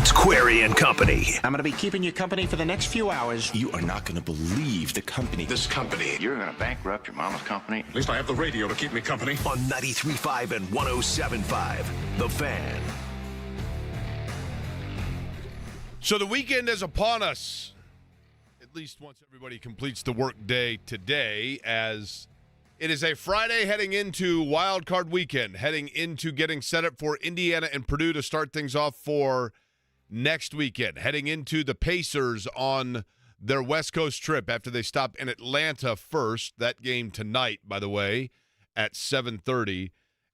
It's Query and Company. I'm going to be keeping you company for the next few hours. You are not going to believe the company. This company. You're going to bankrupt your mama's company? At least I have the radio to keep me company. On 93.5 and 107.5, The Fan. So the weekend is upon us, at least once everybody completes the work day today, as it is a Friday heading into Wild Card Weekend, heading into getting set up for Indiana and Purdue to start things off for next weekend, heading into the Pacers on their West Coast trip after they stopped in Atlanta first. That game tonight, by the way, at 7:30.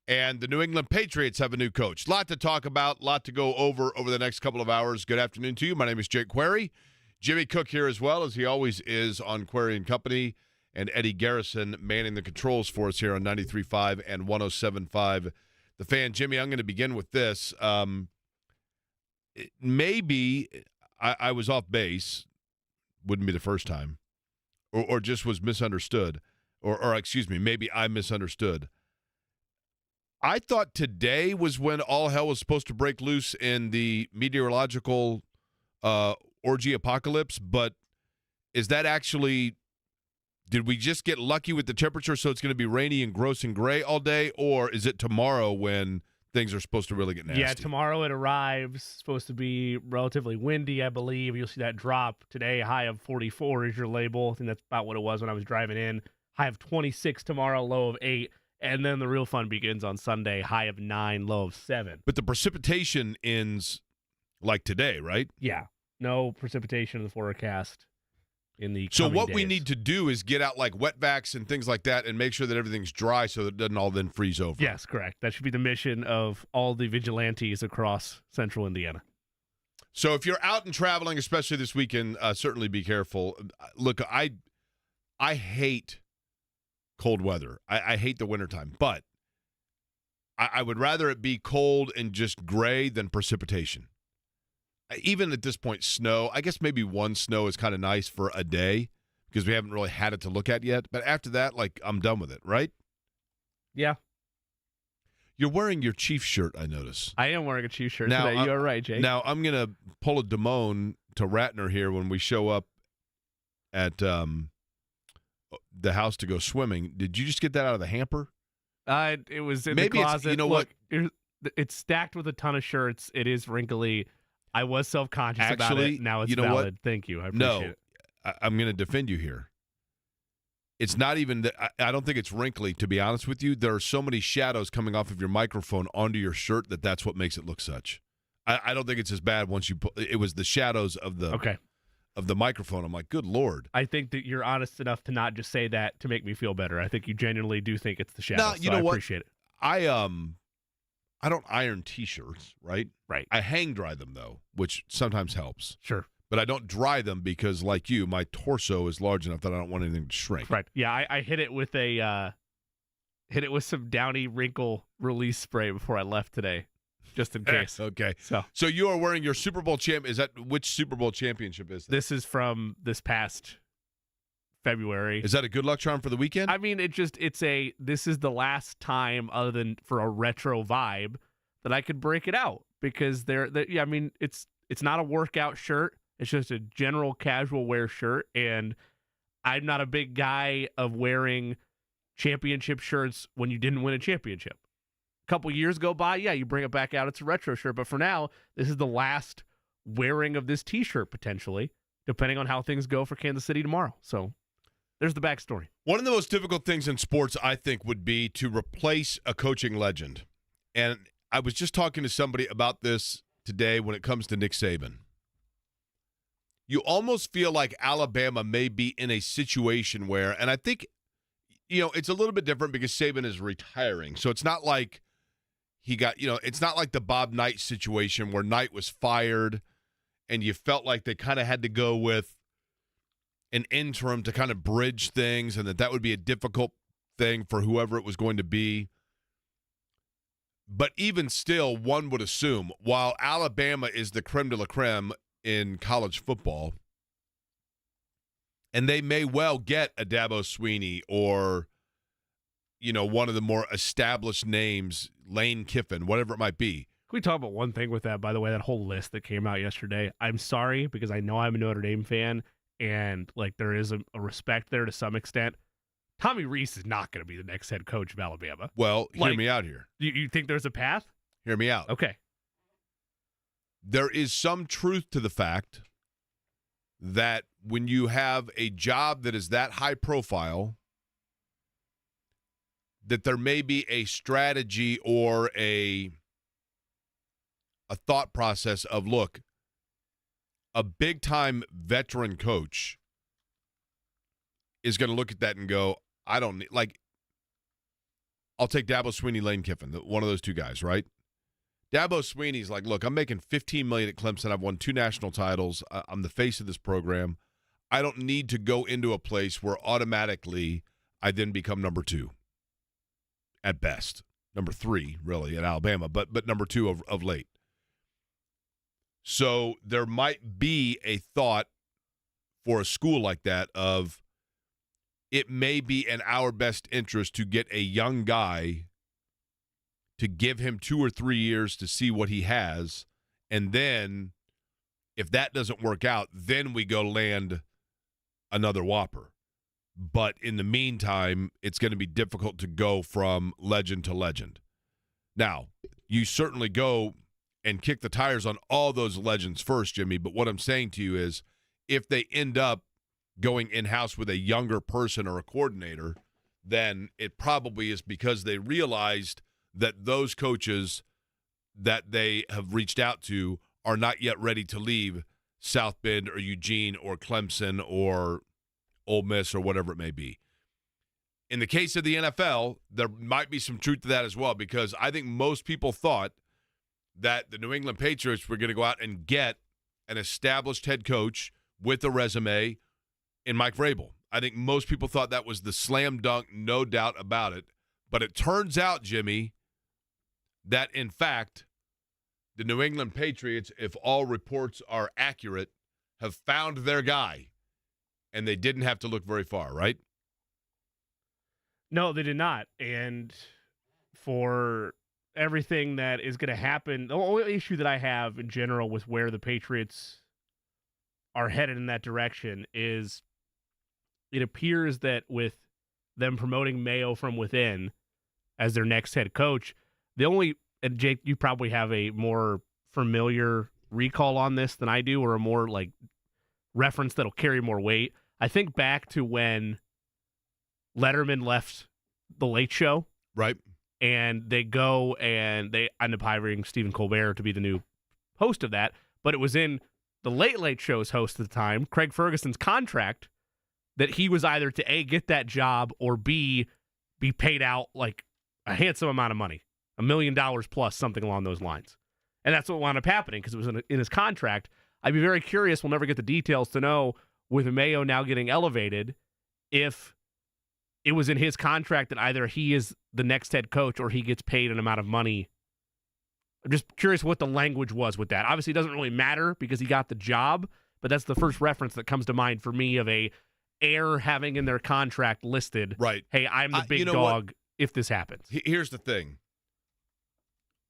And the New England Patriots have a new coach. Lot to talk about, lot to go over the next couple of hours. Good afternoon to you. My name is Jake Query. Jimmy Cook here as well, as he always is on Query and Company. And Eddie Garrison manning the controls for us here on 93.5 and 107.5. The Fan. Jimmy, I'm going to begin with this. Maybe I was off base. Wouldn't be the first time. Or just was misunderstood. Or excuse me, maybe I misunderstood. I thought today was when all hell was supposed to break loose in the meteorological orgy apocalypse, but is that actually, did we just get lucky with the temperature so it's going to be rainy and gross and gray all day, or is it tomorrow when things are supposed to really get nasty? Yeah, tomorrow it arrives. Supposed to be relatively windy, I believe. You'll see that drop today. High of 44 is your label. I think that's about what it was when I was driving in. High of 26 tomorrow, low of 8. And then the real fun begins on Sunday, high of 9, low of 7. But the precipitation ends like today, right? Yeah. No precipitation in the forecast in the So coming what days. we need to do is get out like wet vacs and things like that and make sure that everything's dry so that it doesn't all then freeze over. Yes, correct. That should be the mission of all the vigilantes across central Indiana. So if you're out and traveling, especially this weekend, certainly be careful. Look, I hate cold weather. I hate the wintertime, but I would rather it be cold and just gray than precipitation. Even at this point, snow, I guess maybe one snow is kind of nice for a day because we haven't really had it to look at yet. But after that, like, I'm done with it, right? Yeah. You're wearing your Chiefs shirt, I notice. I am wearing a Chiefs shirt Now, today. You're right, Jake. Now, I'm going to pull a Damone to Ratner here when we show up at the house to go swimming. Did you just get that out of the hamper? It was in Maybe the closet. you know Look, it's stacked with a ton of shirts. It is wrinkly. I was self-conscious about it. Now it's you know valid. What? Thank you. I appreciate it. I'm going to defend you here. It's not even that. I don't think it's wrinkly, to be honest with you. There are so many shadows coming off of your microphone onto your shirt that's what makes it look such. I don't think it's as bad once you put. It was the shadows of the of the microphone. I'm like, good Lord. I think that you're honest enough to not just say that to make me feel better. I think you genuinely do think it's the shadows. No, you know I what? appreciate it. I don't iron T-shirts, right? Right. I hang dry them, though, which sometimes helps. Sure. But I don't dry them because, like you, my torso is large enough that I don't want anything to shrink. Right. Yeah, I hit it with some Downy wrinkle release spray before I left today, just in case. Okay. So you are wearing your Super Bowl champ. Is that which Super Bowl championship is that? this is from this past February. Is that a good luck charm for the weekend? I mean, this is the last time, other than for a retro vibe, that I could break it out because it's not a workout shirt. It's just a general casual wear shirt, and I'm not a big guy of wearing championship shirts when you didn't win a championship. A couple years go by, yeah, you bring it back out. It's a retro shirt, but for now, this is the last wearing of this T-shirt potentially, depending on how things go for Kansas City tomorrow. So there's the backstory. One of the most difficult things in sports, I think, would be to replace a coaching legend. And I was just talking to somebody about this today when it comes to Nick Saban. You almost feel like Alabama may be in a situation where, and I think, it's a little bit different because Saban is retiring. So it's not like it's not like the Bob Knight situation where Knight was fired and you felt like they kind of had to go with an interim to kind of bridge things and that would be a difficult thing for whoever it was going to be. But even still, one would assume, while Alabama is the creme de la creme in college football, and they may well get a Dabo Swinney or, one of the more established names, Lane Kiffin, whatever it might be. Can we talk about one thing with that, by the way, that whole list that came out yesterday? I'm sorry, because I know I'm a Notre Dame fan, and like there is a respect there to some extent. Tommy Rees is not going to be the next head coach of Alabama. Well, hear me out here. You think there's a path? Hear me out. Okay. There is some truth to the fact that when you have a job that is that high profile, that there may be a strategy or a thought process of, look, a big-time veteran coach is going to look at that and go, I don't need, like, I'll take Dabo Swinney, Lane Kiffin, one of those two guys, right? Dabo Swinney's like, look, I'm making $15 million at Clemson. I've won 2 national titles. I'm the face of this program. I don't need to go into a place where automatically I then become number 2 at best. Number 3, really, at Alabama, but number 2 of late. So there might be a thought for a school like that of it may be in our best interest to get a young guy to give him 2 or 3 years to see what he has, and then if that doesn't work out, then we go land another whopper. But in the meantime, it's going to be difficult to go from legend to legend. Now, you certainly go and kick the tires on all those legends first, Jimmy, but what I'm saying to you is if they end up going in-house with a younger person or a coordinator, then it probably is because they realized that those coaches that they have reached out to are not yet ready to leave South Bend or Eugene or Clemson or Ole Miss or whatever it may be. In the case of the NFL, there might be some truth to that as well, because I think most people thought that the New England Patriots were going to go out and get an established head coach with a resume in Mike Vrabel. I think most people thought that was the slam dunk, no doubt about it. But it turns out, Jimmy, that in fact, the New England Patriots, if all reports are accurate, have found their guy. And they didn't have to look very far, right? No, they did not. And for everything that is going to happen, the only issue that I have in general with where the Patriots are headed in that direction is it appears that with them promoting Mayo from within as their next head coach, and Jake, you probably have a more familiar recall on this than I do, or a more like reference that'll carry more weight. I think back to when Letterman left The Late Show. Right. And they go and they end up hiring Stephen Colbert to be the new host of that. But it was in the Late Show's host at the time, Craig Ferguson's contract, that he was either to A, get that job, or B, be paid out like a handsome amount of money, $1 million plus, something along those lines. And that's what wound up happening because it was in his contract. I'd be very curious, we'll never get the details to know, with Mayo now getting elevated, if it was in his contract that either he is the next head coach or he gets paid an amount of money. I'm just curious what the language was with that. Obviously, it doesn't really matter because he got the job, but that's the first reference that comes to mind for me of a heir having in their contract listed, right? Hey, I'm the big dog if this happens. Here's the thing.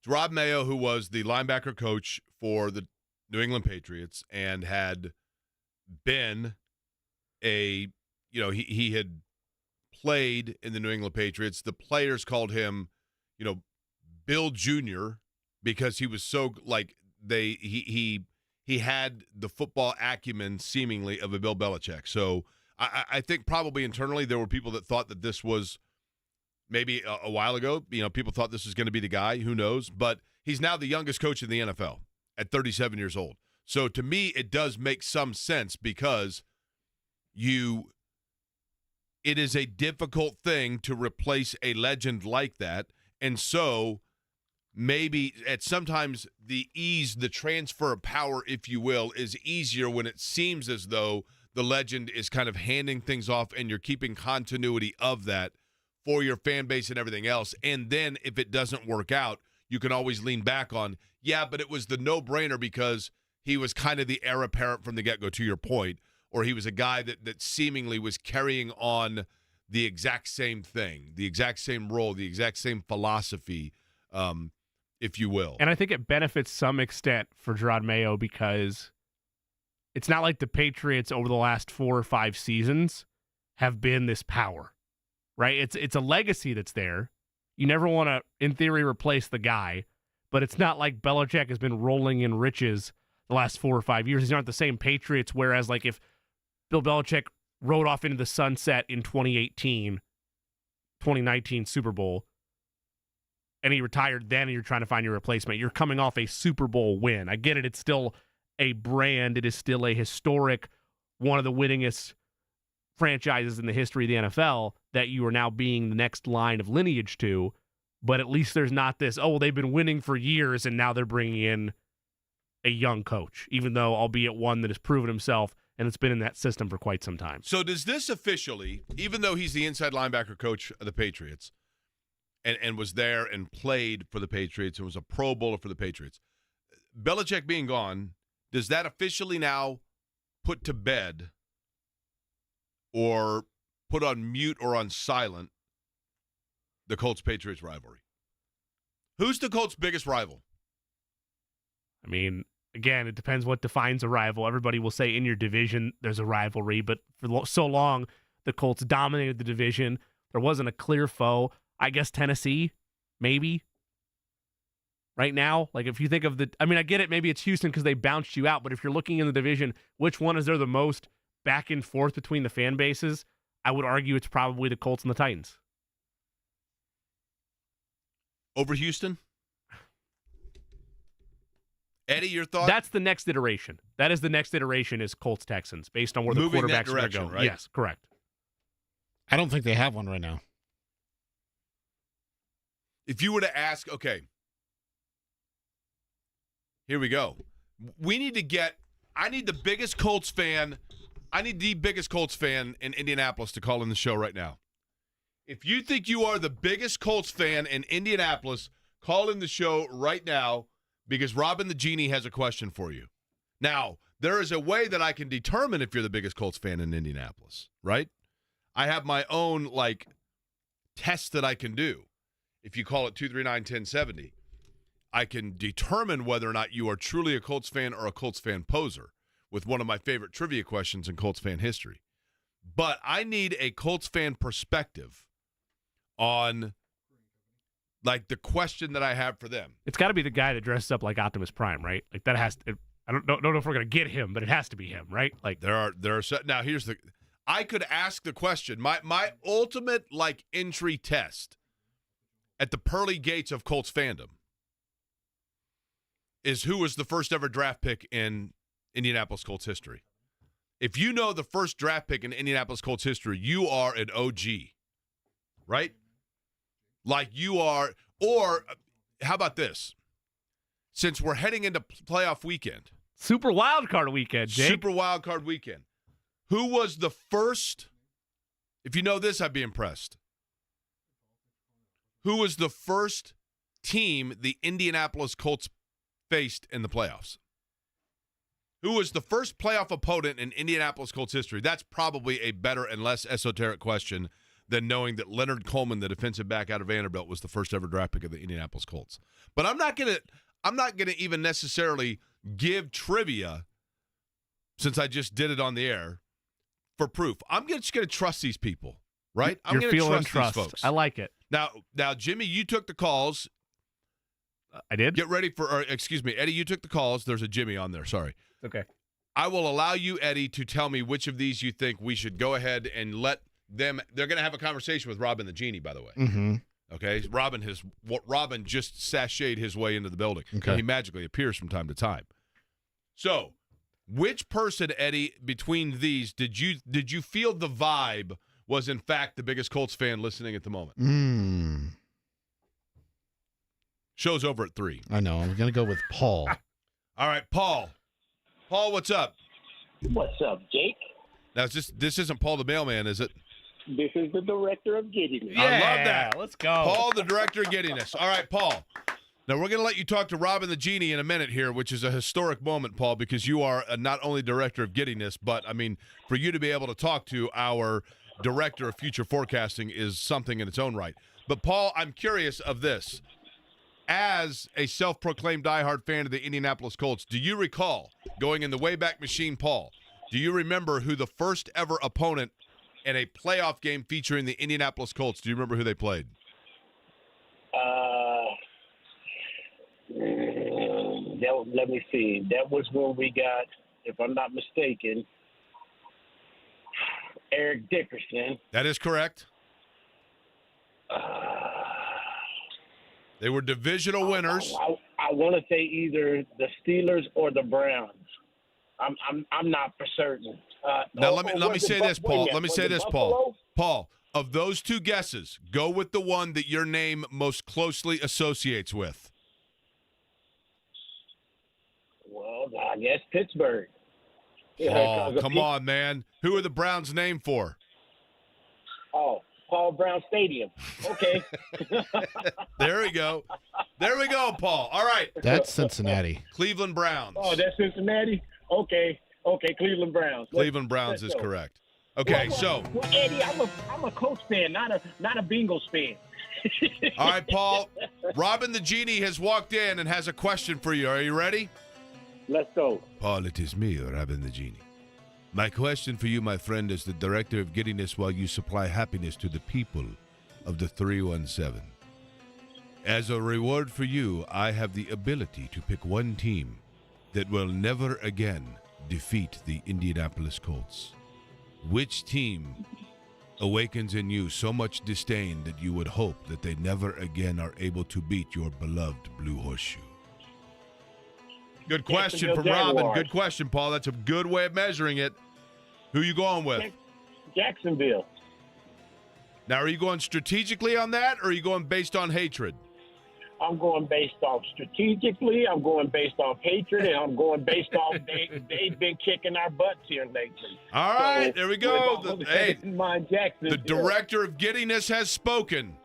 It's Rob Mayo, who was the linebacker coach for the New England Patriots and had been he had played in the New England Patriots. The players called him, Bill Jr. because he was so he had the football acumen seemingly of a Bill Belichick. So I think probably internally there were people that thought that this was maybe a while ago. People thought this was going to be the guy. Who knows? But he's now the youngest coach in the NFL at 37 years old. So to me, it does make some sense because it is a difficult thing to replace a legend like that. And so maybe sometimes the transfer of power, if you will, is easier when it seems as though the legend is kind of handing things off and you're keeping continuity of that for your fan base and everything else. And then if it doesn't work out, you can always lean back on, but it was the no-brainer because he was kind of the heir apparent from the get-go, to your point, or he was a guy that seemingly was carrying on the exact same thing, the exact same role, the exact same philosophy. if you will. And I think it benefits some extent for Gerard Mayo because it's not like the Patriots over the last 4 or 5 seasons have been this power, right? It's a legacy that's there. You never want to, in theory, replace the guy, but it's not like Belichick has been rolling in riches the last 4 or 5 years. These aren't the same Patriots, whereas like if Bill Belichick rode off into the sunset in 2019 Super Bowl, and he retired then and you're trying to find your replacement, you're coming off a Super Bowl win. I get it. It's still a brand. It is still a historic, one of the winningest franchises in the history of the NFL that you are now being the next line of lineage to. But at least there's not this, oh, well, they've been winning for years and now they're bringing in a young coach, even though albeit one that has proven himself and it's been in that system for quite some time. So does this officially, even though he's the inside linebacker coach of the Patriots and was there and played for the Patriots and was a Pro Bowler for the Patriots, Belichick being gone, does that officially now put to bed or put on mute or on silent the Colts-Patriots rivalry? Who's the Colts' biggest rival? I mean, again, it depends what defines a rival. Everybody will say in your division there's a rivalry, but for so long the Colts dominated the division. There wasn't a clear foe. I guess Tennessee, maybe. Right now, like if you think of I get it, maybe it's Houston because they bounced you out, but if you're looking in the division, which one is there the most back and forth between the fan bases? I would argue it's probably the Colts and the Titans. Over Houston? Eddie, your thought? That's the next iteration. That is the next iteration is Colts-Texans based on where the Moving quarterbacks that are going to go. direction, right? Yes, correct. I don't think they have one right now. If you were to ask, okay, here we go. I need the biggest Colts fan in Indianapolis to call in the show right now. If you think you are the biggest Colts fan in Indianapolis, call in the show right now because Robin the Genie has a question for you. Now, there is a way that I can determine if you're the biggest Colts fan in Indianapolis, right? I have my own, test that I can do. If you call it 239-1070, I can determine whether or not you are truly a Colts fan or a Colts fan poser with one of my favorite trivia questions in Colts fan history. But I need a Colts fan perspective on, the question that I have for them. It's got to be the guy that dresses up like Optimus Prime, right? Like that has to. I don't know if we're gonna get him, but it has to be him, right? Like there are now. I could ask the question. My ultimate entry test at the pearly gates of Colts fandom is who was the first ever draft pick in Indianapolis Colts history. If you know the first draft pick in Indianapolis Colts history, you are an OG, right? You are, or how about this? Since we're heading into playoff weekend. Super wild card weekend, Jake. Super wild card weekend. Who was the first, if you know this, I'd be impressed. Who was the first team the Indianapolis Colts faced in the playoffs? Who was the first playoff opponent in Indianapolis Colts history? That's probably a better and less esoteric question than knowing that Leonard Coleman, the defensive back out of Vanderbilt, was the first ever draft pick of the Indianapolis Colts. But I'm not gonna even necessarily give trivia, since I just did it on the air, for proof. I'm just gonna trust these people, right? I'm You're gonna feeling trust these folks. I like it. Now, Jimmy, you took the calls. I did. Get ready excuse me, Eddie, you took the calls. There's a Jimmy on there. Sorry. Okay. I will allow you, Eddie, to tell me which of these you think we should go ahead and let them. They're going to have a conversation with Robin the Genie, by the way. Mm-hmm. Okay, Robin just sashayed his way into the building. Okay. He magically appears from time to time. So, which person, Eddie, between these did you feel the vibe was in fact the biggest Colts fan listening at the moment? Show's over at 3. I know. I'm going to go with Paul. All right, Paul. Paul, what's up? What's up, Jake? Now, this isn't Paul the mailman, is it? This is the director of giddiness. Yeah, I love that. Let's go. Paul, the director of giddiness. All right, Paul. Now, we're going to let you talk to Robin the Genie in a minute here, which is a historic moment, Paul, because you are not only director of giddiness, but, for you to be able to talk to our director of future forecasting is something in its own right. But, Paul, I'm curious of this. as a self-proclaimed diehard fan of the Indianapolis Colts, do you recall, going in the Wayback Machine, Paul, do you remember who the first ever opponent in a playoff game featuring the Indianapolis Colts, do you remember who they played? Let me see. That was when we got, if I'm not mistaken, Eric Dickerson. That is correct. They were divisional winners. I want to say either the Steelers or the Browns. I'm not for certain. Now let me say this, Paul. Let me say this, Paul. Buffalo? Paul, of those two guesses, go with the one that your name most closely associates with. Well, I guess Pittsburgh. Oh, come on, man. Who are the Browns named for? Oh, Paul Brown Stadium. Okay. There we go. There we go, Paul. All right. That's Cincinnati. Cleveland Browns. Oh, that's Cincinnati? Okay, Cleveland Browns. Cleveland Browns is correct. Okay, so. Well, Eddie, I'm a Colts fan, not a Bengals fan. All right, Paul. Robin the Genie has walked in and has a question for you. Are you ready? Let's go. Paul, it is me, Robin the Genie. My question for you, my friend, as the director of giddiness while you supply happiness to the people of the 317. As a reward for you, I have the ability to pick one team that will never again defeat the Indianapolis Colts. Which team awakens in you so much disdain that you would hope that they never again are able to beat your beloved Blue Horseshoe? Good question from Robin. Good question, Paul. That's a good way of measuring it. Who you going with? Jacksonville. Now, are you going strategically on that, or are you going based on hatred? I'm going based off strategically. I'm going based off hatred, and I'm going based off they've been kicking our butts here lately. All right, there we go. The The director of giddiness has spoken.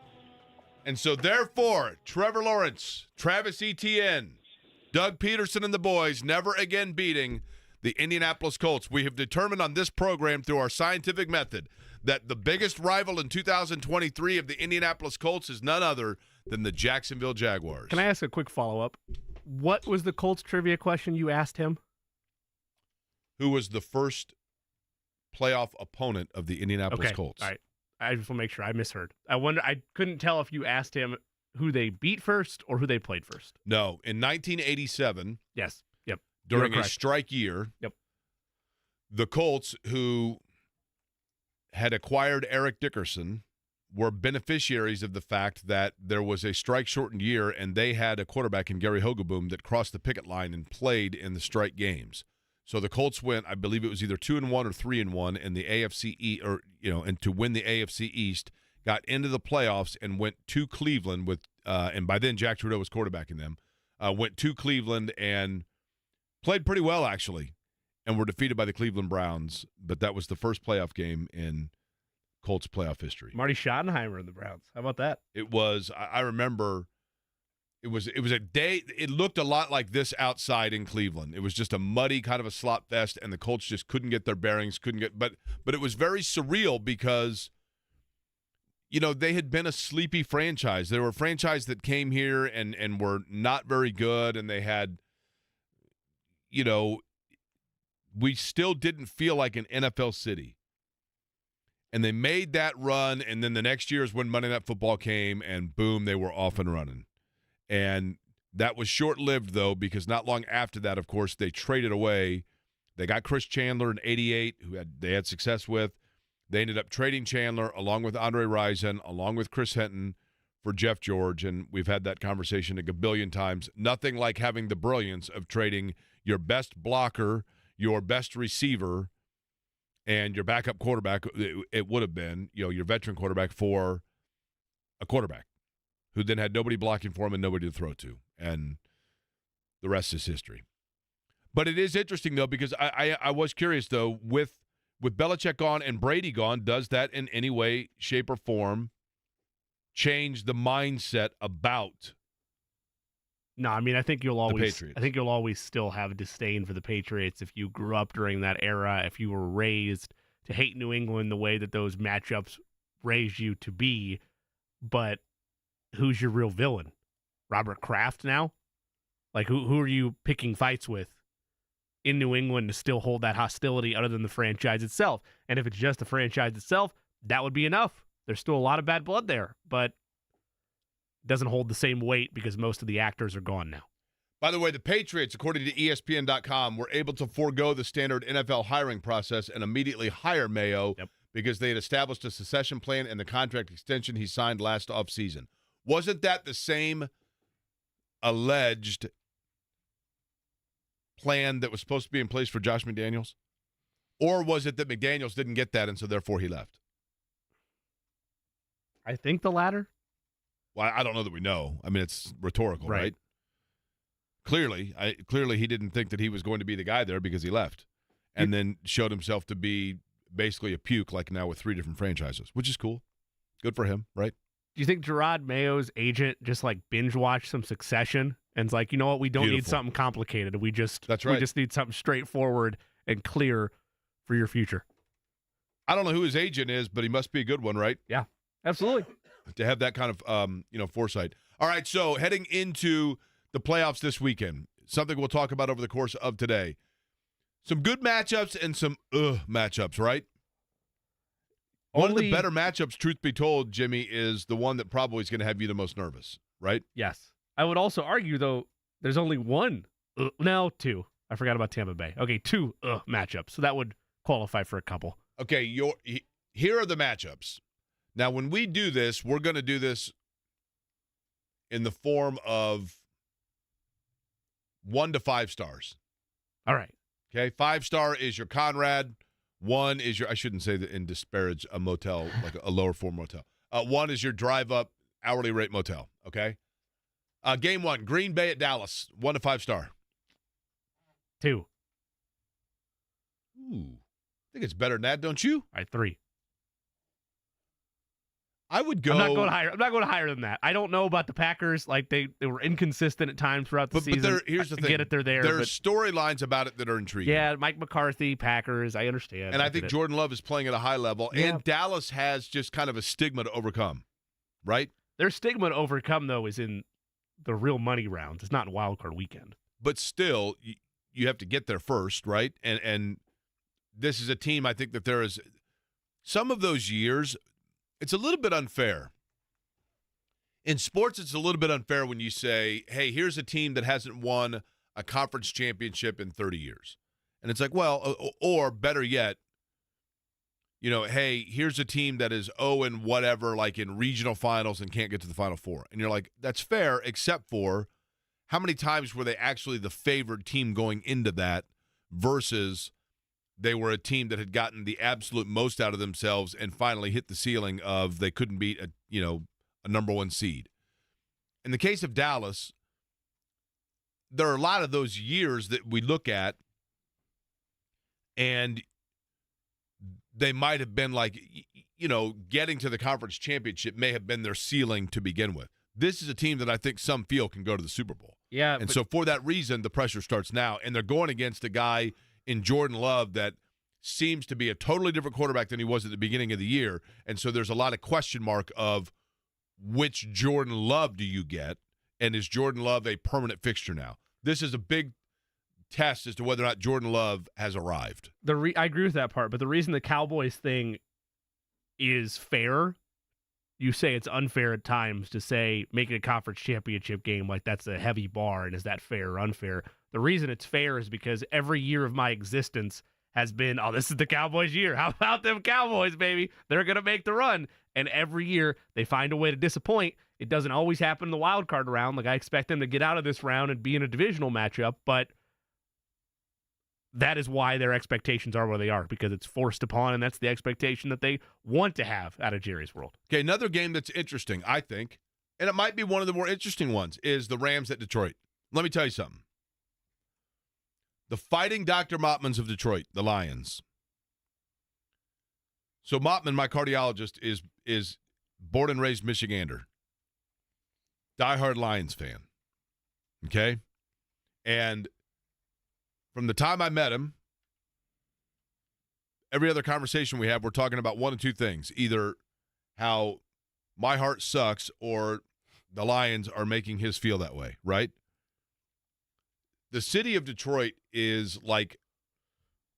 And so, therefore, Trevor Lawrence, Travis Etienne, Doug Peterson and the boys never again beating the Indianapolis Colts. We have determined on this program through our scientific method that the biggest rival in 2023 of the Indianapolis Colts is none other than the Jacksonville Jaguars. Can I ask a quick follow-up? What was the Colts trivia question you asked him? Who was the first playoff opponent of the Indianapolis Okay. Colts? All right. I just want to make sure I misheard. I couldn't tell if you asked him who they beat first or who they played first. No, in 1987, Yes. Yep. during You're a correct. strike year, Yep. the Colts, who had acquired Eric Dickerson, were beneficiaries of the fact that there was a strike-shortened year, and they had a quarterback in Gary Hogeboom that crossed the picket line and played in the strike games. So the Colts went, I believe it was either 2-1 or 3-1 in the AFC and to win the AFC East, got into the playoffs and went to Cleveland with, and by then Jack Trudeau was quarterbacking them. Went to Cleveland and played pretty well actually, and were defeated by the Cleveland Browns. But that was the first playoff game in Colts playoff history. Marty Schottenheimer and the Browns. How about that? It was. I remember. It was a day. It looked a lot like this outside in Cleveland. It was just a muddy kind of a slop fest, and the Colts just couldn't get their bearings. But it was very surreal because, they had been a sleepy franchise. They were a franchise that came here and were not very good, and they had, we still didn't feel like an NFL city. And they made that run, and then the next year is when Monday Night Football came, and boom, they were off and running. And that was short-lived, though, because not long after that, of course, they traded away. They got Chris Chandler in 88, who they had success with. They ended up trading Chandler along with Andre Rison, along with Chris Hinton for Jeff George, and we've had that conversation a gabillion times. Nothing like having the brilliance of trading your best blocker, your best receiver, and your backup quarterback, it would have been, your veteran quarterback for a quarterback who then had nobody blocking for him and nobody to throw to. And the rest is history. But it is interesting, though, because I was curious, though, with Belichick gone and Brady gone, does that in any way, shape, or form change the mindset about No, I mean I think you'll always Patriots? I think you'll always still have a disdain for the Patriots if you grew up during that era, if you were raised to hate New England the way that those matchups raised you to be. But who's your real villain? Robert Kraft now? Like, who are you picking fights with in New England to still hold that hostility other than the franchise itself? And if it's just the franchise itself, that would be enough. There's still a lot of bad blood there, but it doesn't hold the same weight because most of the actors are gone now. By the way, the Patriots, according to ESPN.com, were able to forego the standard NFL hiring process and immediately hire Mayo because they had established a succession plan and the contract extension he signed last offseason. Wasn't that the same alleged plan that was supposed to be in place for Josh McDaniels? Or was it that McDaniels didn't get that and so therefore he left? I think the latter. Well, I don't know that we know. I mean, it's rhetorical, right? Clearly he didn't think that he was going to be the guy there because he left and then showed himself to be basically a puke like now with 3 different franchises, which is cool. Good for him, right? Do you think Gerard Mayo's agent just like binge watched some Succession and it's like, you know what, we don't need something complicated. We just need something straightforward and clear for your future. I don't know who his agent is, but he must be a good one, right? Yeah, absolutely. To have that kind of foresight. All right, so heading into the playoffs this weekend, something we'll talk about over the course of today. Some good matchups and some matchups, right? One of the better matchups, truth be told, Jimmy, is the one that probably is going to have you the most nervous, right? Yes. I would also argue, though, there's only one. No, 2. I forgot about Tampa Bay. Okay, 2 matchups. So that would qualify for a couple. Okay, here are the matchups. Now, when we do this, we're going to do this in the form of 1 to 5 stars. All right. Okay, 5-star is your Conrad. 1 is your, I shouldn't say that and disparage a motel, like a lower form motel. 1 is your drive-up hourly rate motel, okay? Game 1, Green Bay at Dallas, 1 to 5-star. 2. Ooh, I think it's better than that, don't you? All right, 3. I would go. I'm not going higher than that. I don't know about the Packers. Like they were inconsistent at times throughout the season. But here's the thing. Get it, they're there. There are storylines about it that are intriguing. Yeah, Mike McCarthy, Packers. I understand. And I think Jordan Love is playing at a high level. Yeah. And Dallas has just kind of a stigma to overcome, right? Their stigma to overcome, though, is in the real money rounds. It's not in wild card weekend. But still, you have to get there first, right? And this is a team, I think that there is some of those years. It's a little bit unfair. In sports, it's a little bit unfair when you say, hey, here's a team that hasn't won a conference championship in 30 years. And it's like, well, or better yet, hey, here's a team that is 0 and whatever, like in regional finals and can't get to the Final Four. And you're like, that's fair, except for how many times were they actually the favored team going into that versus they were a team that had gotten the absolute most out of themselves and finally hit the ceiling of they couldn't beat a number 1 seed. In the case of Dallas, there are a lot of those years that we look at and they might have been like, getting to the conference championship may have been their ceiling to begin with. This is a team that I think some feel can go to the Super Bowl. Yeah. And so for that reason, the pressure starts now. And they're going against a guy in Jordan Love that seems to be a totally different quarterback than he was at the beginning of the year. And so there's a lot of question mark of which Jordan Love do you get, and is Jordan Love a permanent fixture now? This is a big test as to whether or not Jordan Love has arrived. I agree with that part, but the reason the Cowboys thing is fair, you say it's unfair at times to say making a conference championship game like that's a heavy bar, and is that fair or unfair? The reason it's fair is because every year of my existence has been, this is the Cowboys' year. How about them Cowboys, baby? They're going to make the run. And every year they find a way to disappoint. It doesn't always happen in the wild card round. Like I expect them to get out of this round and be in a divisional matchup, but that is why their expectations are where they are, because it's forced upon, and that's the expectation that they want to have out of Jerry's world. Okay, another game that's interesting, I think, and it might be one of the more interesting ones, is the Rams at Detroit. Let me tell you something. The Fighting Dr. Mottmans of Detroit, the Lions. So Mottman, my cardiologist, is born and raised Michigander. Diehard Lions fan. Okay? And from the time I met him, every other conversation we have, we're talking about one of two things. Either how my heart sucks or the Lions are making his feel that way, right? The city of Detroit is like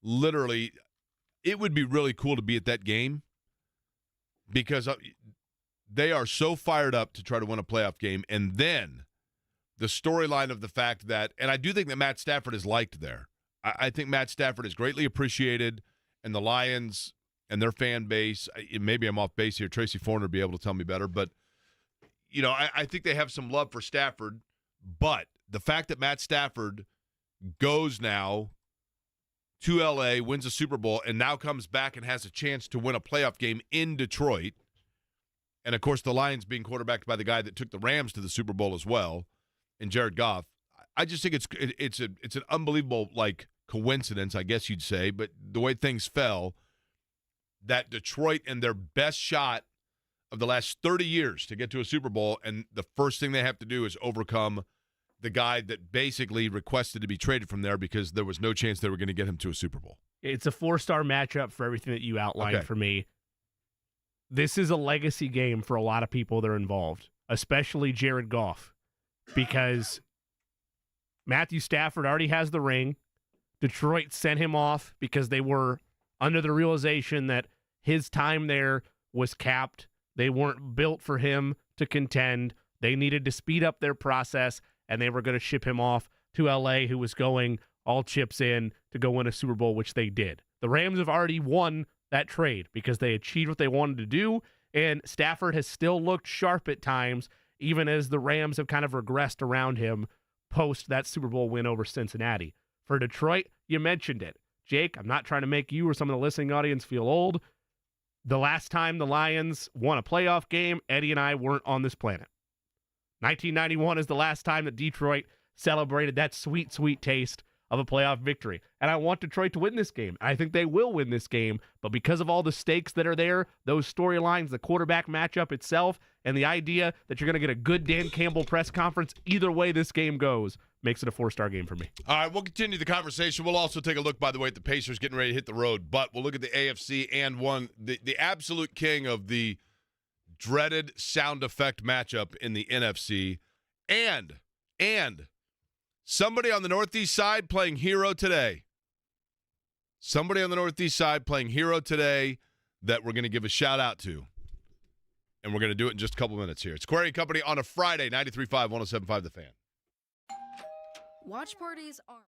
literally, it would be really cool to be at that game because they are so fired up to try to win a playoff game. And then the storyline of the fact that, and I do think that Matt Stafford is liked there. I think Matt Stafford is greatly appreciated, and the Lions and their fan base, maybe I'm off base here. Tracy Forner will be able to tell me better, but you know, I think they have some love for Stafford, but the fact that Matt Stafford goes now to L.A., wins a Super Bowl, and now comes back and has a chance to win a playoff game in Detroit, and, of course, the Lions being quarterbacked by the guy that took the Rams to the Super Bowl as well, and Jared Goff, I just think it's an unbelievable, like, coincidence, I guess you'd say, but the way things fell, that Detroit and their best shot of the last 30 years to get to a Super Bowl, and the first thing they have to do is overcome the guy that basically requested to be traded from there because there was no chance they were going to get him to a Super Bowl. It's a 4-star matchup for everything that you outlined for me. This is a legacy game for a lot of people that are involved, especially Jared Goff, because Matthew Stafford already has the ring. Detroit sent him off because they were under the realization that his time there was capped. They weren't built for him to contend. They needed to speed up their process, and they were going to ship him off to L.A., who was going all chips in to go win a Super Bowl, which they did. The Rams have already won that trade because they achieved what they wanted to do, and Stafford has still looked sharp at times, even as the Rams have kind of regressed around him post that Super Bowl win over Cincinnati. For Detroit, you mentioned it. Jake, I'm not trying to make you or some of the listening audience feel old. The last time the Lions won a playoff game, Eddie and I weren't on this planet. 1991 is the last time that Detroit celebrated that sweet, sweet taste of a playoff victory. And I want Detroit to win this game. I think they will win this game, but because of all the stakes that are there, those storylines, the quarterback matchup itself, and the idea that you're going to get a good Dan Campbell press conference, either way this game goes, makes it a 4-star game for me. All right, we'll continue the conversation. We'll also take a look, by the way, at the Pacers getting ready to hit the road, but we'll look at the AFC and the absolute king of the dreaded sound effect matchup in the NFC, and somebody on the Northeast side playing hero today. Somebody on the Northeast side playing hero today that we're going to give a shout-out to. And we're going to do it in just a couple minutes here. It's Query & Company on a Friday, 93.5, 107.5 The Fan. Watch parties are...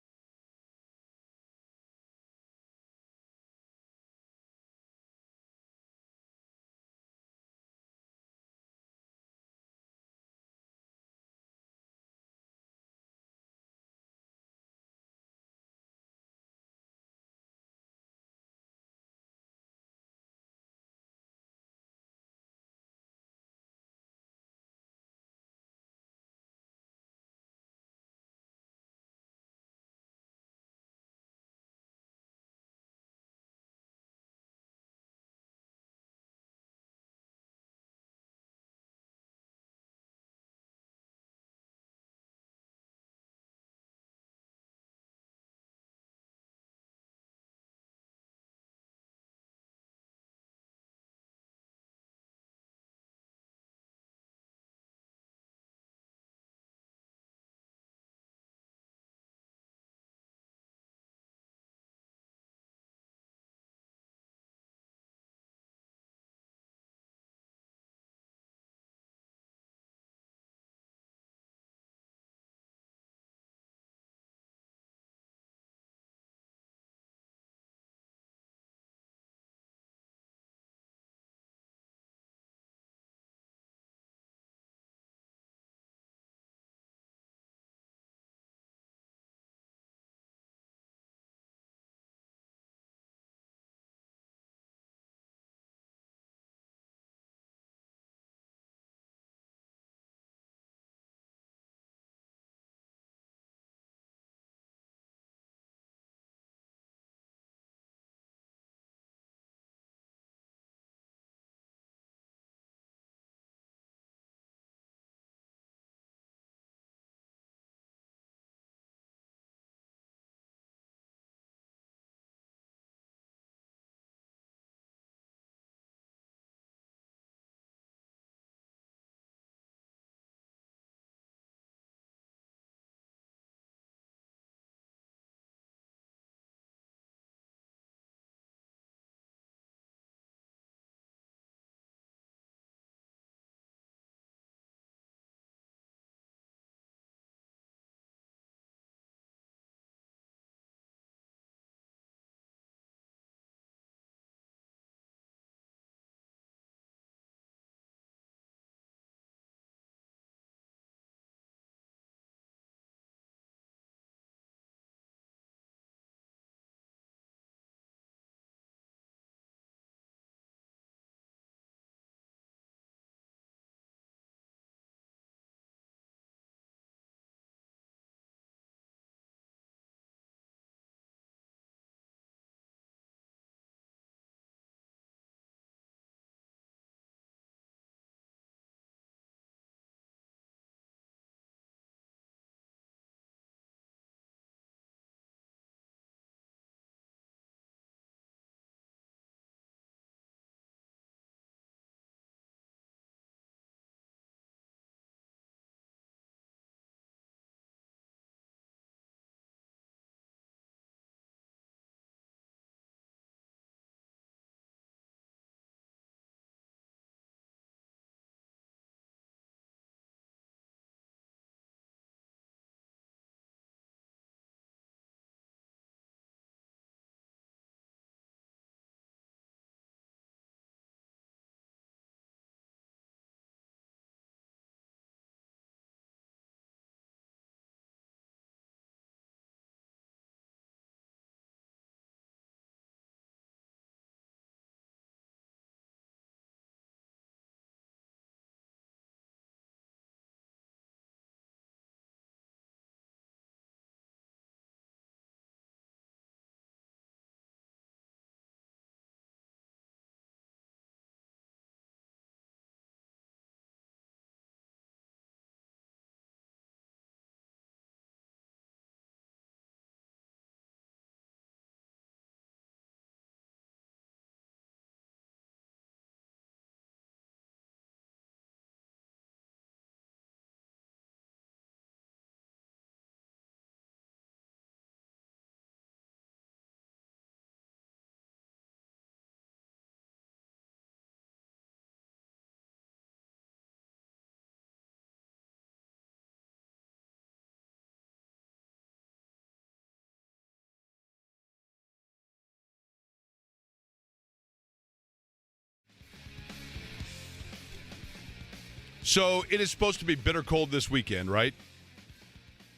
So it is supposed to be bitter cold this weekend, right?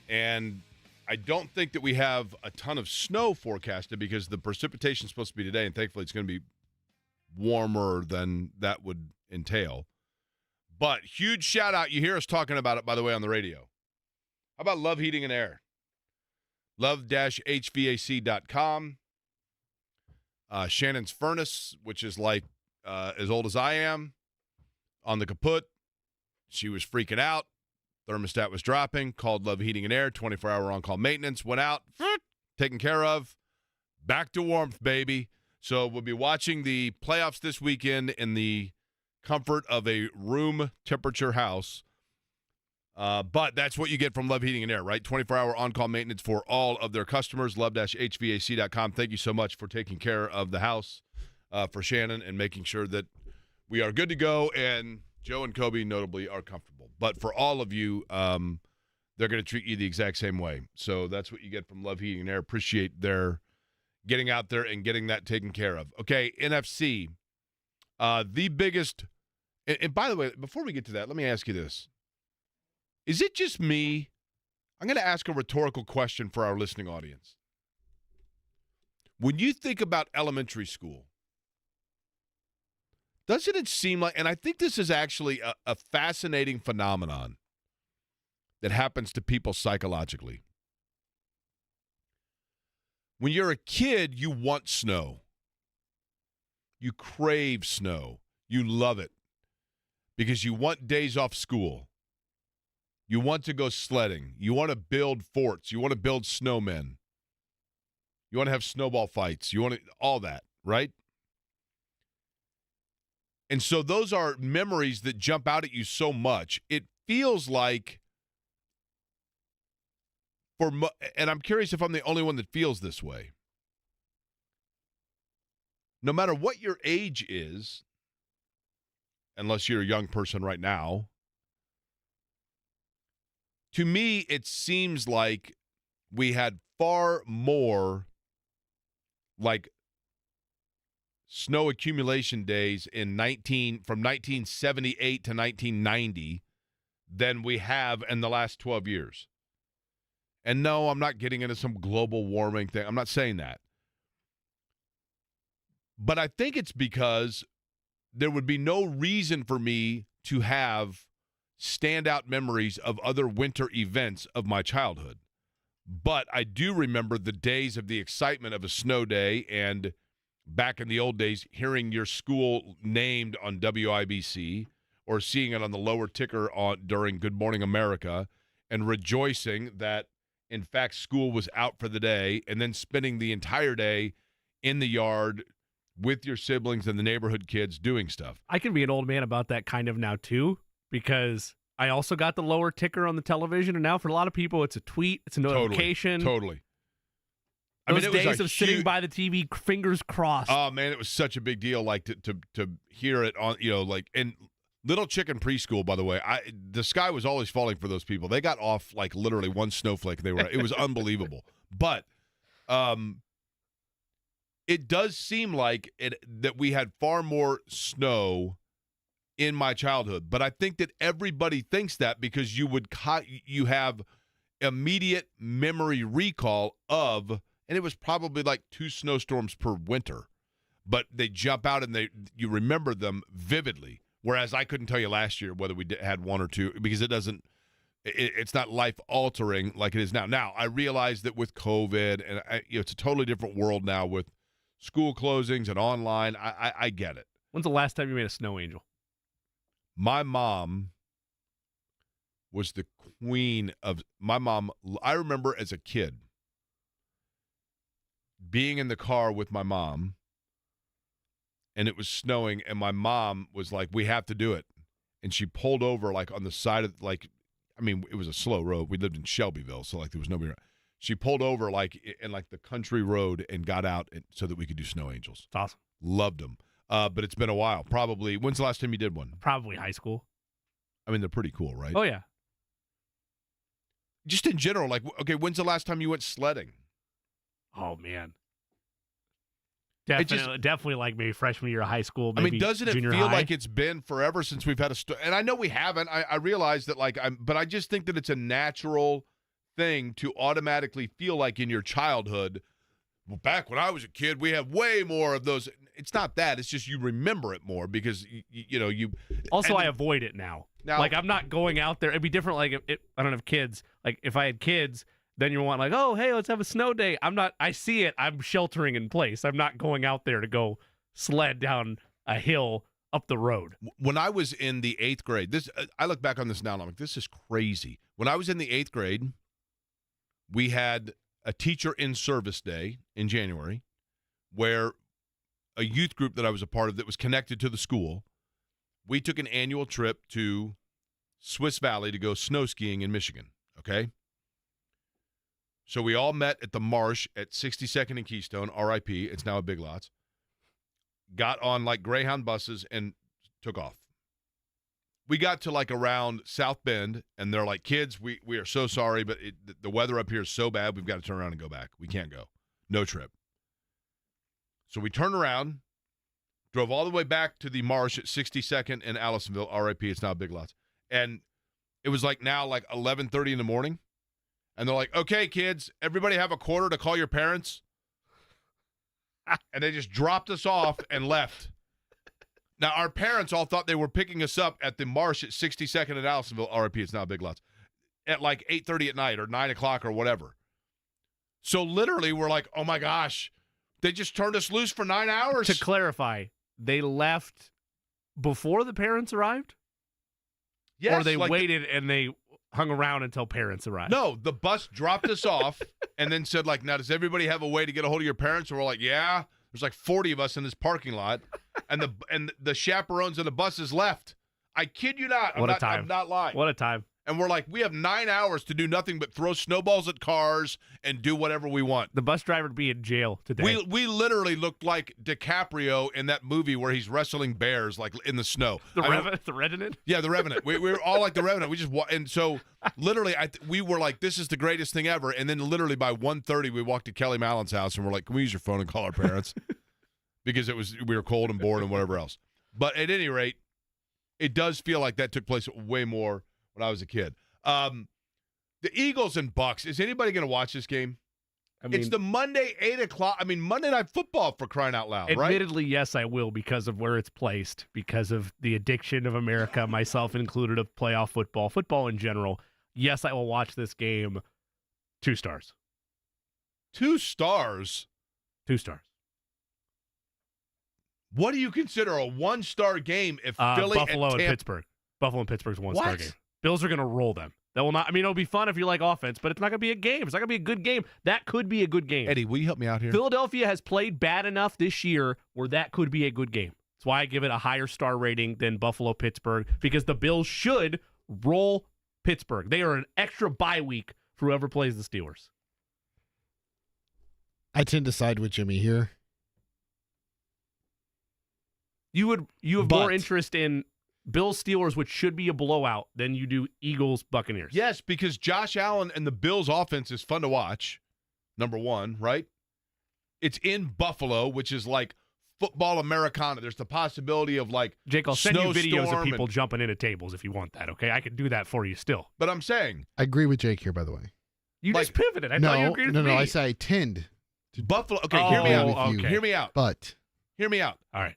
And I don't think that we have a ton of snow forecasted because the precipitation is supposed to be today, and thankfully it's going to be warmer than that would entail. But huge shout out. You hear us talking about it, by the way, on the radio. How about Love Heating and Air? Love-HVAC.com. Shannon's Furnace, which is like as old as I am, on the kaput. She was freaking out. Thermostat was dropping. Called Love Heating and Air. 24-hour on-call maintenance. Went out. Taken care of. Back to warmth, baby. So we'll be watching the playoffs this weekend in the comfort of a room temperature house. But that's what you get from Love Heating and Air, right? 24-hour on-call maintenance for all of their customers. Love-HVAC.com. Thank you so much for taking care of the house for Shannon and making sure that we are good to go, and Joe and Kobe notably are comfortable. But for all of you, they're going to treat you the exact same way. So that's what you get from Love Heating and Air. Appreciate their getting out there and getting that taken care of. Okay, NFC, the biggest – and by the way, before we get to that, let me ask you this. Is it just me? I'm going to ask a rhetorical question for our listening audience. When you think about elementary school, doesn't it seem like – and I think this is actually a fascinating phenomenon that happens to people psychologically. When you're a kid, you want snow. You crave snow. You love it because you want days off school. You want to go sledding. You want to build forts. You want to build snowmen. You want to have snowball fights. You want to, all that, right? And so those are memories that jump out at you so much. It feels like, and I'm curious if I'm the only one that feels this way. No matter what your age is, unless you're a young person right now, to me, it seems like we had far more like snow accumulation days from 1978 to 1990 than we have in the last 12 years. And no, I'm not getting into some global warming thing. I'm not saying that. But I think it's because there would be no reason for me to have standout memories of other winter events of my childhood. But I do remember the days of the excitement of a snow day and back in the old days, hearing your school named on WIBC or seeing it on the lower ticker during Good Morning America and rejoicing that, in fact, school was out for the day, and then spending the entire day in the yard with your siblings and the neighborhood kids doing stuff. I can be an old man about that kind of now, too, because I also got the lower ticker on the television, and now for a lot of people, it's a tweet, it's a notification. Totally. Those days of sitting by the TV, fingers crossed. Oh, man, it was such a big deal, like, to hear it on, and Little Chicken Preschool, by the way, the sky was always falling for those people. They got off, like, literally one snowflake. It was unbelievable. But it does seem like that we had far more snow in my childhood. But I think that everybody thinks that because you have immediate memory recall of, and it was probably like 2 snowstorms per winter, but they jump out and you remember them vividly. Whereas I couldn't tell you last year whether we had 1 or 2 because it's not life altering like it is now. Now I realize that with COVID and it's a totally different world now with school closings and online. I get it. When's the last time you made a snow angel? My mom was the queen of my mom. I remember as a kid being in the car with my mom and it was snowing and my mom was like, we have to do it. And she pulled over like on the side of it was a slow road. We lived in Shelbyville. So like there was nobody around. She pulled over like in like the country road and got out so that we could do snow angels. It's awesome. Loved them. But it's been a while. Probably. When's the last time you did one? Probably high school. I mean, they're pretty cool, right? Oh, yeah. Just in general, like, okay, when's the last time you went sledding? Oh, man. Definitely like maybe freshman year of high school. Maybe doesn't it junior feel high. like it's been forever since we've had and I know we haven't. I realize that, but I just think that it's a natural thing to automatically feel like in your childhood, well, back when I was a kid, we have way more of those. It's not that. It's just you remember it more because, you. Also, I avoid it now. Like, I'm not going out there. It'd be different, like, if I don't have kids. Like, if I had kids, then you want, like, oh, hey, let's have a snow day. I see it. I'm sheltering in place. I'm not going out there to go sled down a hill up the road. When I was in the 8th grade, I look back on this now and I'm like, this is crazy. When I was in the 8th grade, we had a teacher in service day in January where a youth group that I was a part of that was connected to the school, we took an annual trip to Swiss Valley to go snow skiing in Michigan, okay? So we all met at the marsh at 62nd and Keystone, RIP, it's now a Big Lots, got on like Greyhound buses and took off. We got to like around South Bend, and they're like, kids, we are so sorry, but the weather up here is so bad, we've got to turn around and go back. We can't go. No trip. So we turned around, drove all the way back to the marsh at 62nd and Allisonville, RIP, it's now Big Lots. And it was like 11:30 in the morning. And they're like, okay, kids, everybody have a quarter to call your parents. And they just dropped us off and left. Now, our parents all thought they were picking us up at the marsh at 62nd and Allisonville, RIP, it's now Big Lots, at like 8:30 at night or 9 o'clock or whatever. So literally we're like, oh my gosh, they just turned us loose for 9 hours. To clarify, they left before the parents arrived? Yes. Or they waited and they hung around until parents arrived? No, the bus dropped us off and then said, like, now does everybody have a way to get a hold of your parents? And we're like, yeah. There's like 40 of us in this parking lot, and the chaperones of the buses left. I kid you not. I'm not lying. What a time. And we're like, we have 9 hours to do nothing but throw snowballs at cars and do whatever we want. The bus driver would be in jail today. We literally looked like DiCaprio in that movie where he's wrestling bears, like in the snow. The Revenant? Yeah, the Revenant. We were all like the Revenant. And so literally we were like, this is the greatest thing ever. And then literally by 1:30, we walked to Kelly Mallon's house and we're like, can we use your phone and call our parents? Because we were cold and bored and whatever else. But at any rate, it does feel like that took place way more when I was a kid. The Eagles and Bucks. Is anybody going to watch this game? I mean, it's the Monday 8 o'clock. I mean, Monday Night Football, for crying out loud, right? Admittedly, yes, I will, because of where it's placed, because of the addiction of America, myself included, of playoff football in general. Yes, I will watch this game. 2 stars. 2 stars? 2 stars. What do you consider a 1-star game if Philly Buffalo and Tampa? Pittsburgh. Buffalo and Pittsburgh's a 1-star What? game. Bills are going to roll them. That will not. I mean, it'll be fun if you like offense, but it's not going to be a game. It's not going to be a good game. That could be a good game. Eddie, will you help me out here? Philadelphia has played bad enough this year where that could be a good game. That's why I give it a higher star rating than Buffalo Pittsburgh, because the Bills should roll Pittsburgh. They are an extra bye week for whoever plays the Steelers. I tend to side with Jimmy here. You have more interest in Bills Steelers, which should be a blowout, than you do Eagles Buccaneers. Yes, because Josh Allen and the Bills offense is fun to watch. Number one, right? It's in Buffalo, which is like football Americana. There's the possibility of like Jake, I'll send you videos of snowstorm people jumping into tables if you want that, okay? I can do that for you still. But I'm saying I agree with Jake here, by the way. You Like- just pivoted. I thought you agreed with me. No, I said I tend to Buffalo. Okay, Oh, hear me out. with you. okay. Hear me out. But Hear me out. All right.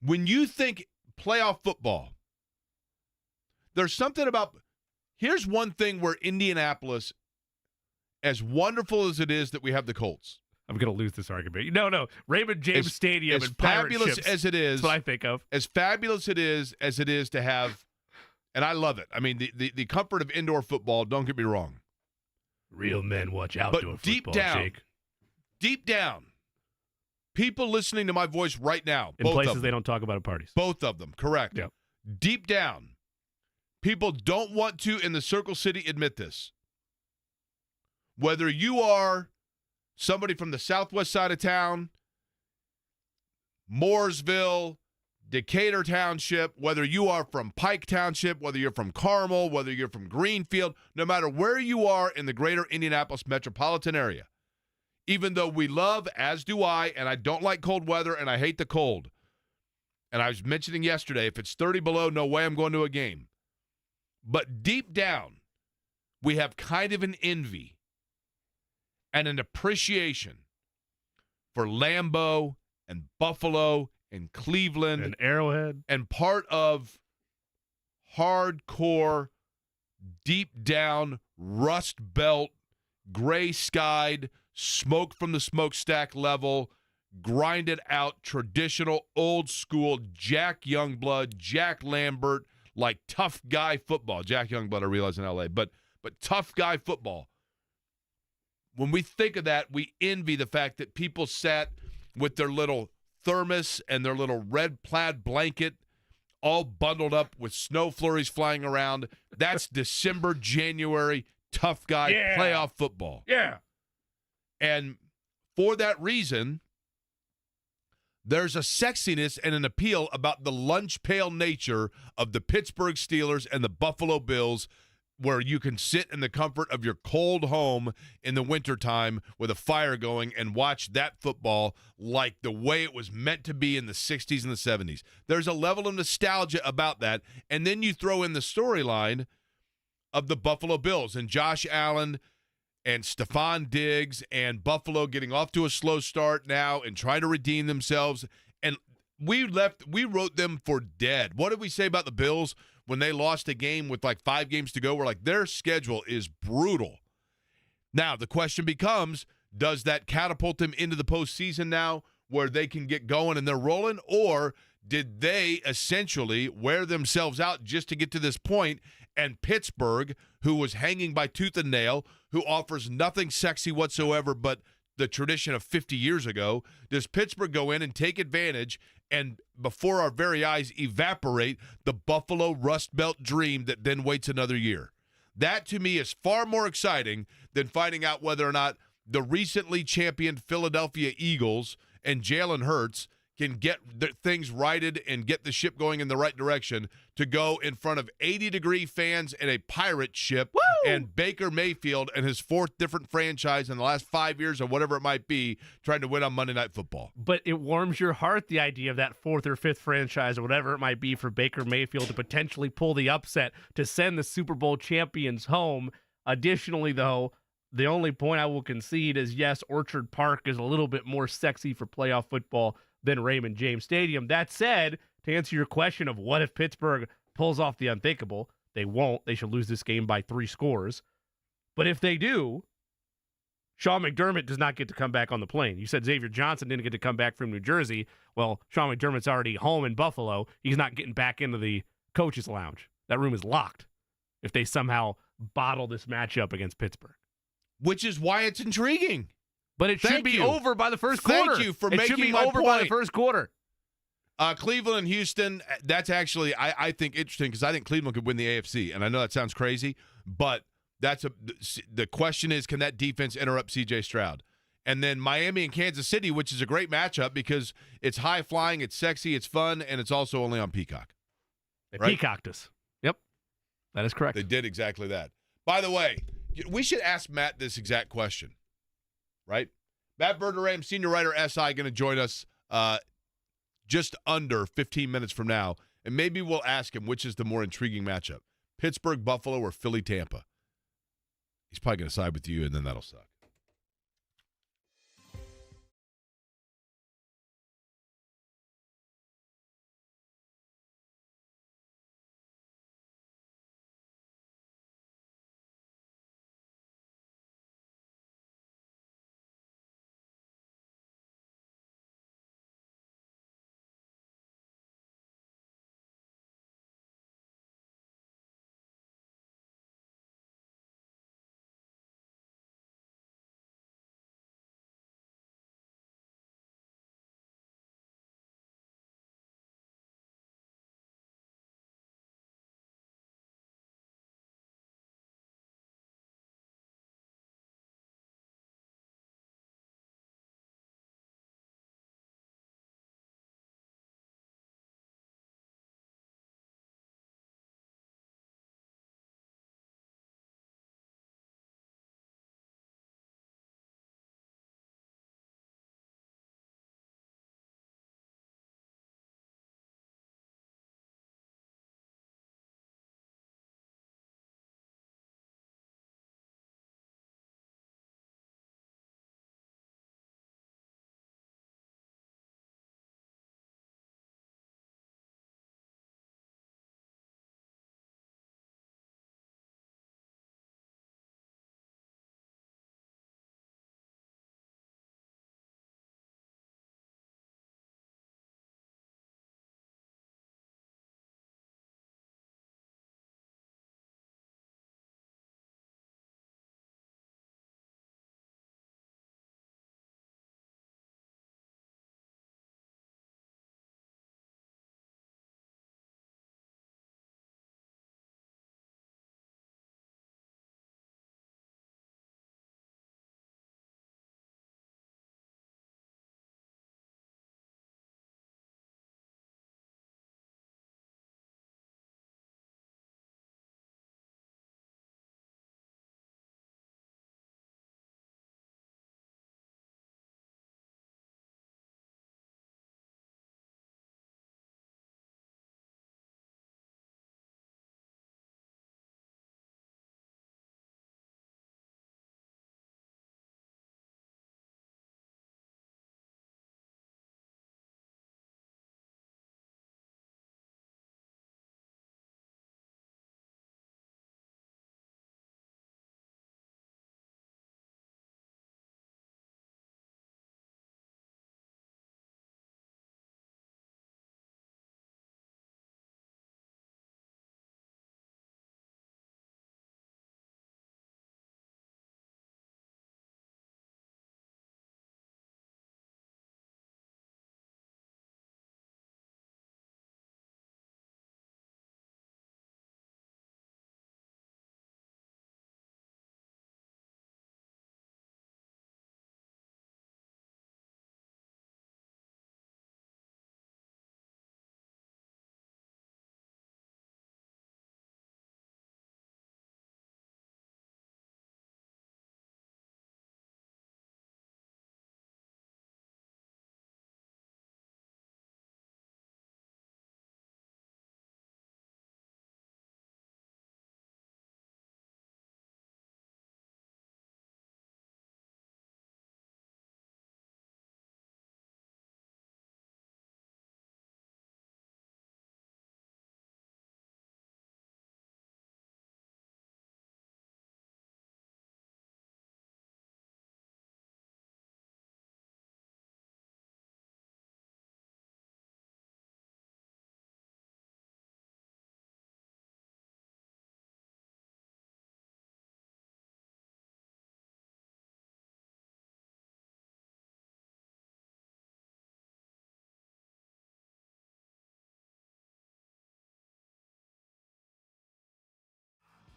When you think playoff football, there's something about. Here's one thing where Indianapolis, as wonderful as it is that we have the Colts, I'm going to lose this argument. No. Raymond James Stadium as and pirate fabulous ships. as it is, That's what I think of. as fabulous as it is to have, and I love it. I mean, the comfort of indoor football. Don't get me wrong. Real men watch But outdoor deep football, down, Jake. Deep down, people listening to my voice right now, In both places of they them, don't talk about at parties. both of them, correct. Yep. Deep down, people don't want to, in the Circle City, admit this. Whether you are somebody from the southwest side of town, Mooresville, Decatur Township, whether you are from Pike Township, whether you're from Carmel, whether you're from Greenfield, no matter where you are in the greater Indianapolis metropolitan area, even though we love, as do I, and I don't like cold weather, and I hate the cold. And I was mentioning yesterday, if it's 30 below, no way I'm going to a game. But deep down, we have kind of an envy and an appreciation for Lambeau and Buffalo and Cleveland And Arrowhead. and part of hardcore, deep down, rust belt, gray skied, smoke from the smokestack level, grinded out, traditional, old school, Jack Youngblood, Jack Lambert, like tough guy football. Jack Youngblood, I realize in LA, but tough guy football. When we think of that, we envy the fact that people sat with their little thermos and their little red plaid blanket all bundled up with snow flurries flying around. That's December, January, tough guy playoff football. Yeah. And for that reason, there's a sexiness and an appeal about the lunch pail nature of the Pittsburgh Steelers and the Buffalo Bills, where you can sit in the comfort of your cold home in the wintertime with a fire going and watch that football like the way it was meant to be in the 60s and the 70s. There's a level of nostalgia about that. And then you throw in the storyline of the Buffalo Bills and Josh Allen and Stephon Diggs and Buffalo getting off to a slow start now and trying to redeem themselves. And we wrote them for dead. What did we say about the Bills when they lost a game with like 5 games to go? We're like, their schedule is brutal. Now, the question becomes, does that catapult them into the postseason now where they can get going and they're rolling? Or did they essentially wear themselves out just to get to this point? And Pittsburgh, who was hanging by tooth and nail, who offers nothing sexy whatsoever but the tradition of 50 years ago, does Pittsburgh go in and take advantage and before our very eyes evaporate the Buffalo Rust Belt dream that then waits another year? That, to me, is far more exciting than finding out whether or not the recently championed Philadelphia Eagles and Jalen Hurts can get things righted and get the ship going in the right direction to go in front of 80-degree fans in a pirate ship. Woo! And Baker Mayfield and his 4th different franchise in the last 5 years or whatever it might be trying to win on Monday Night Football. But it warms your heart, the idea of that 4th or 5th franchise or whatever it might be for Baker Mayfield to potentially pull the upset to send the Super Bowl champions home. Additionally, though, the only point I will concede is, yes, Orchard Park is a little bit more sexy for playoff football than Raymond James Stadium. That said, to answer your question of what if Pittsburgh pulls off the unthinkable, they won't. They should lose this game by 3 scores. But if they do, Sean McDermott does not get to come back on the plane. You said Xavier Johnson didn't get to come back from New Jersey. Well, Sean McDermott's already home in Buffalo. He's not getting back into the coach's lounge. That room is locked if they somehow bottle this matchup against Pittsburgh. Which is why it's intriguing. But it should be over by the first quarter. Thank you for it making should be my over point. by the first quarter. Cleveland and Houston, that's actually, I think, interesting because I think Cleveland could win the AFC. And I know that sounds crazy, but the question is, can that defense interrupt C.J. Stroud? And then Miami and Kansas City, which is a great matchup because it's high-flying, it's sexy, it's fun, and it's also only on Peacock. They right? peacocked us. Yep, that is correct. They did exactly that. By the way, we should ask Matt this exact question, right? Matt Verderame, senior writer, SI, going to join us just under 15 minutes from now, and maybe we'll ask him which is the more intriguing matchup, Pittsburgh, Buffalo, or Philly, Tampa. He's probably going to side with you, and then that'll suck.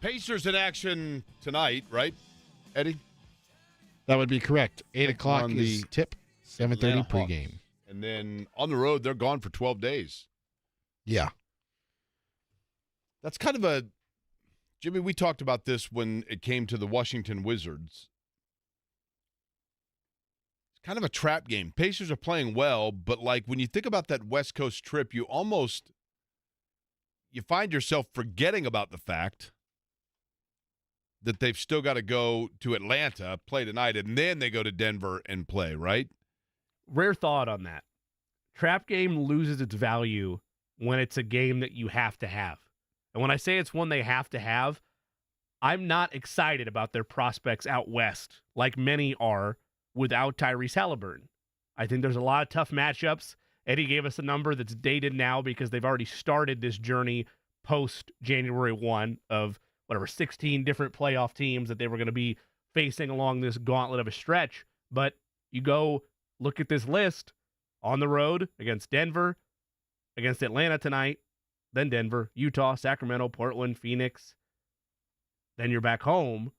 Pacers in action tonight, right, Eddie? That would be correct. 8 o'clock on is the tip. 7:30 Atlanta Hawks. pregame. And then on the road, they're gone for 12 days. Yeah. That's kind of a Jimmy, we talked about this when it came to the Washington Wizards. It's kind of a trap game. Pacers are playing well, but like when you think about that West Coast trip, you find yourself forgetting about the fact that they've still got to go to Atlanta, play tonight, and then they go to Denver and play, right? Rare thought on that. Trap game loses its value when it's a game that you have to have. And when I say it's one they have to have, I'm not excited about their prospects out west like many are without Tyrese Halliburton. I think there's a lot of tough matchups. Eddie gave us a number that's dated now because they've already started this journey post January 1 of 16 different playoff teams that they were going to be facing along this gauntlet of a stretch. But you go look at this list on the road against Denver, against Atlanta tonight, then Denver, Utah, Sacramento, Portland, Phoenix. Then you're back home.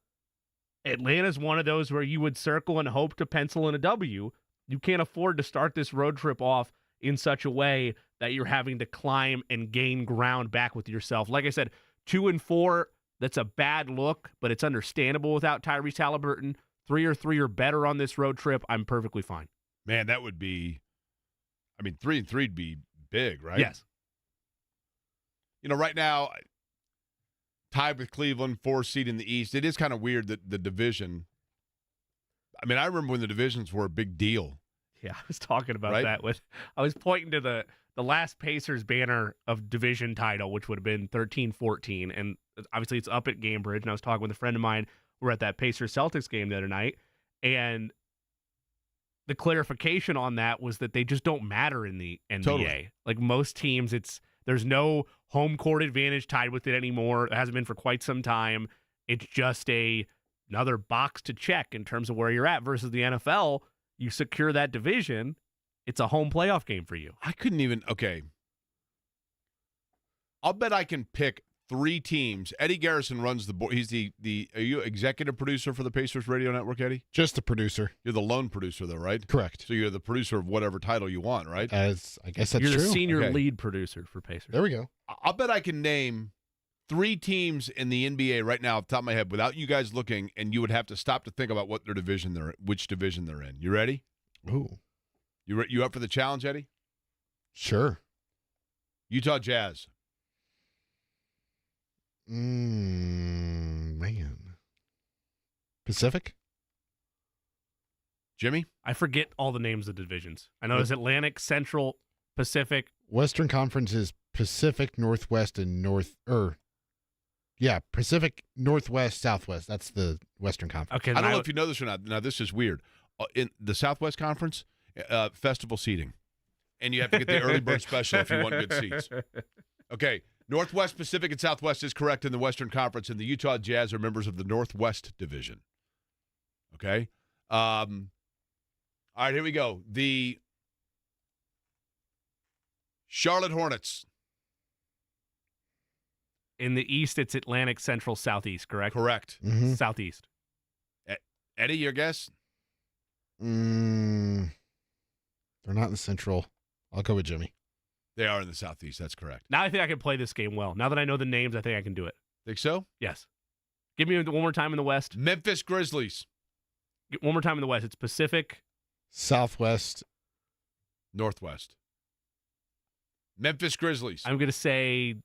Atlanta's one of those where you would circle and hope to pencil in a W. You can't afford to start this road trip off in such a way that you're having to climb and gain ground back with yourself. Like I said, 2-4, that's a bad look, but it's understandable without Tyrese Halliburton. 3 or better on this road trip, I'm perfectly fine. Man, that would be, 3-3 would be big, right? Yes. Right now, tied with Cleveland, 4 seed in the East. It is kind of weird that the division, I remember when the divisions were a big deal. Yeah, I was talking about Right? that. I was pointing to the last Pacers banner of division title, which would have been 13-14. And obviously it's up at Gamebridge. And I was talking with a friend of mine. We're at that Pacers-Celtics game the other night. And the clarification on that was that they just don't matter in the NBA. Totally. Like most teams, there's no home court advantage tied with it anymore. It hasn't been for quite some time. It's just another box to check in terms of where you're at versus the NFL. You secure that division, it's a home playoff game for you. I couldn't even, okay. I'll bet I can pick 3 teams. Eddie Garrison runs the board. He's the are you executive producer for the Pacers Radio Network, Eddie? Just the producer. You're the lone producer, though, right? Correct. So you're the producer of whatever title you want, right? I guess that's You're true. the senior Okay. lead producer for Pacers. There we go. I'll bet I can name 3 teams in the NBA right now off the top of my head without you guys looking, and you would have to stop to think about which division they're in. You ready? Ooh. You up for the challenge, Eddie? Sure. Utah Jazz. Man. Pacific? Jimmy? I forget all the names of the divisions. I know there's Atlantic, Central, Pacific. Western Conference is Pacific, Northwest, and Pacific, Northwest, Southwest. That's the Western Conference. Okay, I don't know if you know this or not. Now, this is weird. In the Southwest Conference, festival seating. And you have to get the early bird special if you want good seats. Okay, Northwest, Pacific, and Southwest is correct in the Western Conference, and the Utah Jazz are members of the Northwest Division. Okay? All right, here we go. The Charlotte Hornets. In the East, it's Atlantic, Central, Southeast, correct? Correct. Mhm. Southeast. Eddie, your guess? They're not in the Central. I'll go with Jimmy. They are in the Southeast. That's correct. Now I think I can play this game well. Now that I know the names, I think I can do it. Think so? Yes. Give me one more time in the West. Memphis Grizzlies. One more time in the West. It's Pacific. Southwest. Northwest. Memphis Grizzlies. I'm going to say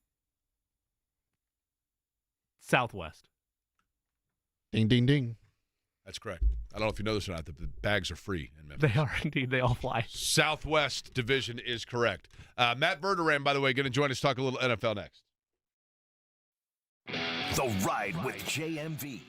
Southwest. Ding, ding, ding. That's correct. I don't know if you know this or not. The bags are free in Memphis. They are indeed. They all fly. Southwest Division is correct. Matt Verderame, by the way, going to join us talk a little NFL next. The Ride with JMV.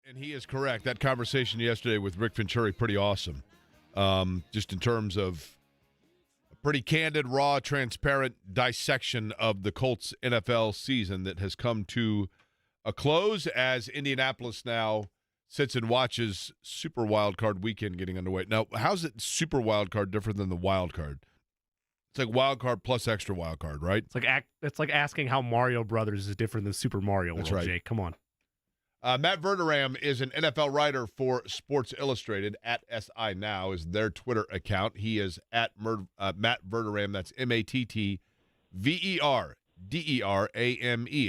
And he is correct. That conversation yesterday with Rick Venturi, pretty awesome. Just in terms of a pretty candid, raw, transparent dissection of the Colts NFL season that has come to a close as Indianapolis now sits and watches Super Wild Card Weekend getting underway. Now, how's it Super Wild Card different than the Wild Card? It's like Wild Card plus extra Wild Card, right? It's like asking how Mario Brothers is different than Super Mario That's World, right. Jake. Come on. Matt Verderame is an NFL writer for Sports Illustrated. At SI Now is their Twitter account. He is at Matt Verderame. That's MattVerderame,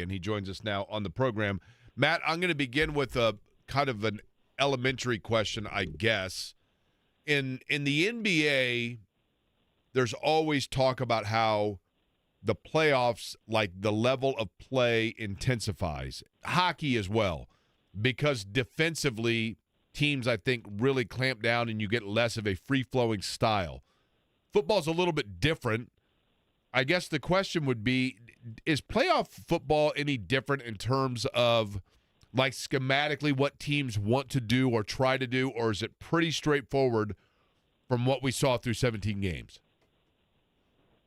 and he joins us now on the program. Matt, I'm going to begin with a kind of an elementary question, I guess. In the NBA, there's always talk about how the playoffs, like the level of play intensifies. Hockey as well. Because defensively, teams, I think, really clamp down and you get less of a free-flowing style. Football's a little bit different. I guess the question would be, is playoff football any different in terms of, like, schematically what teams want to do or try to do, or is it pretty straightforward from what we saw through 17 games?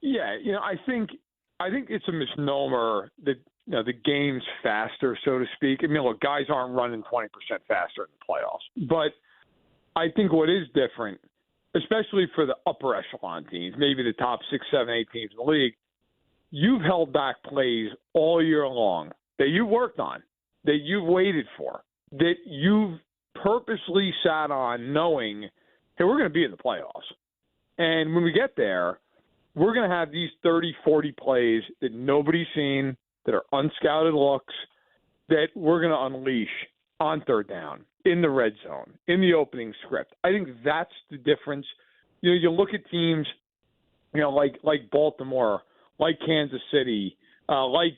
Yeah, I think it's a misnomer that the game's faster, so to speak. I mean, look, guys aren't running 20% faster in the playoffs. But I think what is different, especially for the upper echelon teams, maybe the top 6, 7, 8 teams in the league, you've held back plays all year long that you worked on, that you've waited for, that you've purposely sat on knowing, hey, we're going to be in the playoffs. And when we get there, we're going to have these 30, 40 plays that nobody's seen, that are unscouted looks, that we're going to unleash on third down, in the red zone, in the opening script. I think that's the difference. You look at teams, like Baltimore, like Kansas City, like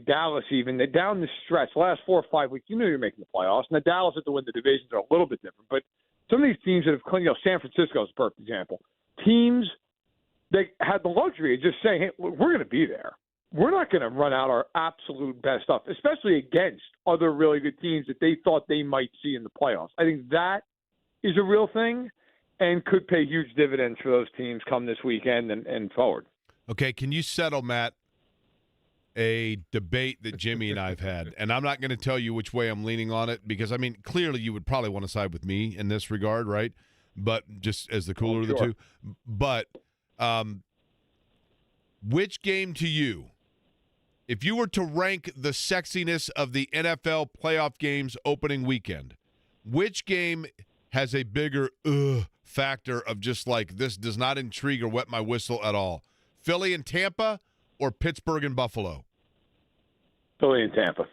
Dallas even, that down the stretch, the last 4 or 5 weeks, you knew you're making the playoffs. And the Dallas had to win the divisions are a little bit different. But some of these teams that have, San Francisco is a perfect example. Teams that had the luxury of just saying, hey, we're going to be there. We're not going to run out our absolute best stuff, especially against other really good teams that they thought they might see in the playoffs. I think that is a real thing and could pay huge dividends for those teams come this weekend and forward. Okay, can you settle, Matt, a debate that Jimmy and I have had? And I'm not going to tell you which way I'm leaning on it because, I mean, clearly you would probably want to side with me in this regard, right? But just as the cooler of the two. But which game to you, if you were to rank the sexiness of the NFL playoff games opening weekend, which game has a bigger factor of just like this does not intrigue or wet my whistle at all? Philly and Tampa or Pittsburgh and Buffalo? Philly and Tampa.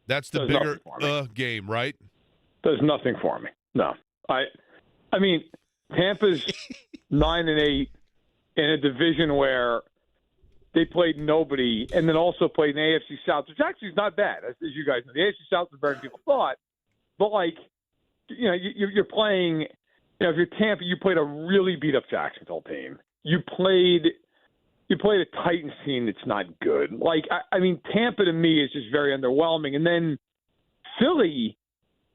That's the bigger game, right? Does nothing for me. No. I mean, Tampa's 9-8 in a division where they played nobody, and then also played in the AFC South, which actually is not bad, as you guys know. The AFC South is better than people thought. But, you're playing, if you're Tampa, you played a really beat-up Jacksonville team. You played a Titans team that's not good. Tampa to me is just very underwhelming. And then Philly,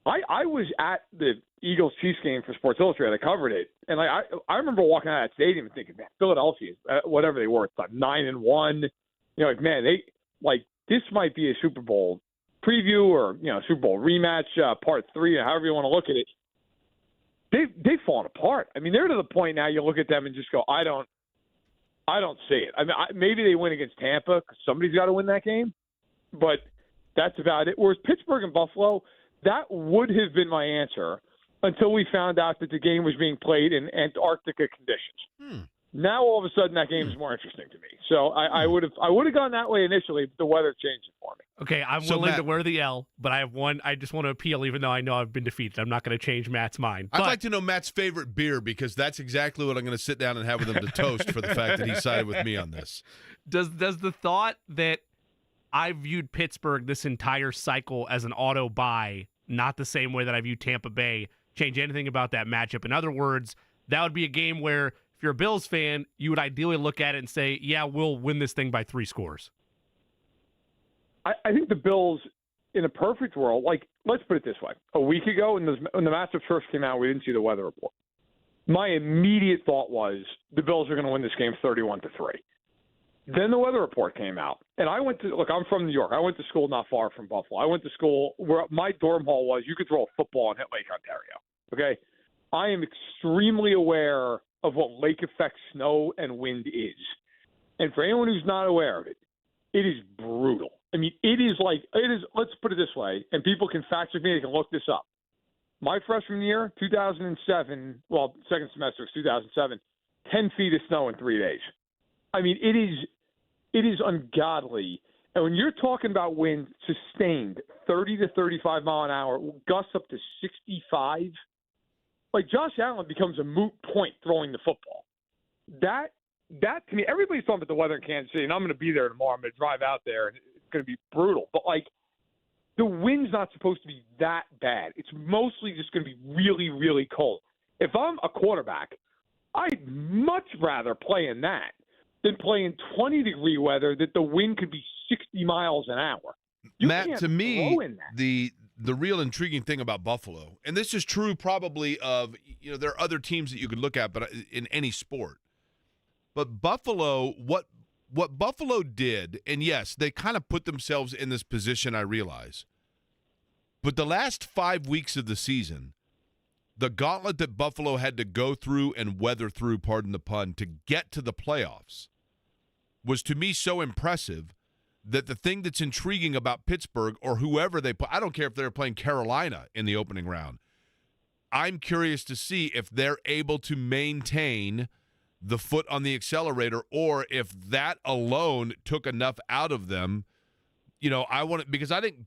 I was at the Eagles-Chiefs game for Sports Illustrated. I covered it. And I remember walking out of that stadium and thinking, man, Philadelphia, whatever they were, it's like 9-1. Man, this might be a Super Bowl preview or, Super Bowl rematch, part 3, or however you want to look at it. They've fallen apart. I mean, they're to the point now you look at them and just go, I don't see it. I mean, maybe they win against Tampa because somebody's got to win that game, but that's about it. Whereas Pittsburgh and Buffalo, that would have been my answer until we found out that the game was being played in Antarctica conditions. Now all of a sudden that game is more interesting to me. So I would have gone that way initially, but the weather changed it for me. Okay, I'm willing to wear the L, but I have one. I just want to appeal, even though I know I've been defeated. I'm not going to change Matt's mind. I'd like to know Matt's favorite beer because that's exactly what I'm going to sit down and have with him to toast for the fact that he sided with me on this. Does the thought that I viewed Pittsburgh this entire cycle as an auto buy, not the same way that I view Tampa Bay, change anything about that matchup? In other words, that would be a game where if you're a Bills fan, you would ideally look at it and say, yeah, we'll win this thing by 3 scores. I think the Bills in a perfect world, like, let's put it this way. A week ago, when the matchup first came out, we didn't see the weather report. My immediate thought was the Bills are going to win this game 31-3. Then the weather report came out. And I went to – look, I'm from New York. I went to school not far from Buffalo. I went to school where my dorm hall was you could throw a football and hit Lake Ontario. Okay? I am extremely aware of what lake effect snow and wind is. And for anyone who's not aware of it, it is brutal. I mean, it is, let's put it this way, and people can fact check me, they can look this up. My freshman year, 2007, well, second semester was 2007, 10 feet of snow in 3 days. I mean, it is ungodly. And when you're talking about wind sustained 30 to 35 mile an hour, gusts up to 65, like Josh Allen becomes a moot point throwing the football. That to me, everybody's talking about the weather in Kansas City, and I'm going to be there tomorrow. I'm going to drive out there, and it's going to be brutal. But, like, the wind's not supposed to be that bad. It's mostly just going to be really, really cold. If I'm a quarterback, I'd much rather play in that than play in 20-degree weather that the wind could be 60 miles an hour. Matt, to me, the real intriguing thing about Buffalo, and this is true probably of, there are other teams that you could look at, but in any sport. But Buffalo, what Buffalo did, and yes, they kind of put themselves in this position, I realize. But the last 5 weeks of the season, the gauntlet that Buffalo had to go through and weather through, pardon the pun, to get to the playoffs was to me so impressive that the thing that's intriguing about Pittsburgh or whoever they play, I don't care if they're playing Carolina in the opening round, I'm curious to see if they're able to maintain the foot on the accelerator, or if that alone took enough out of them. Because I think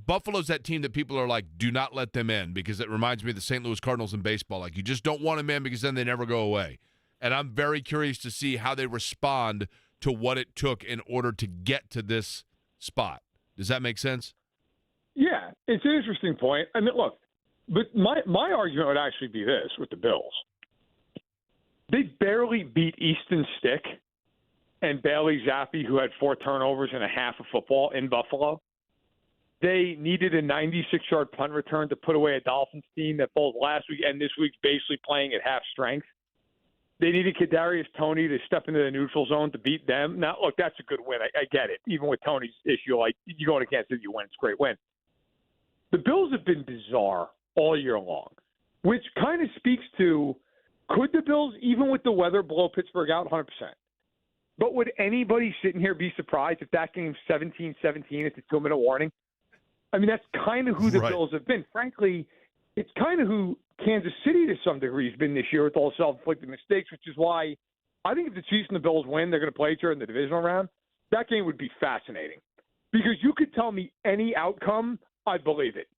Buffalo's that team that people are like, do not let them in, because it reminds me of the St. Louis Cardinals in baseball. Like, you just don't want them in because then they never go away. And I'm very curious to see how they respond to what it took in order to get to this spot. Does that make sense? Yeah, it's an interesting point. I mean, look, but my argument would actually be this with the Bills. They barely beat Easton Stick and Bailey Zappi, who had 4 turnovers and a half of football in Buffalo. They needed a 96-yard punt return to put away a Dolphins team that both last week and this week's basically playing at half strength. They needed Kadarius Toney to step into the neutral zone to beat them. Now, look, that's a good win. I get it. Even with Toney's issue, like, you go to Kansas City, you win. It's a great win. The Bills have been bizarre all year long, which kind of speaks to, could the Bills, even with the weather, blow Pittsburgh out? 100%. But would anybody sitting here be surprised if that game's 17-17 at the 2-minute warning? I mean, that's kind of who the Bills have been. Frankly, it's kind of who Kansas City to some degree has been this year with all self-inflicted mistakes, which is why I think if the Chiefs and the Bills win, they're going to play each other in the divisional round. That game would be fascinating because you could tell me any outcome, I'd believe it.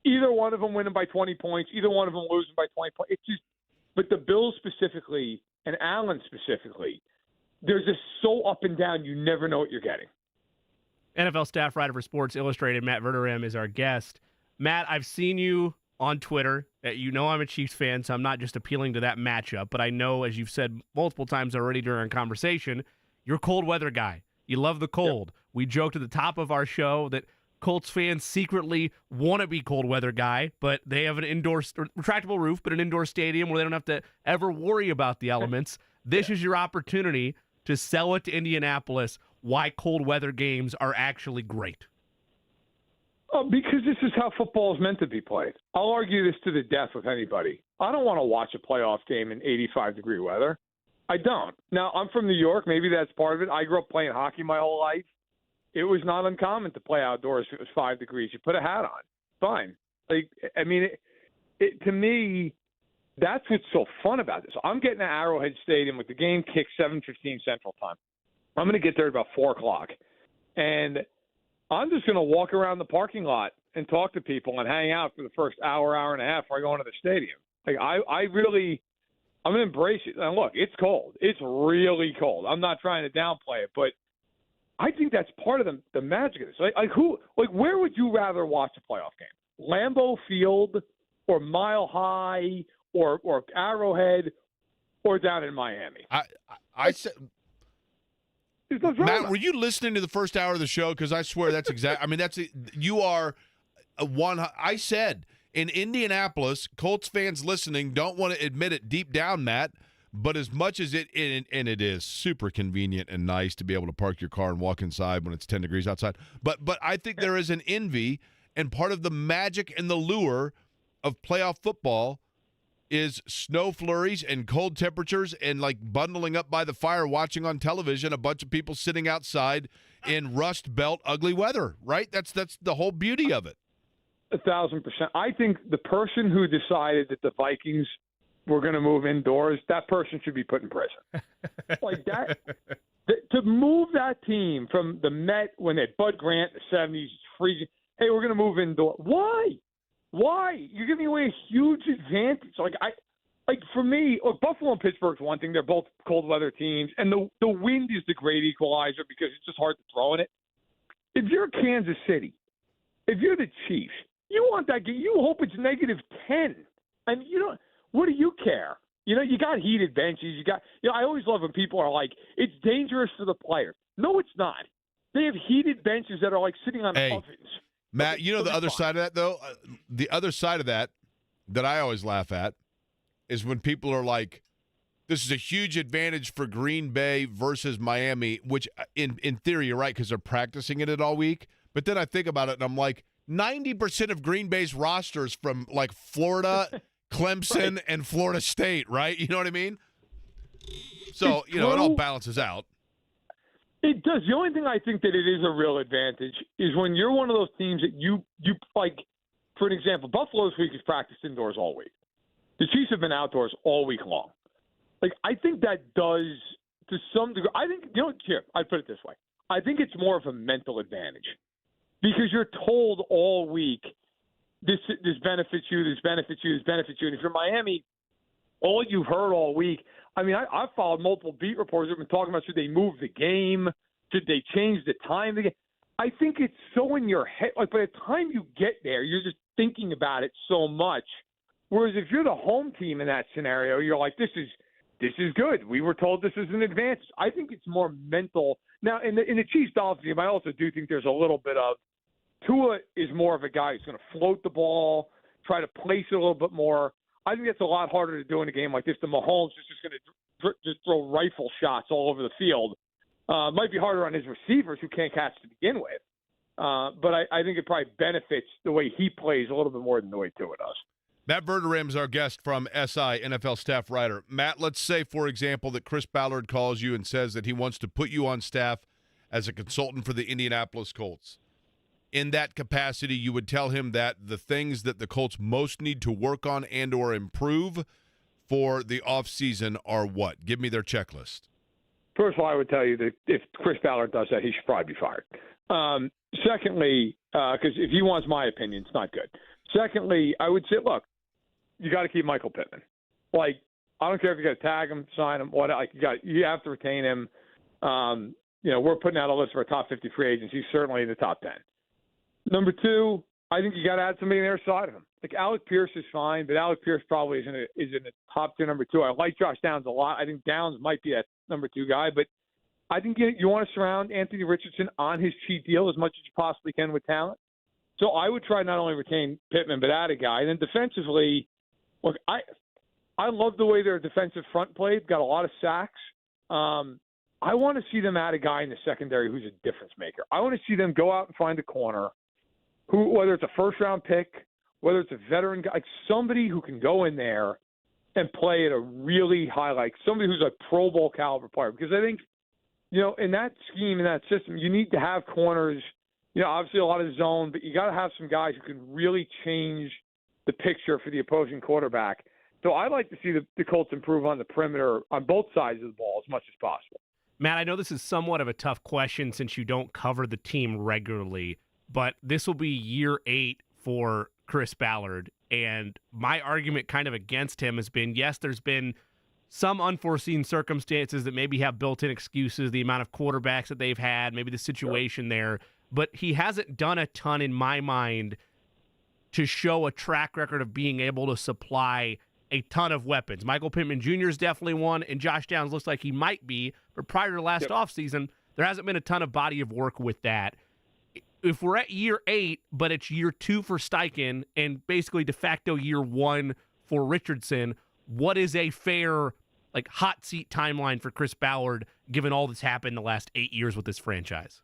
Either one of them winning by 20 points, either one of them losing by 20 points. It's just, but the Bills specifically and Allen specifically, they're just so up and down, you never know what you're getting. NFL staff writer for Sports Illustrated, Matt Verderame, is our guest. Matt, I've seen you on Twitter. You know I'm a Chiefs fan, so I'm not just appealing to that matchup, but I know, as you've said multiple times already during our conversation, you're a cold weather guy. You love the cold. Yep. We joked at the top of our show that Colts fans secretly want to be cold weather guy, but they have an indoor retractable roof, but an indoor stadium where they don't have to ever worry about the elements. This is your opportunity to sell it to Indianapolis why cold weather games are actually great. Oh, because this is how football is meant to be played. I'll argue this to the death with anybody. I don't want to watch a playoff game in 85-degree weather. I don't. Now, I'm from New York. Maybe that's part of it. I grew up playing hockey my whole life. It was not uncommon to play outdoors if it was 5 degrees. You put a hat on. Fine. Like, I mean, to me, that's what's so fun about this. I'm getting to Arrowhead Stadium with the game kicked 7:15 Central Time. I'm going to get there at about 4 o'clock. And I'm just going to walk around the parking lot and talk to people and hang out for the first hour and a half before I go into the stadium. Like, I'm going to embrace it. And look, it's cold. It's really cold. I'm not trying to downplay it, but I think that's part of the magic of this. Where would you rather watch a playoff game? Lambeau Field or Mile High or Arrowhead or down in Miami? I said There's no drama. Matt, were you listening to the first hour of the show? Because I swear that's exact. I mean, you are a one. I said in Indianapolis, Colts fans listening don't want to admit it deep down, Matt. But as much as it is super convenient and nice to be able to park your car and walk inside when it's 10 degrees outside. But I think there is an envy, and part of the magic and the lure of playoff football is snow flurries and cold temperatures and like bundling up by the fire watching on television a bunch of people sitting outside in Rust Belt ugly weather, right? That's the whole beauty of it. 1,000%. I think the person who decided that the Vikings were going to move indoors, that person should be put in prison. Like that, to move that team from the Met when they had Bud Grant in the 70s, freezing, hey, we're going to move indoors. Why? You're giving away a huge advantage. Like for me, look, Buffalo and Pittsburgh's one thing. They're both cold weather teams, and the wind is the great equalizer because it's just hard to throw in it. If you're Kansas City, if you're the Chiefs, you want that game. You hope it's -10. I mean, you don't. What do you care? You know, you got heated benches. I always love when people are like, it's dangerous for the players. No, it's not. They have heated benches that are like sitting on ovens. Matt, you know the other side of that, though? The other side of that I always laugh at is when people are like, this is a huge advantage for Green Bay versus Miami, which in theory you're right because they're practicing it all week. But then I think about it and I'm like, 90% of Green Bay's rosters from like Florida, Clemson, right, and Florida State, right? You know what I mean? So, it all balances out. It does. The only thing I think that it is a real advantage is when you're one of those teams that you like, for an example, Buffalo this week has practiced indoors all week. The Chiefs have been outdoors all week long. Like, I think that does, to some degree, I think, here, I'd put it this way. I think it's more of a mental advantage because you're told all week, this benefits you, this benefits you, this benefits you. And if you're Miami, all you've heard all week, I mean, I've followed multiple beat reporters who have been talking about should they move the game, should they change the time of the game. I think it's so in your head. Like, by the time you get there, you're just thinking about it so much. Whereas if you're the home team in that scenario, you're like, this is good. We were told this is an advantage. I think it's more mental. Now, in the Chiefs-Dolphins game, I also do think there's a little bit of Tua is more of a guy who's going to float the ball, try to place it a little bit more. I think that's a lot harder to do in a game like this. The Mahomes is just going to just throw rifle shots all over the field. Might be harder on his receivers who can't catch to begin with. But I think it probably benefits the way he plays a little bit more than the way Tua does. Matt Verderame is our guest from SI, NFL staff writer. Matt, let's say, for example, that Chris Ballard calls you and says that he wants to put you on staff as a consultant for the Indianapolis Colts. In that capacity, you would tell him that the things that the Colts most need to work on and or improve for the offseason are what? Give me their checklist. First of all, I would tell you that if Chris Ballard does that, he should probably be fired. Secondly, because if he wants my opinion, it's not good. Secondly, I would say, look, you got to keep Michael Pittman. Like, I don't care if you got to tag him, sign him, what. Like, you have to retain him. We're putting out a list of our top 50 free agents. He's certainly in the top 10. Number two, I think you got to add somebody on the other side of him. Like, Alec Pierce is fine, but Alec Pierce probably is in the top tier number two. I like Josh Downs a lot. I think Downs might be that number two guy, but I think you want to surround Anthony Richardson on his cheap deal as much as you possibly can with talent. So I would try not only retain Pittman, but add a guy. And then defensively, look, I love the way their defensive front played, got a lot of sacks. I want to see them add a guy in the secondary who's a difference maker. I want to see them go out and find a corner who, whether it's a first-round pick, whether it's a veteran guy, like somebody who can go in there and play at a really high, like somebody who's a Pro Bowl caliber player. Because I think, in that scheme, in that system, you need to have corners, obviously a lot of zone, but you got to have some guys who can really change the picture for the opposing quarterback. So I'd like to see the Colts improve on the perimeter on both sides of the ball as much as possible. Matt, I know this is somewhat of a tough question since you don't cover the team regularly, but this will be year 8 for Chris Ballard. And my argument kind of against him has been, yes, there's been some unforeseen circumstances that maybe have built-in excuses, the amount of quarterbacks that they've had, maybe the situation there. But he hasn't done a ton, in my mind, to show a track record of being able to supply a ton of weapons. Michael Pittman Jr. is definitely one, and Josh Downs looks like he might be. But prior to last offseason, there hasn't been a ton of body of work with that. If we're at year 8, but it's year 2 for Steichen and basically de facto year 1 for Richardson, what is a fair hot seat timeline for Chris Ballard given all that's happened in the last 8 years with this franchise?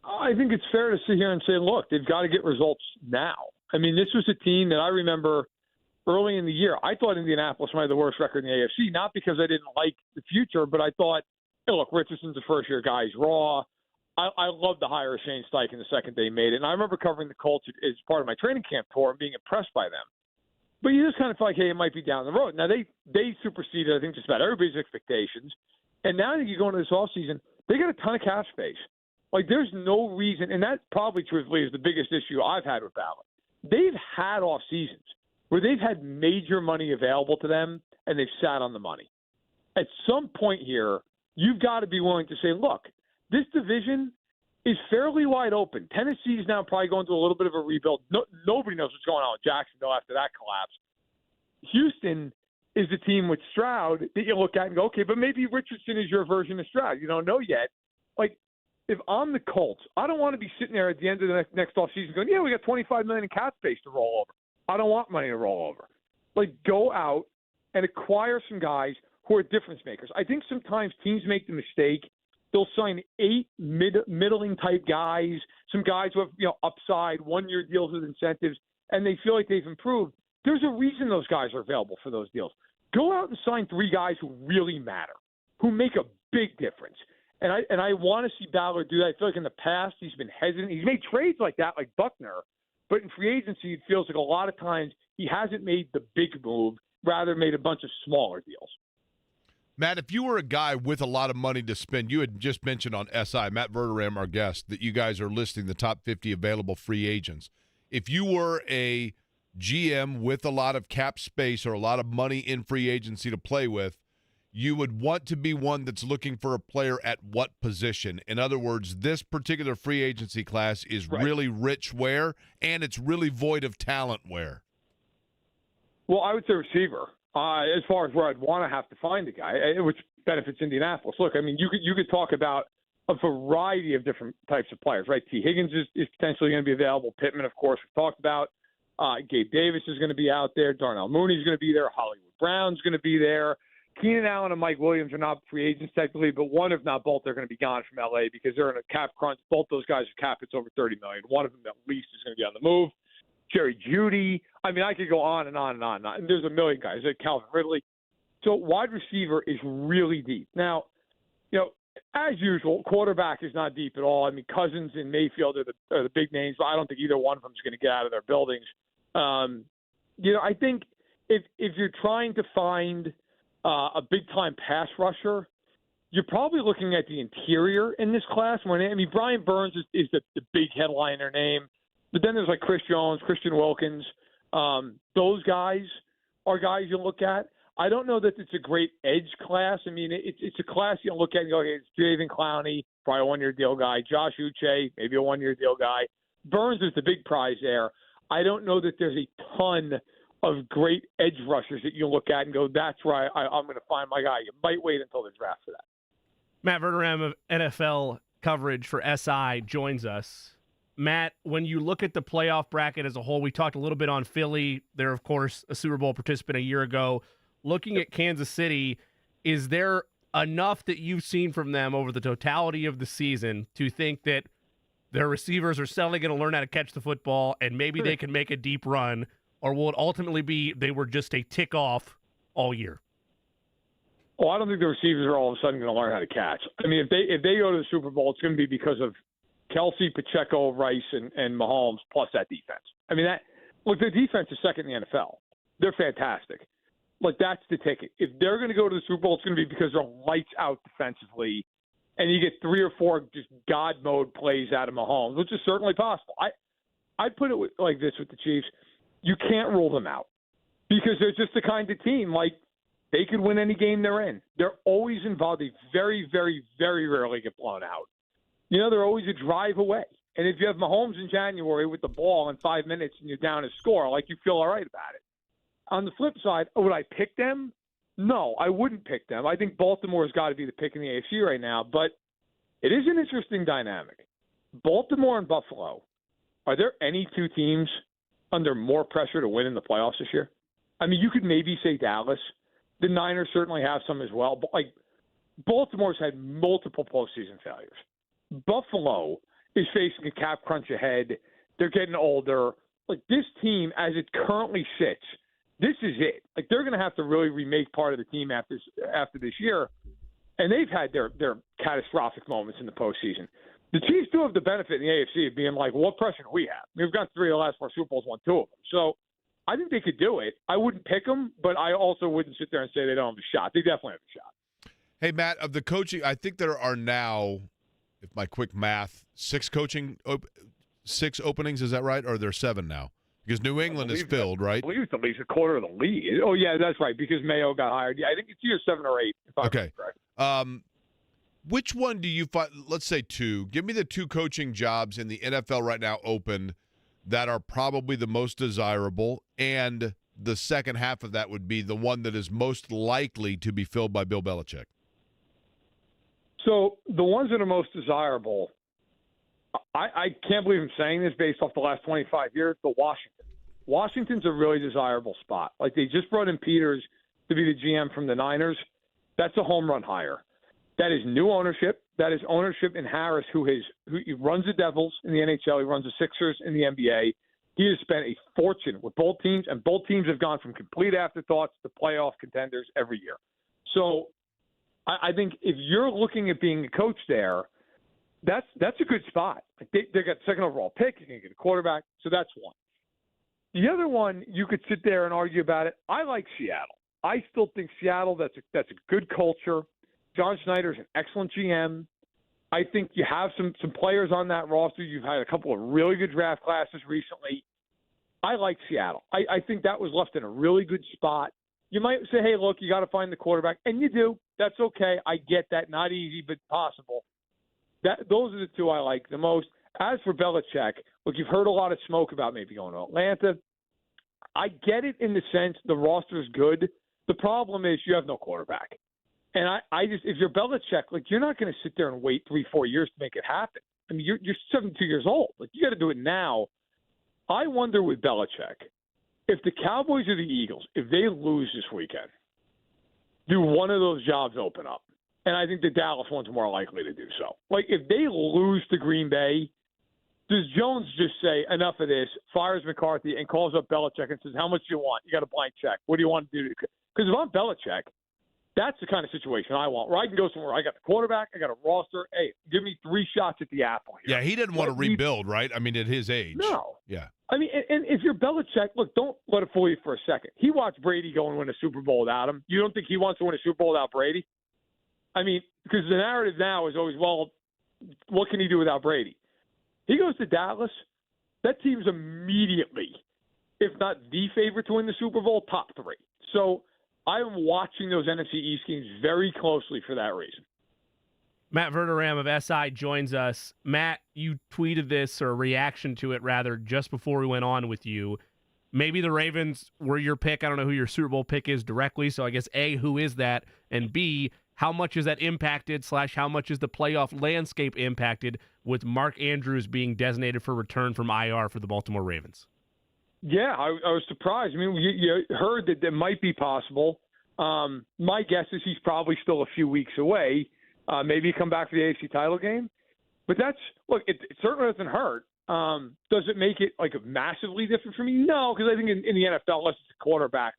I think it's fair to sit here and say, look, they've got to get results now. I mean, this was a team that I remember early in the year. I thought Indianapolis might have the worst record in the AFC, not because I didn't like the future, but I thought, hey, look, Richardson's a first-year guy. He's raw. I love the hire of Shane Steichen the second they made it. And I remember covering the Colts as part of my training camp tour and being impressed by them. But you just kind of feel like, hey, it might be down the road. Now, they superseded, I think, just about everybody's expectations. And now that you go into this offseason, they got a ton of cap space. There's no reason, and that probably, truthfully, is the biggest issue I've had with Ballard. They've had off seasons where they've had major money available to them, and they've sat on the money. At some point here, you've got to be willing to say, look, this division is fairly wide open. Tennessee is now probably going through a little bit of a rebuild. Nobody knows what's going on with Jacksonville after that collapse. Houston is the team with Stroud that you look at and go, okay, but maybe Richardson is your version of Stroud. You don't know yet. If I'm the Colts, I don't want to be sitting there at the end of the next offseason going, yeah, we got $25 million in cap space to roll over. I don't want money to roll over. Go out and acquire some guys who are difference makers. I think sometimes teams make the mistake. They'll sign 8 middling type guys, some guys who have upside, 1-year deals with incentives, and they feel like they've improved. There's a reason those guys are available for those deals. Go out and sign 3 guys who really matter, who make a big difference. And I want to see Ballard do that. I feel like in the past he's been hesitant. He's made trades like that, like Buckner, but in free agency it feels like a lot of times he hasn't made the big move, rather made a bunch of smaller deals. Matt, if you were a guy with a lot of money to spend, you had just mentioned on SI, Matt Verderame, our guest, that you guys are listing the top 50 available free agents. If you were a GM with a lot of cap space or a lot of money in free agency to play with, you would want to be one that's looking for a player at what position? In other words, this particular free agency class is really rich where, and it's really void of talent where? Well, I would say receiver. As far as where I'd want to have to find a guy, which benefits Indianapolis. Look, I mean, you could talk about a variety of different types of players, right? T. Higgins is potentially going to be available. Pittman, of course, we've talked about. Gabe Davis is going to be out there. Darnell Mooney's going to be there. Hollywood Brown's going to be there. Keenan Allen and Mike Williams are not free agents technically, but one, if not both, they're going to be gone from L.A. because they're in a cap crunch. Both those guys are cap hits over $30 million. One of them, at least, is going to be on the move. Jerry Jeudy. I mean, I could go on and on and on. And there's a million guys. Like Calvin Ridley. So wide receiver is really deep. Now, as usual, quarterback is not deep at all. I mean, Cousins and Mayfield are the big names, but I don't think either one of them is going to get out of their buildings. I think if you're trying to find a big-time pass rusher, you're probably looking at the interior in this class. Brian Burns is the big headliner name. But then there's Chris Jones, Christian Wilkins. Those guys are guys you look at. I don't know that it's a great edge class. I mean, it's a class you look at and go, okay, it's Javen Clowney, probably a 1-year deal guy. Josh Uche, maybe a 1-year deal guy. Burns is the big prize there. I don't know that there's a ton of great edge rushers that you look at and go, that's where I'm going to find my guy. You might wait until the draft for that. Matt Verderame of NFL coverage for SI joins us. Matt, when you look at the playoff bracket as a whole, we talked a little bit on Philly. They're, of course, a Super Bowl participant a year ago. Looking at Kansas City, is there enough that you've seen from them over the totality of the season to think that their receivers are suddenly going to learn how to catch the football and maybe they can make a deep run, or will it ultimately be they were just a tick off all year? Well, I don't think the receivers are all of a sudden going to learn how to catch. I mean, if they go to the Super Bowl, it's going to be because of Kelsey, Pacheco, Rice, and Mahomes, plus that defense. I mean, their defense is second in the NFL. They're fantastic. That's the ticket. If they're going to go to the Super Bowl, it's going to be because they're lights out defensively, and you get 3 or 4 just God mode plays out of Mahomes, which is certainly possible. I put it like this with the Chiefs: you can't rule them out because they're just the kind of team they could win any game they're in. They're always involved. They very, very, very rarely get blown out. They're always a drive away. And if you have Mahomes in January with the ball in 5 minutes and you're down a score, you feel all right about it. On the flip side, would I pick them? No, I wouldn't pick them. I think Baltimore's got to be the pick in the AFC right now. But it is an interesting dynamic. Baltimore and Buffalo, are there any two teams under more pressure to win in the playoffs this year? I mean, you could maybe say Dallas. The Niners certainly have some as well. But, Baltimore's had multiple postseason failures. Buffalo is facing a cap crunch ahead. They're getting older. This team, as it currently sits, this is it. They're going to have to really remake part of the team after this year. And they've had their catastrophic moments in the postseason. The Chiefs do have the benefit in the AFC of being what pressure do we have? We've got 3 of the last 4 Super Bowls, won 2 of them. So I think they could do it. I wouldn't pick them, but I also wouldn't sit there and say they don't have a shot. They definitely have a shot. Hey, Matt, of the coaching, I think there are now, if my quick math, 6 openings. Is that right? Or are there 7 now? Because New England is filled, right? I believe it's at least a quarter of the league. Oh, yeah, that's right, because Mayo got hired. Yeah, I think it's either 7 or 8, if I'm correct. Which one do you find, let's say 2, give me the 2 coaching jobs in the NFL right now open that are probably the most desirable, and the second half of that would be the one that is most likely to be filled by Bill Belichick. So the ones that are most desirable, I can't believe I'm saying this based off the last 25 years, but Washington. Washington's a really desirable spot. They just brought in Peters to be the GM from the Niners. That's a home run hire. That is new ownership. That is ownership in Harris, who runs the Devils in the NHL. He runs the Sixers in the NBA. He has spent a fortune with both teams, and both teams have gone from complete afterthoughts to playoff contenders every year. So I think if you're looking at being a coach there, that's a good spot. They got second overall pick. You can get a quarterback. So that's one. The other one, you could sit there and argue about it. I like Seattle. I still think Seattle, that's a good culture. John Schneider's an excellent GM. I think you have some players on that roster. You've had a couple of really good draft classes recently. I like Seattle. I think that was left in a really good spot. You might say, hey, look, you got to find the quarterback. And you do. That's okay. I get that. Not easy, but possible. Those are the 2 I like the most. As for Belichick, look, you've heard a lot of smoke about maybe going to Atlanta. I get it in the sense the roster is good. The problem is you have no quarterback. And I just, if you're Belichick, you're not going to sit there and wait 3-4 years to make it happen. I mean, you're 72 years old. You got to do it now. I wonder with Belichick, if the Cowboys or the Eagles, if they lose this weekend, do one of those jobs open up? And I think the Dallas one's more likely to do so. If they lose to Green Bay, does Jones just say, enough of this, fires McCarthy, and calls up Belichick and says, how much do you want? You got a blank check. What do you want to do? Because if I'm Belichick, that's the kind of situation I want, where I can go somewhere. I got the quarterback. I got a roster. Hey, give me 3 shots at the apple here. Yeah, he didn't want to rebuild, right? I mean, at his age. No. Yeah. I mean, and if you're Belichick, look, don't let it fool you for a second. He watched Brady go and win a Super Bowl without him. You don't think he wants to win a Super Bowl without Brady? I mean, because the narrative now is always, well, what can he do without Brady? He goes to Dallas. That team's immediately, if not the favorite to win the Super Bowl, top 3. So I'm watching those NFC East games very closely for that reason. Matt Verderame of SI joins us. Matt, you tweeted this, or a reaction to it, rather, just before we went on with you. Maybe the Ravens were your pick. I don't know who your Super Bowl pick is directly, so I guess, A, who is that? And B, how much is that impacted / how much is the playoff landscape impacted with Mark Andrews being designated for return from IR for the Baltimore Ravens? Yeah, I was surprised. I mean, you heard that might be possible. My guess is he's probably still a few weeks away. Maybe come back for the AFC title game. But it certainly doesn't hurt. Does it make it massively different for me? No, because I think in the NFL, unless it's a quarterback,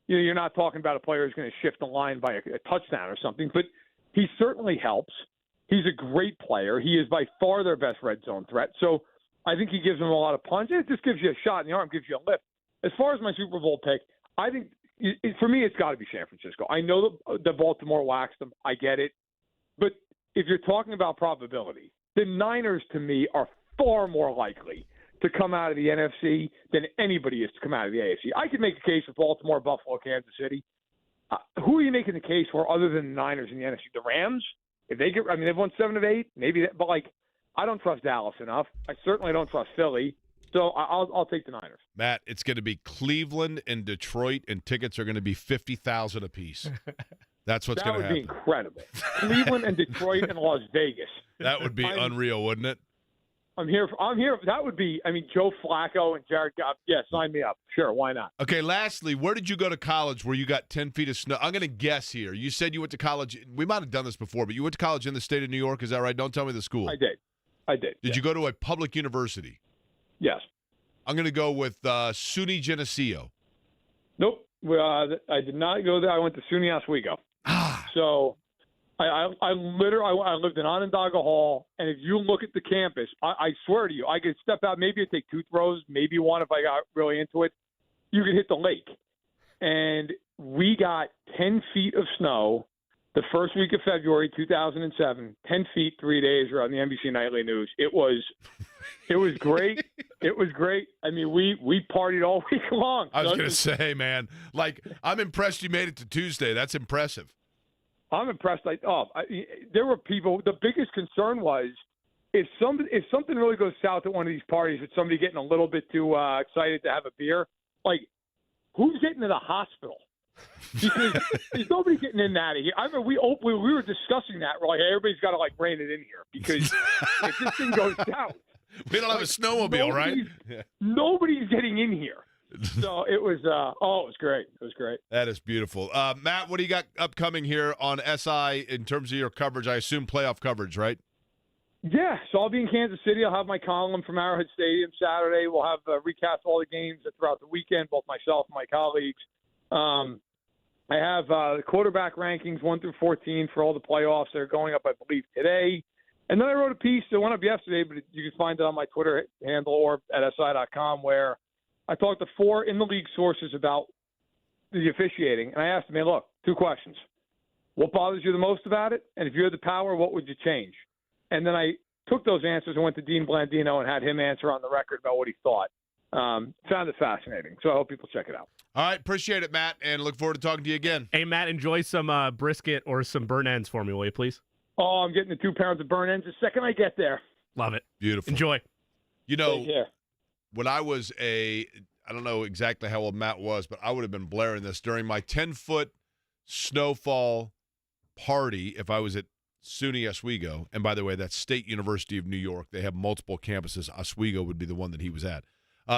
you're not talking about a player who's going to shift the line by a touchdown or something. But he certainly helps. He's a great player. He is by far their best red zone threat. So I think he gives them a lot of punch. It just gives you a shot in the arm, gives you a lift. As far as my Super Bowl pick, I think for me it's got to be San Francisco. I know that Baltimore waxed them. I get it. But if you're talking about probability, the Niners to me are far more likely to come out of the NFC than anybody is to come out of the AFC. I could make a case for Baltimore, Buffalo, Kansas City. Who are you making the case for other than the Niners in the NFC? The Rams? If they get, they've won 7 of 8, maybe. But I don't trust Dallas enough. I certainly don't trust Philly. So I'll take the Niners. Matt, it's going to be Cleveland and Detroit, and tickets are going to be $50,000 apiece. That's what's going to happen. That would be incredible. Cleveland and Detroit and Las Vegas. That would be unreal, wouldn't it? I'm here. That would be. I mean, Joe Flacco and Jared Goff. Yeah, sign me up. Sure, why not? Okay. Lastly, where did you go to college where you got 10 feet of snow? I'm going to guess here. You said you went to college. We might have done this before, but you went to college in the state of New York. Is that right? Don't tell me the school. I did. Did you go to a public university? Yes. I'm going to go with SUNY Geneseo. Nope. I did not go there. I went to SUNY Oswego. So I lived in Onondaga Hall, and if you look at the campus, I swear to you, I could step out. Maybe I'd take 2 throws, maybe one if I got really into it. You could hit the lake. And we got 10 feet of snow the first week of February 2007. 10 feet, 3 days. We're on the NBC Nightly News. It was great. It was great. I mean, we partied all week long. I was going to say, man, like, I'm impressed you made it to Tuesday. That's impressive. I'm impressed. There were people. The biggest concern was if something really goes south at one of these parties, with somebody getting a little bit too excited to have a beer, like, who's getting to the hospital? Because there's nobody getting in and out of here. I mean, we were discussing that. We're like, hey, everybody's got to rein it in here because if this thing goes south, we don't have a snowmobile, right? Nobody's getting in here. So it was. It was great. It was great. That is beautiful. Matt, what do you got upcoming here on SI in terms of your coverage? I assume playoff coverage, right? Yeah. So I'll be in Kansas City. I'll have my column from Arrowhead Stadium Saturday. We'll have recaps all the games throughout the weekend, both myself and my colleagues. I have the quarterback rankings 1 through 14 for all the playoffs. They're going up, I believe, today. And then I wrote a piece that went up yesterday, but you can find it on my Twitter handle or at SI.com, where I talked to 4 in-the-league sources about the officiating. And I asked them, hey, look, 2 questions. What bothers you the most about it? And if you had the power, what would you change? And then I took those answers and went to Dean Blandino and had him answer on the record about what he thought. Found it fascinating. So I hope people check it out. All right. Appreciate it, Matt, and look forward to talking to you again. Hey, Matt, enjoy some brisket or some burnt ends for me, will you, please? Oh, I'm getting the 2 pounds of burnt ends the second I get there. Love it. Beautiful. Enjoy. You know, Take care. when I was I don't know exactly how old Matt was, but I would have been blaring this during my 10-foot snowfall party if I was at SUNY Oswego. And by the way, that's State University of New York. They have multiple campuses. Oswego would be the one that he was at.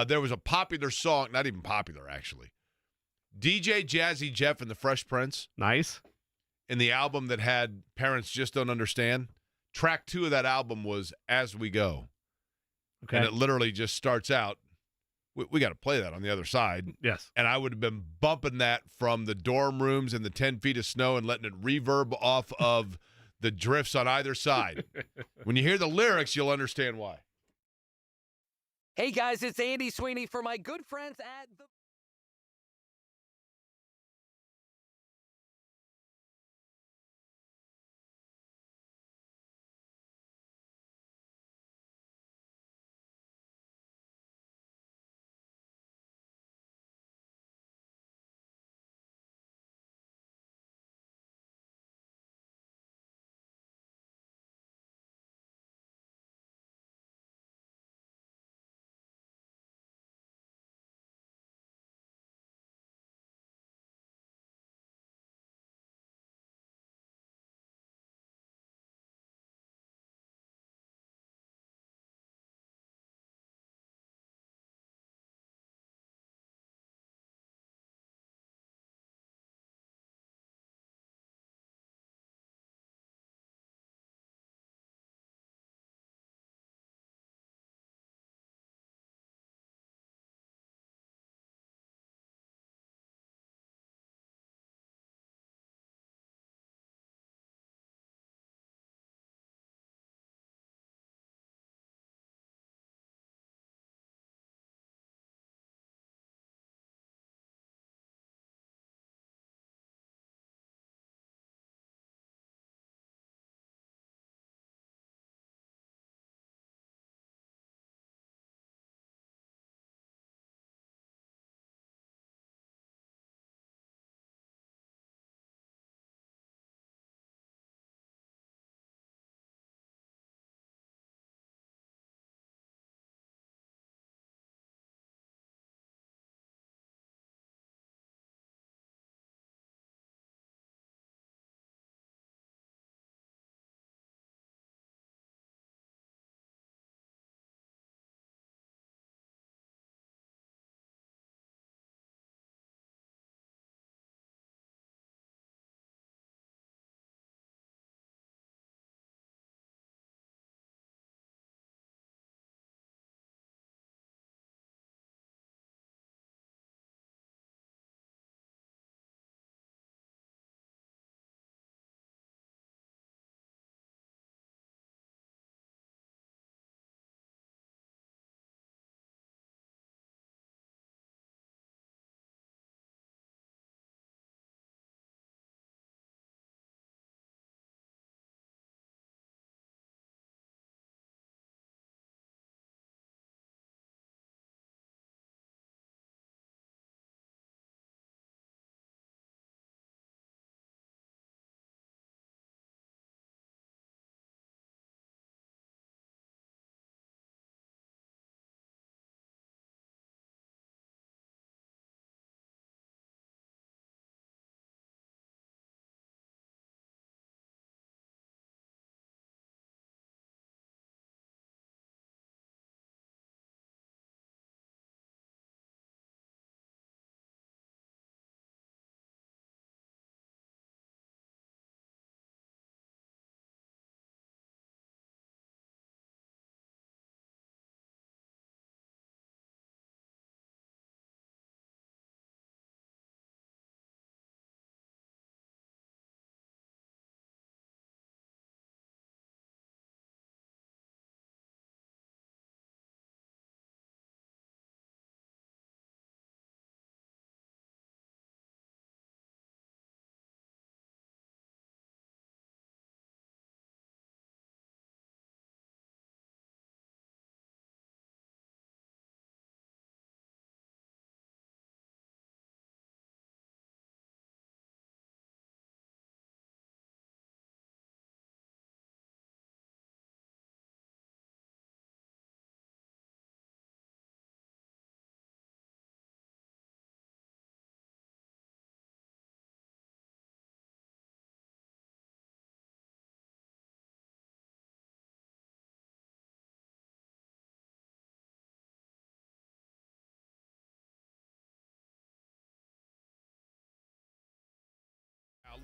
There was a popular song, not even popular, actually. DJ Jazzy Jeff and the Fresh Prince. Nice. In the album that had Parents Just Don't Understand. Track 2 of that album was As We Go. Okay. And it literally just starts out. We got to play that on the other side. Yes. And I would have been bumping that from the dorm rooms in the 10 feet of snow and letting it reverb off of the drifts on either side. When you hear the lyrics, you'll understand why. Hey, guys, it's Andy Sweeney for my good friends at the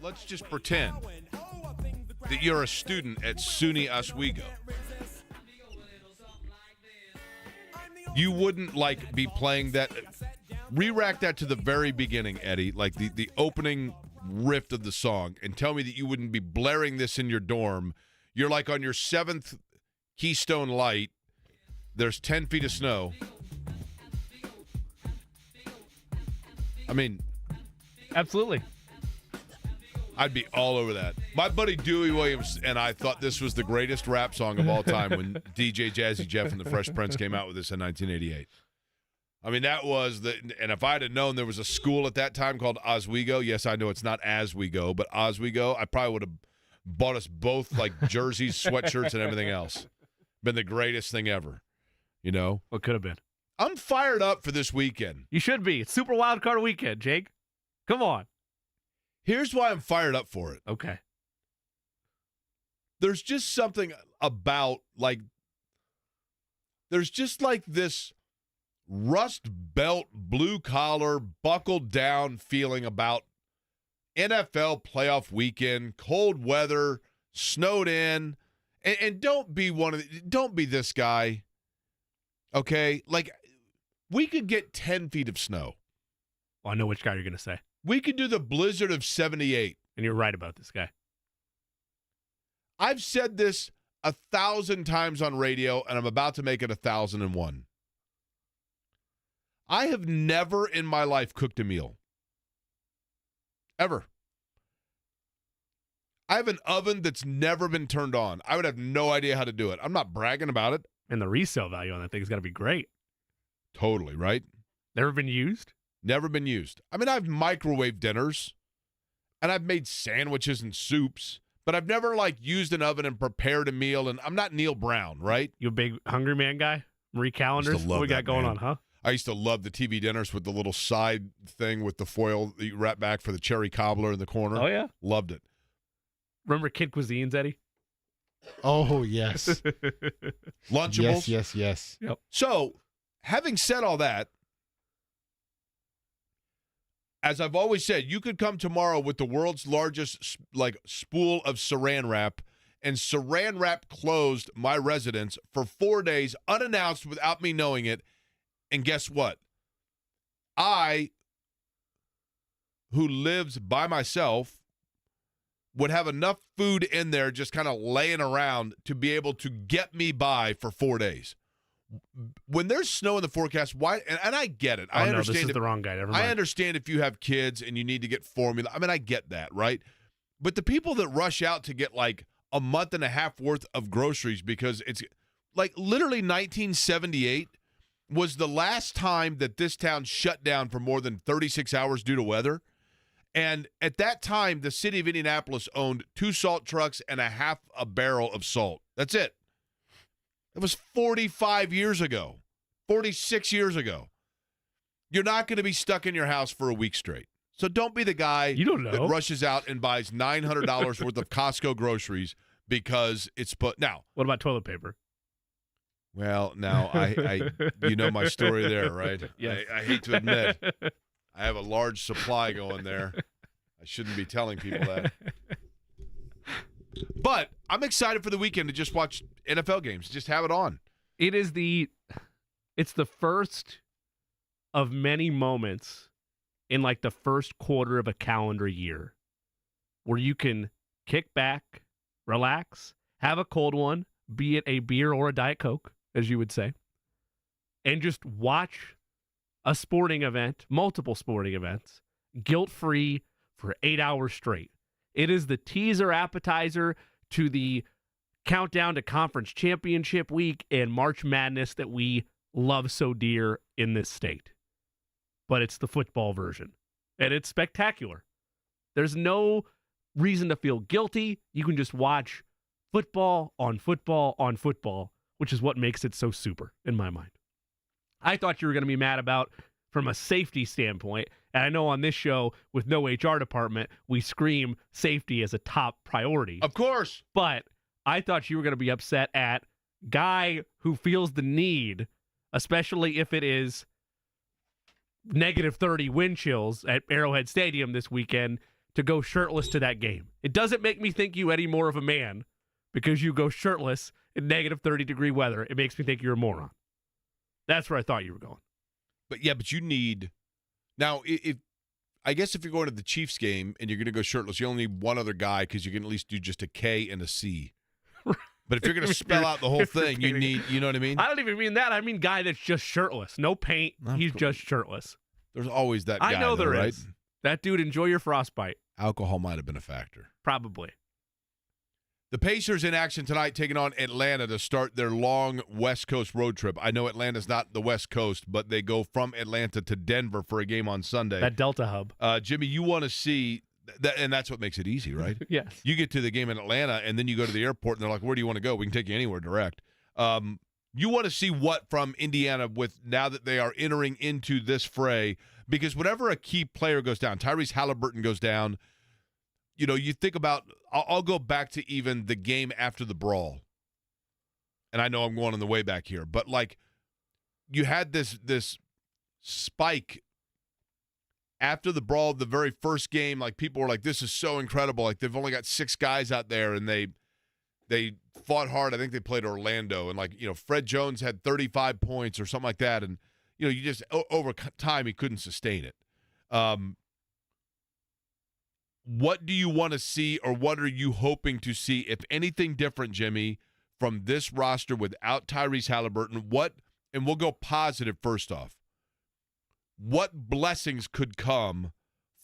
let's just pretend that you're a student at SUNY Oswego. You wouldn't be playing that. Re-rack that to the very beginning, Eddie, like the opening riff of the song, and tell me that you wouldn't be blaring this in your dorm. You're like on your 7th Keystone Light. There's 10 feet of snow. I mean, absolutely. I'd be all over that. My buddy Dewey Williams and I thought this was the greatest rap song of all time when DJ Jazzy Jeff and the Fresh Prince came out with this in 1988. I mean, that was and if I'd have known there was a school at that time called Oswego, yes, I know it's not As We Go, but Oswego, I probably would have bought us both jerseys, sweatshirts, and everything else. Been the greatest thing ever, you know? What could have been? I'm fired up for this weekend. You should be. It's Super Wild Card Weekend, Jake. Come on. Here's why I'm fired up for it. Okay. There's just something about, there's just this Rust Belt, blue-collar, buckled-down feeling about NFL playoff weekend, cold weather, snowed in, and don't be don't be this guy, okay? We could get 10 feet of snow. Well, I know which guy you're going to say. We could do the blizzard of 78. And you're right about this guy. I've said this 1,000 times on radio, and I'm about to make it 1,001. I have never in my life cooked a meal. Ever. I have an oven that's never been turned on. I would have no idea how to do it. I'm not bragging about it. And the resale value on that thing is going to be great. Totally, right? Never been used? Never been used. I mean, I've microwaved dinners, and I've made sandwiches and soups, but I've never, used an oven and prepared a meal, and I'm not Neil Brown, right? You a big Hungry Man guy? Marie Callender's? What we got going on, huh? I used to love the TV dinners with the little side thing with the foil that you wrap back for the cherry cobbler in the corner. Oh, yeah? Loved it. Remember Kid Cuisines, Eddie? Oh, yes. Lunchables? Yes. Yep. So, having said all that, as I've always said, you could come tomorrow with the world's largest spool of saran wrap, and saran wrap closed my residence for 4 days unannounced without me knowing it. And guess what? I, who lives by myself, would have enough food in there just kind of laying around to be able to get me by for 4 days. When there's snow in the forecast, why? And I get it. Oh, I understand. This is the wrong guy. Never mind. I understand if you have kids and you need to get formula. I mean, I get that, right? But the people that rush out to get a month and a half worth of groceries because it's literally 1978 was the last time that this town shut down for more than 36 hours due to weather. And at that time, the city of Indianapolis owned 2 salt trucks and a half a barrel of salt. That's it. It was 45 years ago, 46 years ago. You're not going to be stuck in your house for a week straight. So don't be the guy that rushes out and buys $900 worth of Costco groceries because it's put. Now, what about toilet paper? Well, now, I you know my story there, right? Yes. I hate to admit, I have a large supply going there. I shouldn't be telling people that. But I'm excited for the weekend to just watch NFL games, just have it on. It's the first of many moments in the first quarter of a calendar year where you can kick back, relax, have a cold one, be it a beer or a Diet Coke, as you would say, and just watch a sporting event, multiple sporting events, guilt-free for 8 hours straight. It is the teaser appetizer to the countdown to conference championship week and March Madness that we love so dear in this state. But it's the football version, and it's spectacular. There's no reason to feel guilty. You can just watch football on football on football, which is what makes it so super in my mind. I thought you were going to be mad about from a safety standpoint, and I know on this show with no HR department, we scream safety as a top priority. Of course. But I thought you were going to be upset at guy who feels the need, especially if it is -30 wind chills at Arrowhead Stadium this weekend, to go shirtless to that game. It doesn't make me think you any more of a man because you go shirtless in negative 30-degree weather. It makes me think you're a moron. That's where I thought you were going. But you need now. I guess if you're going to the Chiefs game and you're going to go shirtless, you only need one other guy because you can at least do just a K and a C. But if you're going to spell out the whole thing, you need, you know what I mean? I don't even mean that. I mean guy that's just shirtless. No paint. He's just shirtless. There's always that guy. I know there right? is. That dude, enjoy your frostbite. Alcohol might have been a factor. Probably. The Pacers in action tonight, taking on Atlanta to start their long West Coast road trip. I know Atlanta's not the West Coast, but they go from Atlanta to Denver for a game on Sunday. That Delta hub. Jimmy, you want to see that, and that's what makes it easy, right? Yes. You get to the game in Atlanta, and then you go to the airport, and they're like, "Where do you want to go? We can take you anywhere direct." You want to see what from Indiana with now that they are entering into this fray, because whenever a key player goes down, Tyrese Halliburton goes down. You know, you think about, I'll go back to even the game after the brawl. And I know I'm going on the way back here, but like you had this spike after the brawl, the very first game, like people were like, this is so incredible. Like they've only got 6 guys out there and they fought hard. I think they played Orlando and Fred Jones had 35 points or something like that. And, you just, over time, he couldn't sustain it. What do you want to see, or what are you hoping to see, if anything different, Jimmy, from this roster without Tyrese Halliburton? And we'll go positive first off. What blessings could come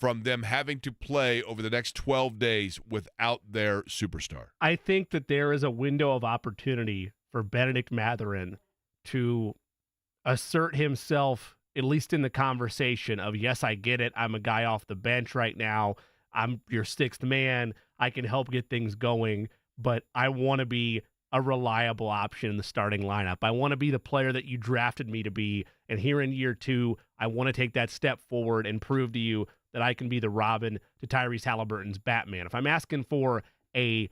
from them having to play over the next 12 days without their superstar? I think that there is a window of opportunity for Benedict Mathurin to assert himself, at least in the conversation of, yes, I get it. I'm a guy off the bench right now. I'm your 6th man. I can help get things going, but I want to be a reliable option in the starting lineup. I want to be the player that you drafted me to be. And here in year 2, I want to take that step forward and prove to you that I can be the Robin to Tyrese Halliburton's Batman. If I'm asking for a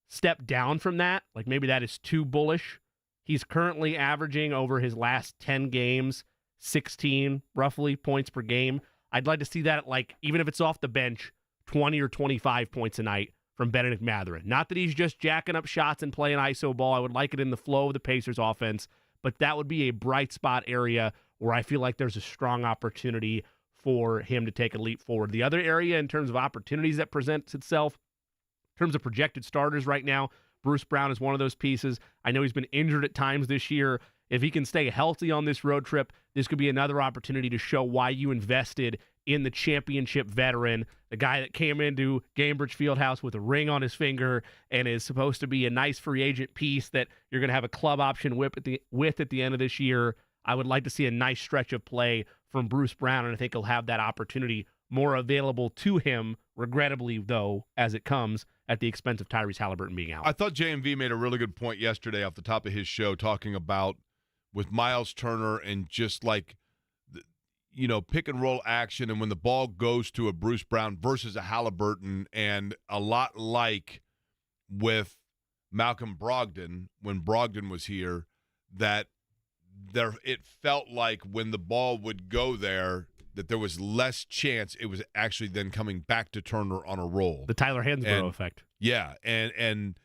step down from that, like maybe that is too bullish. He's currently averaging over his last 10 games, 16 roughly points per game. I'd like to see that, like, even if it's off the bench, 20 or 25 points a night from Benedict Mathurin. Not that he's just jacking up shots and playing iso ball. I would like it in the flow of the Pacers offense, but that would be a bright spot area where I feel like there's a strong opportunity for him to take a leap forward. The other area in terms of opportunities that presents itself, in terms of projected starters right now, Bruce Brown is one of those pieces. I know he's been injured at times this year. If he can stay healthy on this road trip, this could be another opportunity to show why you invested in the championship veteran, the guy that came into Gainbridge Fieldhouse with a ring on his finger and is supposed to be a nice free agent piece that you're going to have a club option with at the end of this year. I would like to see a nice stretch of play from Bruce Brown, and I think he'll have that opportunity more available to him, regrettably, though, as it comes at the expense of Tyrese Halliburton being out. I thought JMV made a really good point yesterday off the top of his show, talking about with Miles Turner and just like, pick and roll action, and when the ball goes to a Bruce Brown versus a Halliburton, and a lot like with Malcolm Brogdon when Brogdon was here, that it felt like when the ball would go there, that there was less chance it was actually then coming back to Turner on a roll. The Tyler Hansbrough effect. Yeah, and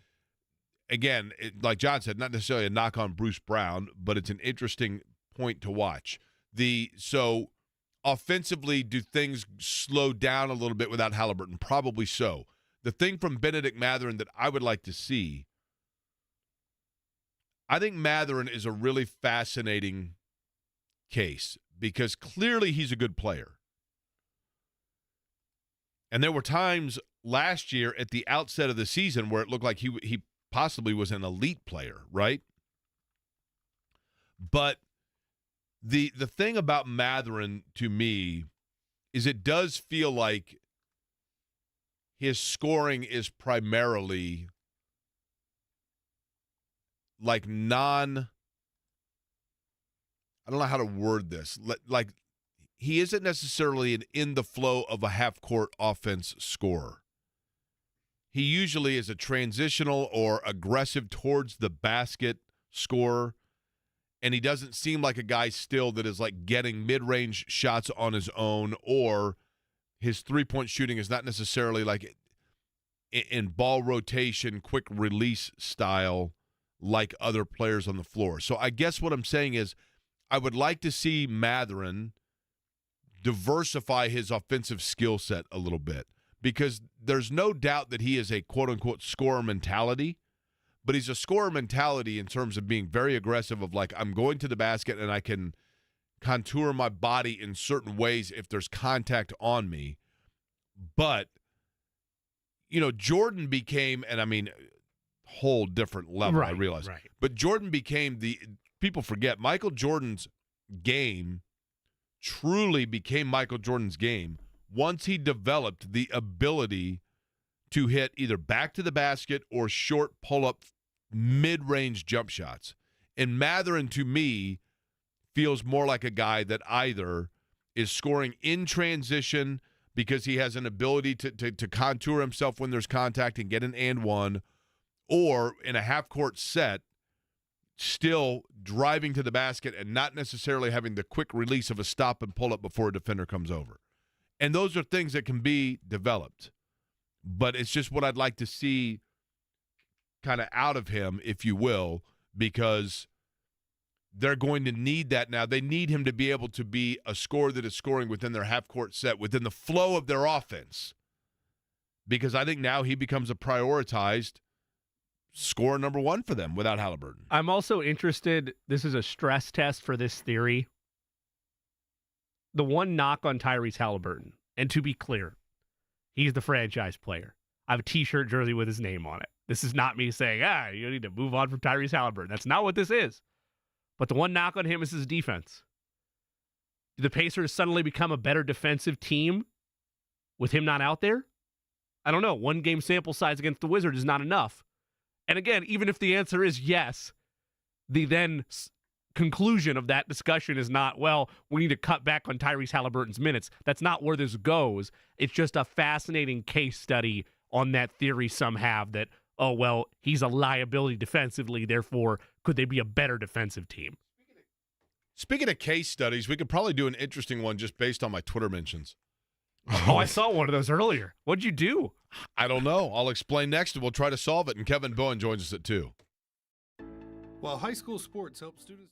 again, like John said, not necessarily a knock on Bruce Brown, but it's an interesting point to watch. So offensively, do things slow down a little bit without Halliburton? Probably so. The thing from Benedict Mathurin that I would like to see, I think Mathurin is a really fascinating case because clearly he's a good player. And there were times last year at the outset of the season where it looked like he possibly was an elite player, right? But the thing about Mathurin to me is it does feel like his scoring is primarily like I don't know how to word this. Like he isn't necessarily an in the flow of a half-court offense scorer. He usually is a transitional or aggressive towards the basket scorer, and he doesn't seem like a guy still that is like getting mid-range shots on his own, or his three-point shooting is not necessarily like in ball rotation, quick release style like other players on the floor. So I guess what I'm saying is I would like to see Mathurin diversify his offensive skill set a little bit, because there's no doubt that he is a quote-unquote scorer mentality, but he's a scorer mentality in terms of being very aggressive of like, I'm going to the basket and I can contour my body in certain ways if there's contact on me. But, you know, Jordan became, and I mean, whole different level, Right, I realize. right. But Jordan became people forget, Michael Jordan's game truly became Michael Jordan's game once he developed the ability to hit either back to the basket or short pull-up mid-range jump shots. And Mathurin, to me, feels more like a guy that either is scoring in transition because he has an ability to contour himself when there's contact and get an and one, or in a half-court set, still driving to the basket and not necessarily having the quick release of a stop and pull-up before a defender comes over. And those are things that can be developed. But it's just what I'd like to see kind of out of him, if you will, because they're going to need that now. They need him to be able to be a scorer that is scoring within their half-court set, within the flow of their offense. Because I think now he becomes a prioritized scorer number one for them without Halliburton. I'm also interested, this is a stress test for this theory. The one knock on Tyrese Halliburton, and to be clear, he's the franchise player. I have a T-shirt jersey with his name on it. This is not me saying, you need to move on from Tyrese Halliburton. That's not what this is. But the one knock on him is his defense. Do the Pacers suddenly become a better defensive team with him not out there? I don't know. One game sample size against the Wizards is not enough. And again, even if the answer is yes, the then conclusion of that discussion is not, well, we need to cut back on Tyrese Halliburton's minutes. That's not where this goes. It's just a fascinating case study on that theory some have that, oh, well, he's a liability defensively, therefore, could they be a better defensive team? Speaking of case studies, we could probably do an interesting one just based on my Twitter mentions. Oh, I saw one of those earlier. What'd you do? I don't know. I'll explain next, and we'll try to solve it. And Kevin Bowen joins us at 2. While high school sports help students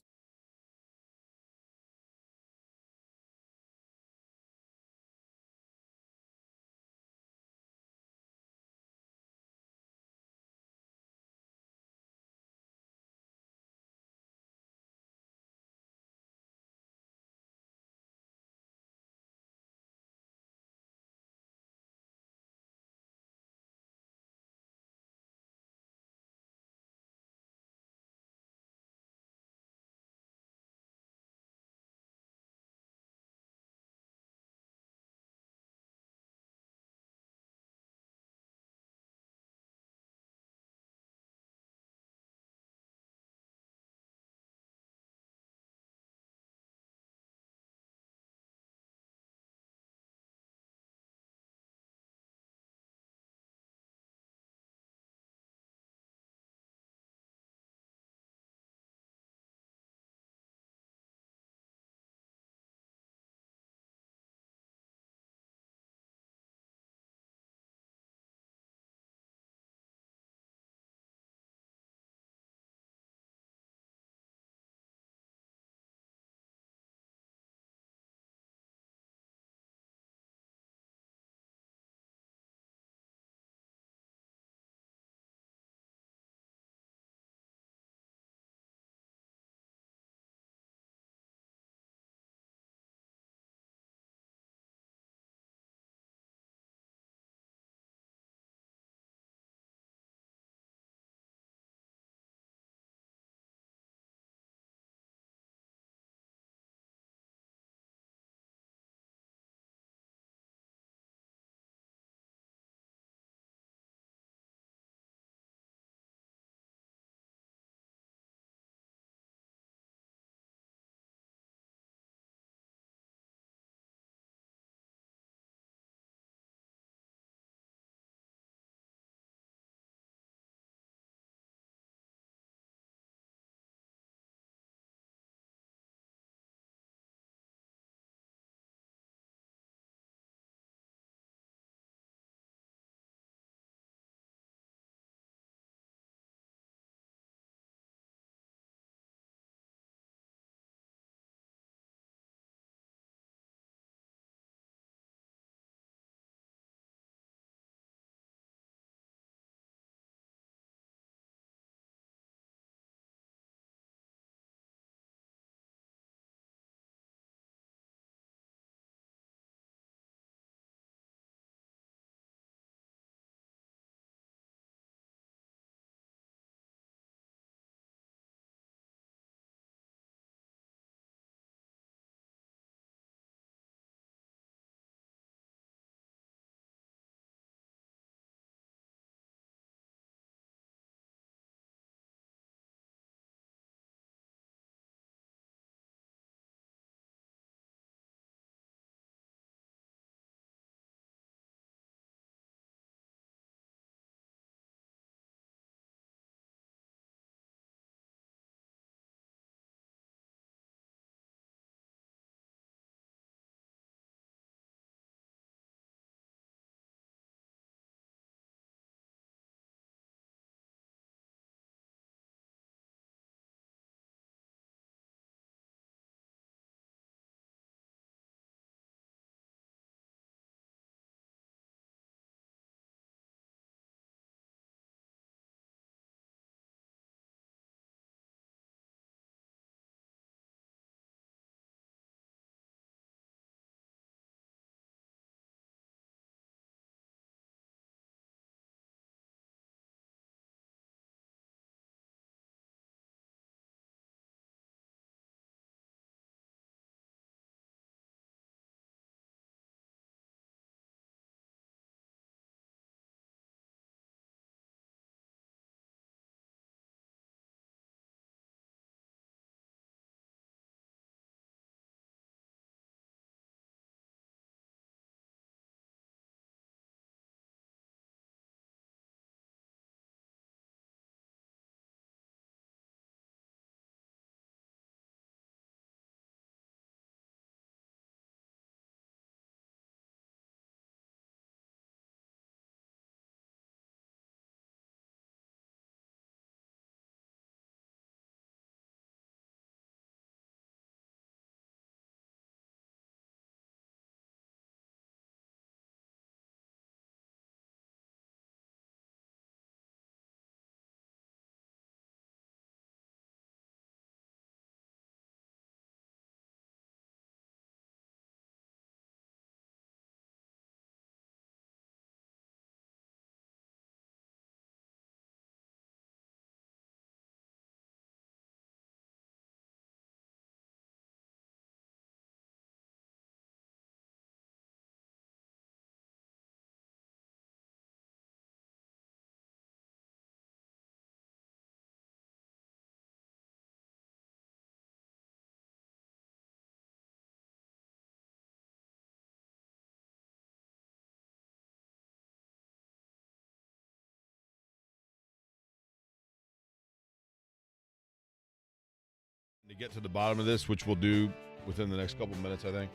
to get to the bottom of this, which we'll do within the next couple of minutes, I think.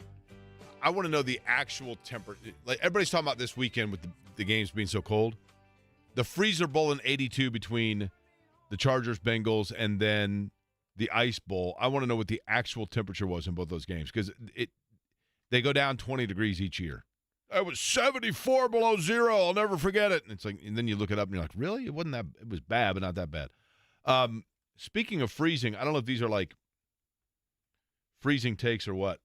I want to know the actual temperature. Like, everybody's talking about this weekend with the games being so cold. The Freezer Bowl in 82 between the Chargers, Bengals, and then the Ice Bowl. I want to know what the actual temperature was in both those games, because they go down 20 degrees each year. It was 74 below zero. I'll never forget it. And it's like, and then you look it up and you're like, really? It wasn't that. It was bad, but not that bad. Speaking of freezing, I don't know if these are like freezing takes or what,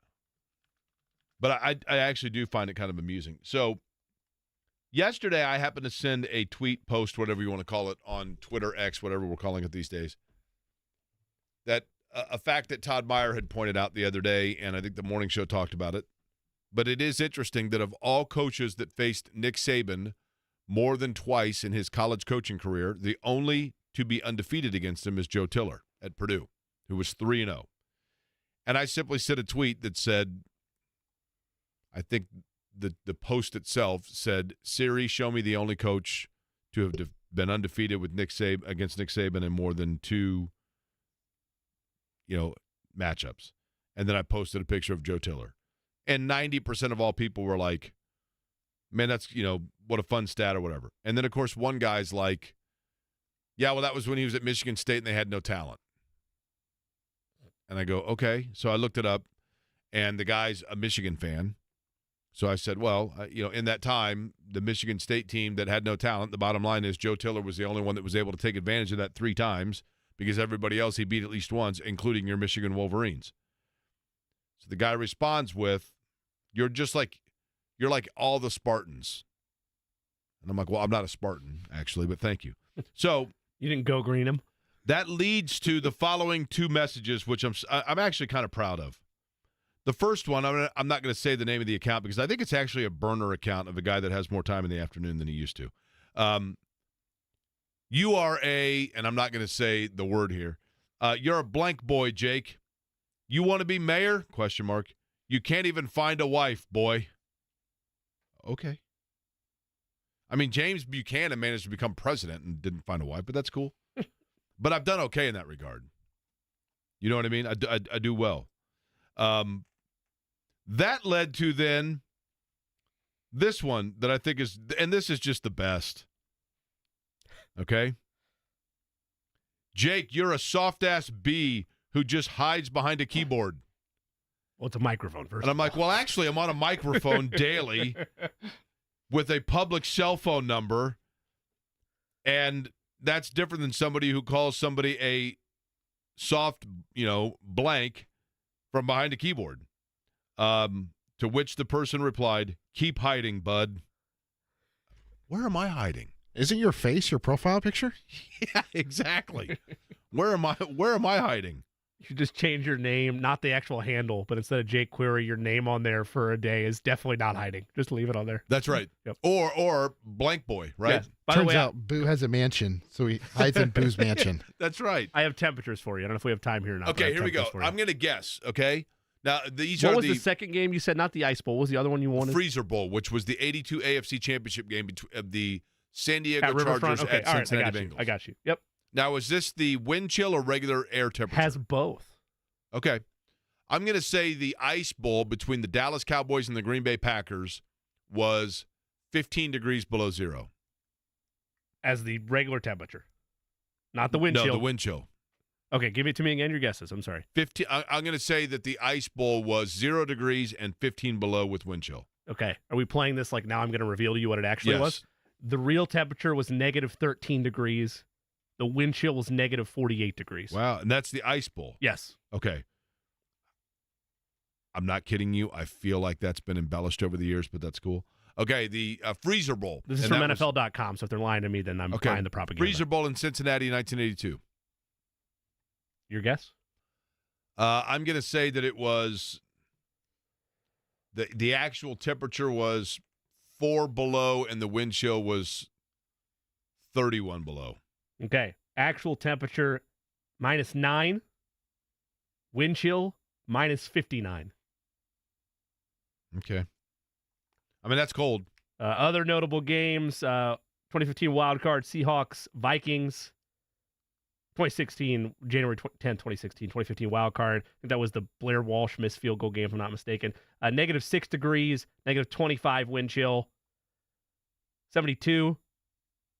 but I actually do find it kind of amusing. So yesterday I happened to send a tweet, post, whatever you want to call it, on Twitter, X, whatever we're calling it these days, that a fact that Todd Meyer had pointed out the other day, and I think the morning show talked about it, but it is interesting that of all coaches that faced Nick Saban more than twice in his college coaching career, the only to be undefeated against him is Joe Tiller at Purdue, who was 3-0. And I simply sent a tweet that said, I think the post itself said, Siri, show me the only coach to have been undefeated with against Nick Saban in more than two, matchups. And then I posted a picture of Joe Tiller. And 90% of all people were like, man, that's, what a fun stat or whatever. And then, of course, one guy's like, yeah, well, that was when he was at Michigan State and they had no talent. And I go, okay. So I looked it up, and the guy's a Michigan fan. So I said, well, in that time, the Michigan State team that had no talent, the bottom line is Joe Tiller was the only one that was able to take advantage of that 3 times, because everybody else he beat at least once, including your Michigan Wolverines. So the guy responds with, you're like all the Spartans. And I'm like, well, I'm not a Spartan, actually, but thank you. So you didn't go green him? That leads to the following 2 messages, which I'm actually kind of proud of. The first one, I'm not going to say the name of the account because I think it's actually a burner account of a guy that has more time in the afternoon than he used to. You are and I'm not going to say the word here, you're a blank boy, Jake. You want to be mayor? ? You can't even find a wife, boy. Okay. I mean, James Buchanan managed to become president and didn't find a wife, but that's cool. But I've done okay in that regard. You know what I mean? I do well. That led to then this one that I think is, and this is just the best. Okay? Jake, you're a soft-ass bee who just hides behind a keyboard. Well, it's a microphone first. And I'm like, well, actually, I'm on a microphone daily with a public cell phone number, and that's different than somebody who calls somebody a soft, blank from behind a keyboard. To which the person replied, keep hiding, bud. Where am I hiding? Isn't your face your profile picture? Yeah, exactly. Where am I hiding? You should just change your name, not the actual handle, but instead of Jake Query, your name on there for a day is definitely not hiding. Just leave it on there. That's right. Yep. Or blank boy, right? Yeah. By Turns the way, out Boo has a mansion, so he hides in Boo's mansion. That's right. I have temperatures for you. I don't know if we have time here or not. Okay, here we go. I'm going to guess, okay? Now, these what are was the second game you said? Not the Ice Bowl. What was the other one you wanted? Freezer Bowl, which was the 82 AFC Championship game of the San Diego at Riverfront? Chargers at Cincinnati Bengals. I got you. Yep. Now, is this the wind chill or regular air temperature? Has both. Okay. I'm going to say the Ice Bowl between the Dallas Cowboys and the Green Bay Packers was 15 degrees below zero. As the regular temperature. Not the wind chill. No, the wind chill. Okay, give it to me again, your guesses. I'm sorry. 15. I'm going to say that the Ice Bowl was 0 degrees and 15 below with wind chill. Okay. Are we playing this like now I'm going to reveal to you what it actually was? The real temperature was negative 13 degrees. The wind chill was negative 48 degrees. Wow, and that's the Ice Bowl. Yes. Okay. I'm not kidding you. I feel like that's been embellished over the years, but that's cool. Okay, the Freezer Bowl. This is from NFL.com, so if they're lying to me, then I'm buying the propaganda. Freezer Bowl in Cincinnati in 1982. Your guess? I'm going to say that it was the actual temperature was 4 below and the wind chill was 31 below. Okay. Actual temperature -9. Wind chill -59. Okay. I mean, that's cold. Other notable games, 2015 wild card, Seahawks, Vikings. 2016, January 10th, 2016, 2015 wild card. I think that was the Blair Walsh missed field goal game, if I'm not mistaken. -6 degrees, -25 wind chill. 72,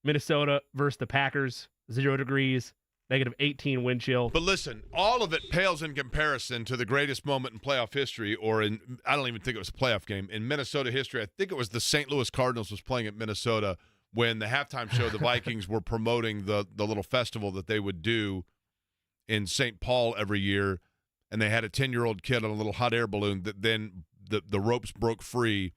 Minnesota versus the Packers, 0 degrees, -18 wind chill. But listen, all of it pales in comparison to the greatest moment in playoff history, or I don't even think it was a playoff game, in Minnesota history. I think it was the St. Louis Cardinals was playing at Minnesota when the halftime show, the Vikings were promoting the little festival that they would do in St. Paul every year, and they had a 10-year-old kid on a little hot air balloon that then the ropes broke free,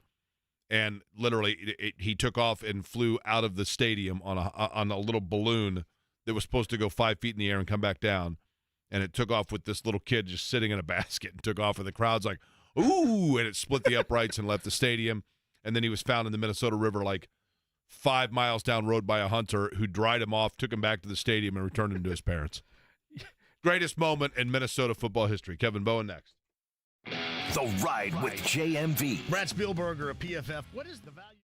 and literally he took off and flew out of the stadium on a little balloon that was supposed to go 5 feet in the air and come back down, and it took off with this little kid just sitting in a basket and took off, and the crowd's like, ooh, and it split the uprights and left the stadium, and then he was found in the Minnesota River like 5 miles down road by a hunter who dried him off, took him back to the stadium, and returned him to his parents. Greatest moment in Minnesota football history. Kevin Bowen next. The Ride with JMV. Brad Spielberger of PFF. What is the value?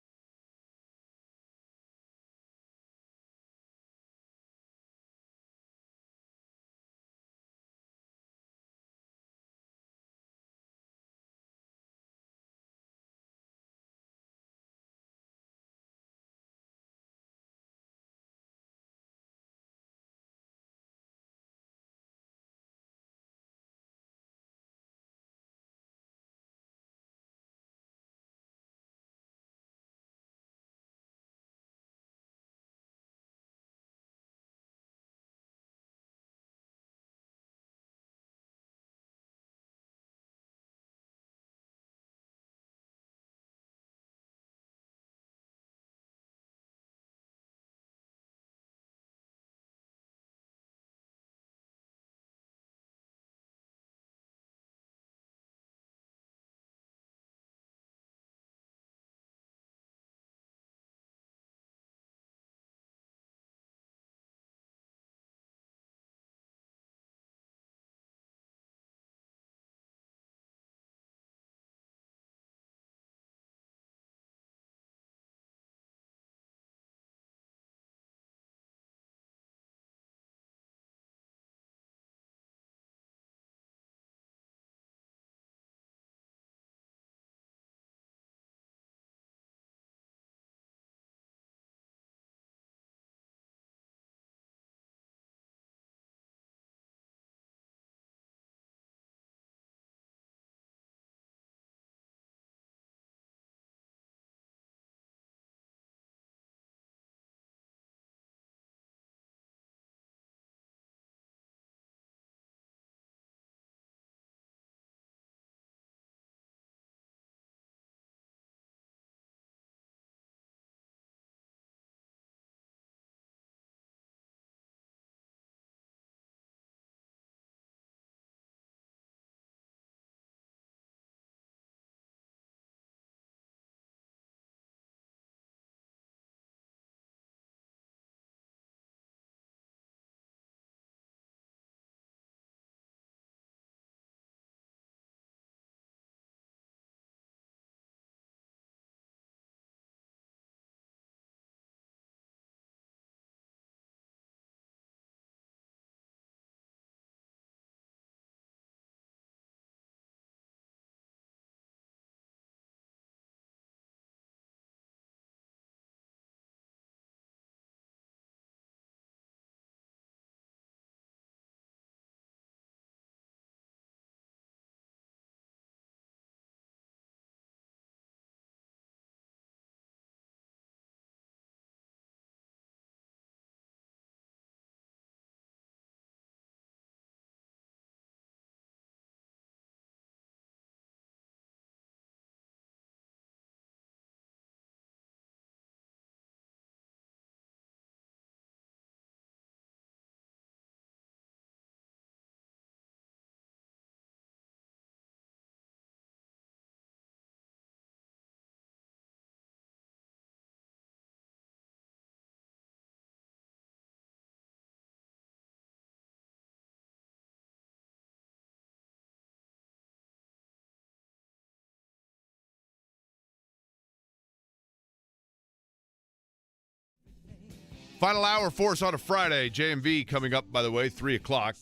Final hour for us on a Friday. JMV coming up, by the way, 3 o'clock.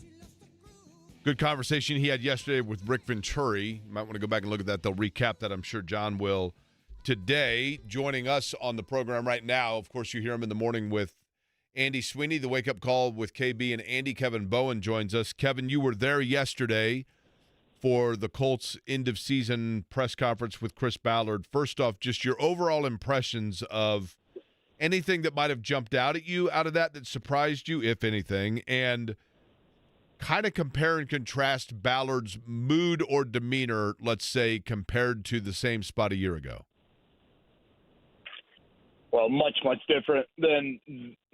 Good conversation he had yesterday with Rick Venturi. You might want to go back and look at that. They'll recap that. I'm sure John will today. Joining us on the program right now, of course, you hear him in the morning with Andy Sweeney, the wake-up call with KB and Andy. Kevin Bowen joins us. Kevin, you were there yesterday for the Colts end-of-season press conference with Chris Ballard. First off, just your overall impressions of anything that might have jumped out at you out of that surprised you, if anything, and kind of compare and contrast Ballard's mood or demeanor, let's say, compared to the same spot a year ago. Well, much different than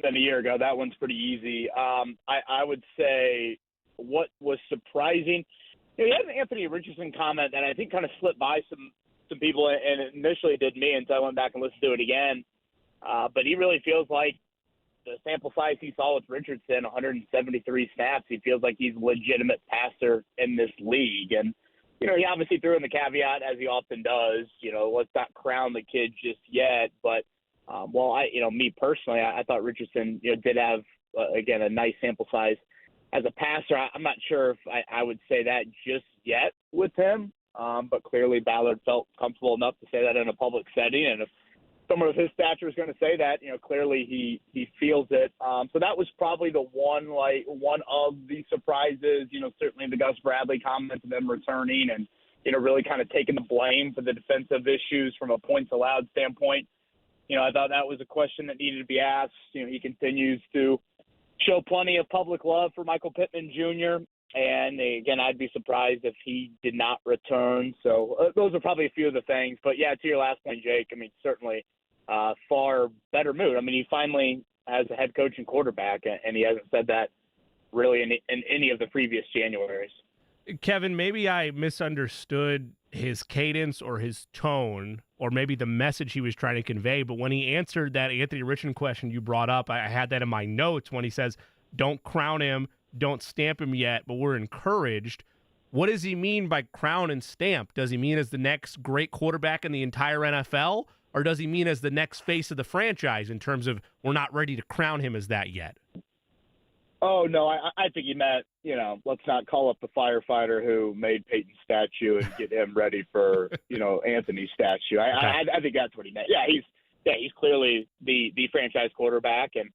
a year ago. That one's pretty easy. I would say what was surprising, he had an Anthony Richardson comment that I think kind of slipped by some people, and it initially did me until I went back and listened to it again. But he really feels like the sample size he saw with Richardson, 173 snaps, he feels like he's a legitimate passer in this league. And, he obviously threw in the caveat, as he often does, let's not crown the kid just yet. But, me personally, I thought Richardson, did have, again, a nice sample size as a passer. I'm not sure if I would say that just yet with him. But clearly Ballard felt comfortable enough to say that in a public setting. And if someone of his stature is going to say that, clearly he feels it. So that was probably the one of the surprises, certainly the Gus Bradley comments of him returning and, really kind of taking the blame for the defensive issues from a points allowed standpoint. I thought that was a question that needed to be asked. He continues to show plenty of public love for Michael Pittman Jr. And again, I'd be surprised if he did not return. So those are probably a few of the things. But yeah, to your last point, Jake, certainly far better mood. He finally has a head coach and quarterback, and he hasn't said that really in any of the previous Januaries. Kevin, maybe I misunderstood his cadence or his tone or maybe the message he was trying to convey. But when he answered that Anthony Richardson question you brought up, I had that in my notes when he says, don't crown him, don't stamp him yet, but we're encouraged. What does he mean by crown and stamp? Does he mean as the next great quarterback in the entire NFL? Or does he mean as the next face of the franchise in terms of we're not ready to crown him as that yet? Oh, no, I think he meant, let's not call up the firefighter who made Peyton's statue and get him ready for, Anthony's statue. I think that's what he meant. He's clearly the franchise quarterback. And,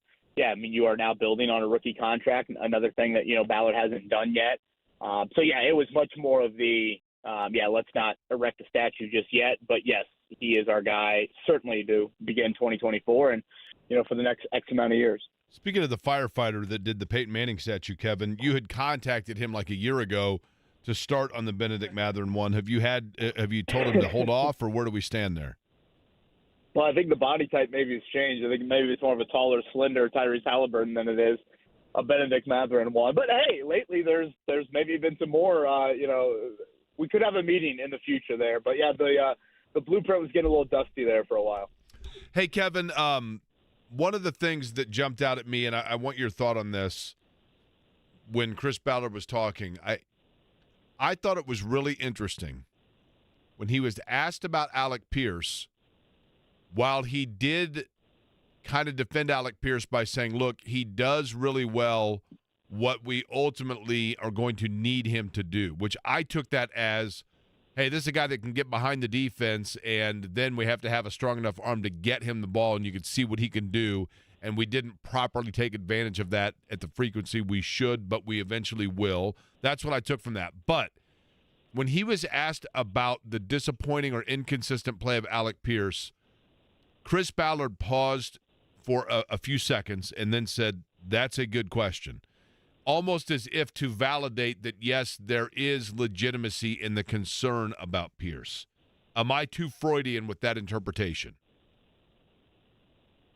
you are now building on a rookie contract, another thing that, Ballard hasn't done yet. It was much more of the, let's not erect a statue just yet. But, yes, he is our guy, certainly to begin 2024 and, for the next X amount of years. Speaking of the firefighter that did the Peyton Manning statue, Kevin, you had contacted him like a year ago to start on the Benedict Mathurin one. Have you told him to hold off, or where do we stand there? Well, I think the body type maybe has changed. I think maybe it's more of a taller, slender Tyrese Halliburton than it is a Benedict Mathurin one. But hey, lately there's maybe been some more. We could have a meeting in the future there. But yeah, the blueprint was getting a little dusty there for a while. Hey, Kevin. One of the things that jumped out at me, and I want your thought on this, when Chris Ballard was talking, I thought it was really interesting when he was asked about Alec Pierce. While he did kind of defend Alec Pierce by saying, look, he does really well what we ultimately are going to need him to do, which I took that as, hey, this is a guy that can get behind the defense, and then we have to have a strong enough arm to get him the ball, and you can see what he can do, and we didn't properly take advantage of that at the frequency we should, but we eventually will. That's what I took from that. But when he was asked about the disappointing or inconsistent play of Alec Pierce, Chris Ballard paused for a few seconds and then said, that's a good question. Almost as if to validate that, yes, there is legitimacy in the concern about Pierce. Am I too Freudian with that interpretation?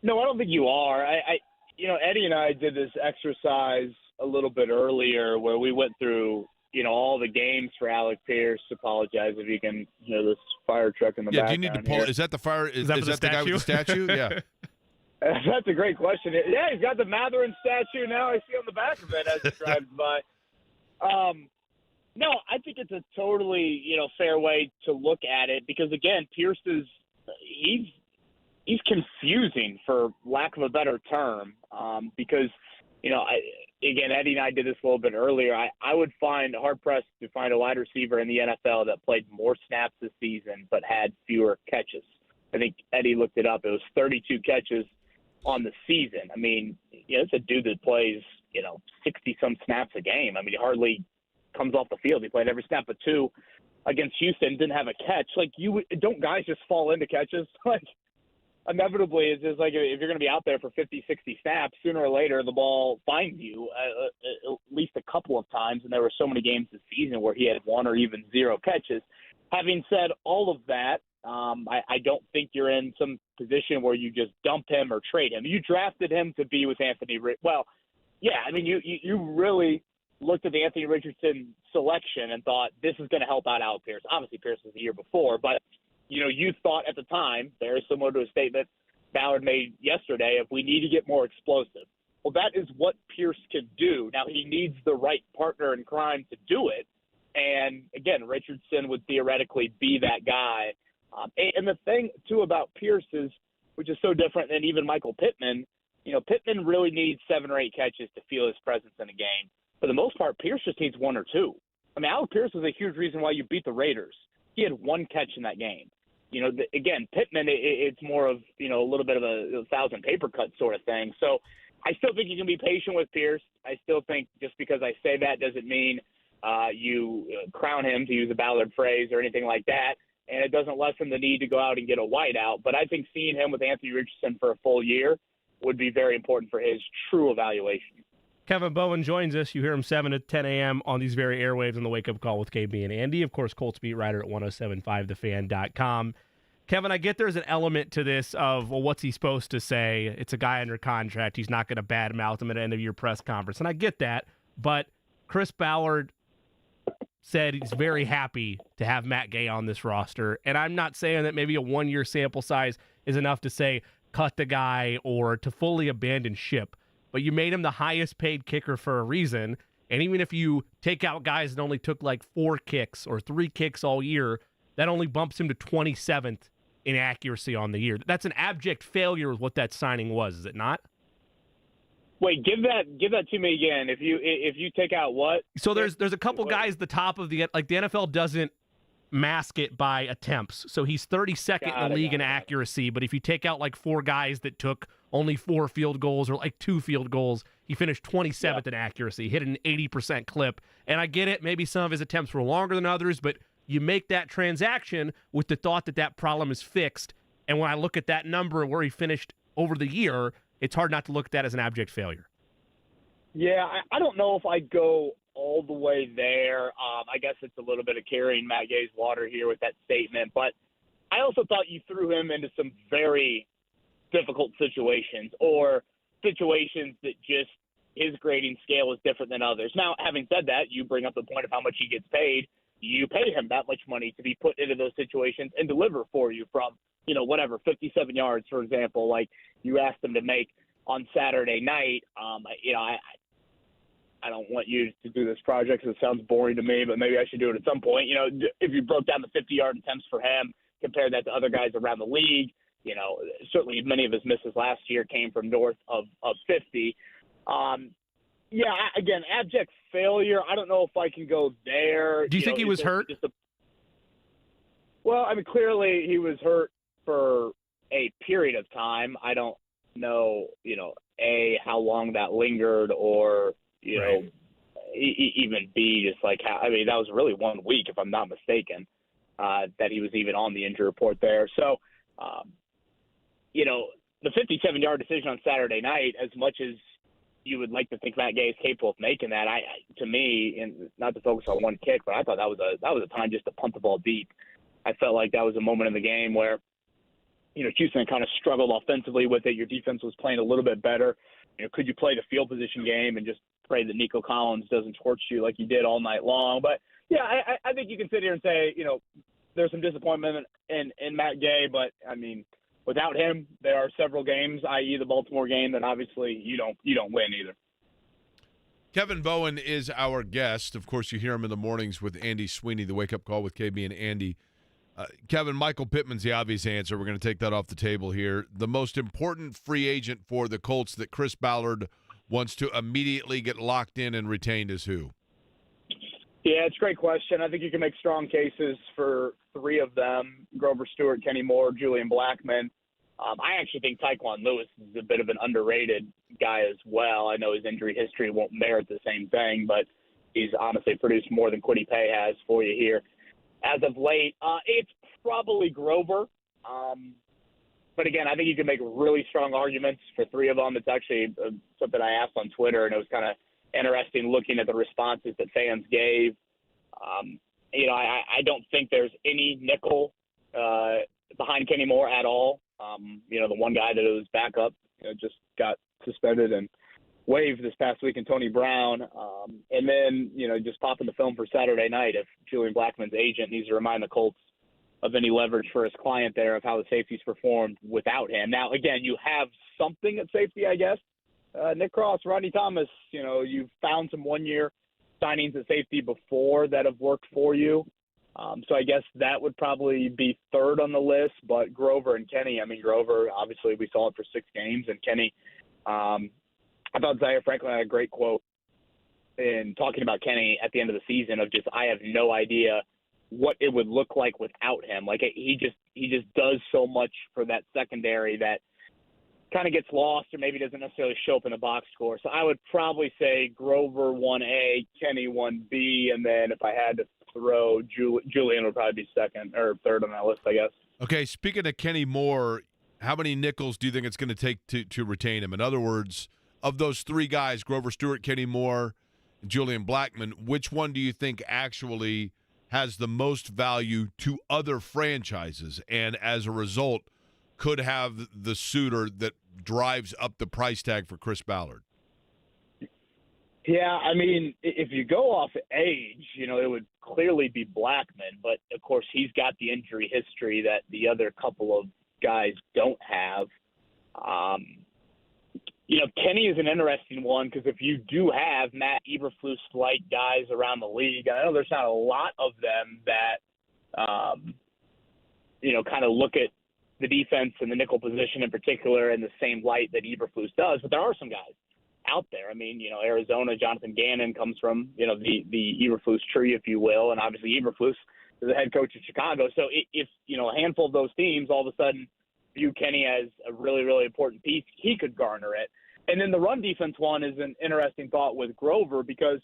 No, I don't think you are. Eddie and I did this exercise a little bit earlier where we went through, all the games for Alec Pierce. Apologize if you can hear this fire truck in the background. Yeah, do you need to pull? Here. Is that the fire? Is that the guy with the statue? Yeah. That's a great question. Yeah, he's got the Mathurin statue now. I see on the back of it as he drives by. No, I think it's a totally, fair way to look at it because, again, Pierce he's he's confusing, for lack of a better term, because, again, Eddie and I did this a little bit earlier. I would find hard-pressed to find a wide receiver in the NFL that played more snaps this season but had fewer catches. I think Eddie looked it up. It was 32 catches on the season. I mean, it's a dude that plays, 60-some snaps a game. I mean, he hardly comes off the field. He played every snap but 2 against Houston, didn't have a catch. Like, don't guys just fall into catches? Like, inevitably, it's just like if you're going to be out there for 50, 60 snaps, sooner or later the ball finds you at least a couple of times, and there were so many games this season where he had 1 or even 0 catches. Having said all of that, I don't think you're in some position where you just dump him or trade him. You drafted him to be with Anthony. Well, yeah, I mean, you really looked at the Anthony Richardson selection and thought this is going to help out Alec Pierce. Obviously, Pierce was the year before, but you thought at the time, very similar to a statement Ballard made yesterday, if we need to get more explosive. Well, that is what Pierce can do. Now, he needs the right partner in crime to do it. And, again, Richardson would theoretically be that guy. And the thing, too, about Pierce is, which is so different than even Michael Pittman, Pittman really needs 7 or 8 catches to feel his presence in a game. For the most part, Pierce just needs 1 or 2. I mean, Alec Pierce was a huge reason why you beat the Raiders. He had 1 catch in that game. Again, Pittman, it's more of, a little bit of a 1,000 paper cut sort of thing. So I still think you can be patient with Pierce. I still think just because I say that doesn't mean you crown him, to use a Ballard phrase, or anything like that. And it doesn't lessen the need to go out and get a wideout. But I think seeing him with Anthony Richardson for a full year would be very important for his true evaluation. Kevin Bowen joins us. You hear him 7 to 10 a.m. on these very airwaves on the Wake Up Call with KB and Andy. Of course, Colts beat writer at 1075thefan.com. Kevin, I get there's an element to this of, well, what's he supposed to say? It's a guy under contract. He's not going to badmouth him at the end of your press conference. And I get that. But Chris Ballard said he's very happy to have Matt Gay on this roster. And I'm not saying that maybe a 1-year sample size is enough to say cut the guy or to fully abandon ship. But you made him the highest paid kicker for a reason. And even if you take out guys that only took like 4 kicks or 3 kicks all year, that only bumps him to 27th in accuracy on the year. That's an abject failure with what that signing was, is it not? Wait, give that to me again. If you take out what? So there's a couple guys at the top of the NFL doesn't mask it by attempts. So he's 32nd in the league in accuracy, but if you take out like 4 guys that took only 4 field goals or like 2 field goals, he finished 27th in accuracy, hit an 80% clip. And I get it, maybe some of his attempts were longer than others, but you make that transaction with the thought that problem is fixed. And when I look at that number where he finished over the year, it's hard not to look at that as an abject failure. Yeah, I don't know if I'd go all the way there. I guess it's a little bit of carrying Matt Gay's water here with that statement. But I also thought you threw him into some very difficult situations, or situations that just his grading scale is different than others. Now, having said that, you bring up the point of how much he gets paid. You pay him that much money to be put into those situations and deliver for you from, 57 yards, for example, like you asked him to make on Saturday night. I don't want you to do this project because it sounds boring to me, but maybe I should do it at some point. If you broke down the 50-yard attempts for him, compare that to other guys around the league, certainly many of his misses last year came from north of 50. Again, abject failure. I don't know if I can go there. Do you think he was hurt? Clearly he was hurt for a period of time. I don't know, how long that lingered, or, even B, just like how, that was really 1 week, if I'm not mistaken, that he was even on the injury report there. So, the 57-yard decision on Saturday night, as much as you would like to think Matt Gay is capable of making that, to me, and not to focus on 1 kick, but I thought that was a time just to punt the ball deep. I felt like that was a moment in the game where, Houston kind of struggled offensively with it. Your defense was playing a little bit better. Could you play the field position game and just pray that Nico Collins doesn't torch you like you did all night long? But, yeah, I think you can sit here and say, there's some disappointment in Matt Gay, but, without him, there are several games, i.e. the Baltimore game, that obviously you don't win either. Kevin Bowen is our guest. Of course, you hear him in the mornings with Andy Sweeney, the Wake Up Call with KB and Andy. Kevin, Michael Pittman's the obvious answer. We're going to take that off the table here. The most important free agent for the Colts that Chris Ballard wants to immediately get locked in and retained is who? Yeah, it's a great question. I think you can make strong cases for three of them: Grover Stewart, Kenny Moore, Julian Blackmon. I actually think Tyquan Lewis is a bit of an underrated guy as well. I know his injury history won't merit the same thing, but he's honestly produced more than Kwity Paye has for you here as of late. It's probably Grover. But again, I think you can make really strong arguments for three of them. It's actually something I asked on Twitter, and it was kind of interesting looking at the responses that fans gave. I don't think there's any nickel behind Kenny Moore at all. The one guy that was backup just got suspended and waived this past week, and Tony Brown. And then, just popping the film for Saturday night, if Julian Blackmon's agent needs to remind the Colts of any leverage for his client there of how the safeties performed without him. Now, again, you have something at safety, I guess. Nick Cross, Rodney Thomas, you've found some one-year signings at safety before that have worked for you. So I guess that would probably be third on the list, but Grover and Kenny, Grover, obviously we saw it for 6 games, and Kenny, I thought Zaire Franklin had a great quote in talking about Kenny at the end of the season of just, I have no idea what it would look like without him. Like, he just does so much for that secondary that kind of gets lost or maybe doesn't necessarily show up in the box score. So I would probably say Grover 1A, Kenny 1B, and then if I had to throw, Julian would probably be second or third on that list, I guess. Okay, speaking of Kenny Moore, how many nickels do you think it's going to take to retain him? In other words, of those 3 guys, Grover Stewart, Kenny Moore, and Julian Blackmon, which one do you think actually has the most value to other franchises and as a result could have the suitor that drives up the price tag for Chris Ballard? Yeah, if you go off age, it would clearly be Blackmon, but of course he's got the injury history that the other couple of guys don't have. Kenny is an interesting one because if you do have Matt Eberflus-like guys around the league, I know there's not a lot of them that, kind of look at the defense and the nickel position in particular in the same light that Eberflus does, but there are some guys out there. Arizona, Jonathan Gannon comes from, the Eberflus tree, if you will, and obviously Eberflus is the head coach of Chicago. So if a handful of those teams all of a sudden view Kenny as a really, really important piece, he could garner it. And then the run defense one is an interesting thought with Grover because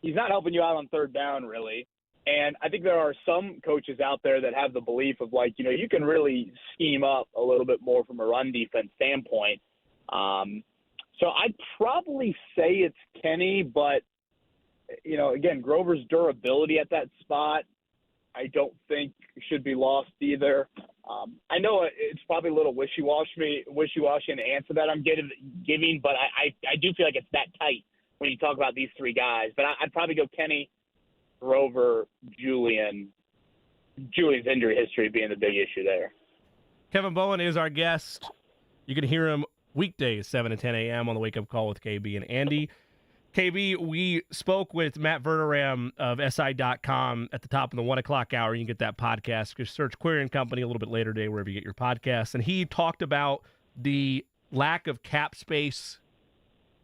he's not helping you out on third down, really. And I think there are some coaches out there that have the belief of you can really scheme up a little bit more from a run defense standpoint. So I'd probably say it's Kenny, but, again, Grover's durability at that spot I don't think should be lost either. I know it's probably a little wishy-washy in the answer that I'm giving, but I do feel like it's that tight when you talk about these 3 guys. But I'd probably go Kenny, Grover, Julian. Julian's injury history being the big issue there. Kevin Bowen is our guest. You can hear him weekdays, 7 to 10 a.m. on the Wake Up Call with KB and Andy. KB, we spoke with Matt Verderame of SI.com at the top of the 1 o'clock hour. You can get that podcast. Just search Query & Company a little bit later today, wherever you get your podcasts. And he talked about the lack of cap space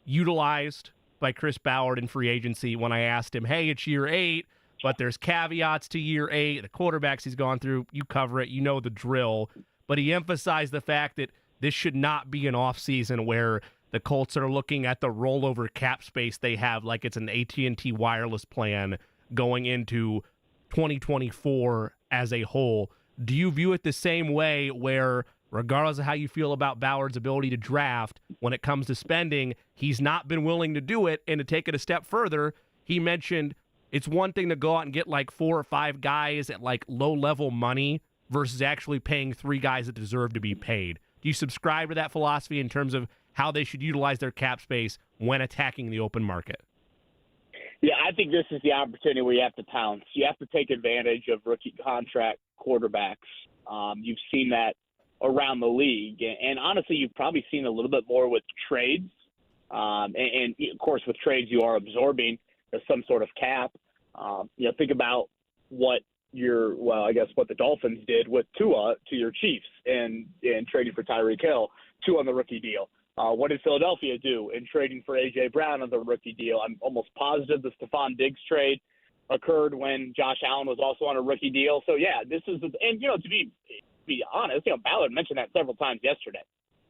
utilized by Chris Ballard in free agency when I asked him, hey, it's year 8, but there's caveats to year 8. The quarterbacks he's gone through, you cover it, you know the drill. But he emphasized the fact that this should not be an offseason where the Colts are looking at the rollover cap space they have like it's an AT&T wireless plan going into 2024 as a whole. Do you view it the same way where, regardless of how you feel about Ballard's ability to draft, when it comes to spending, he's not been willing to do it? And to take it a step further, he mentioned it's one thing to go out and get 4 or 5 guys at low-level money versus actually paying 3 guys that deserve to be paid. Do you subscribe to that philosophy in terms of how they should utilize their cap space when attacking the open market? Yeah, I think this is the opportunity where you have to pounce. You have to take advantage of rookie contract quarterbacks. You've seen that around the league. And honestly, you've probably seen a little bit more with trades. And of course, with trades, you are absorbing some sort of cap. Think about what I guess what the Dolphins did with Tua to your Chiefs and trading for Tyreek Hill, Tua on the rookie deal. What did Philadelphia do in trading for A.J. Brown on the rookie deal? I'm almost positive the Stephon Diggs trade occurred when Josh Allen was also on a rookie deal. So, yeah, this is – and, to be honest, Ballard mentioned that several times yesterday.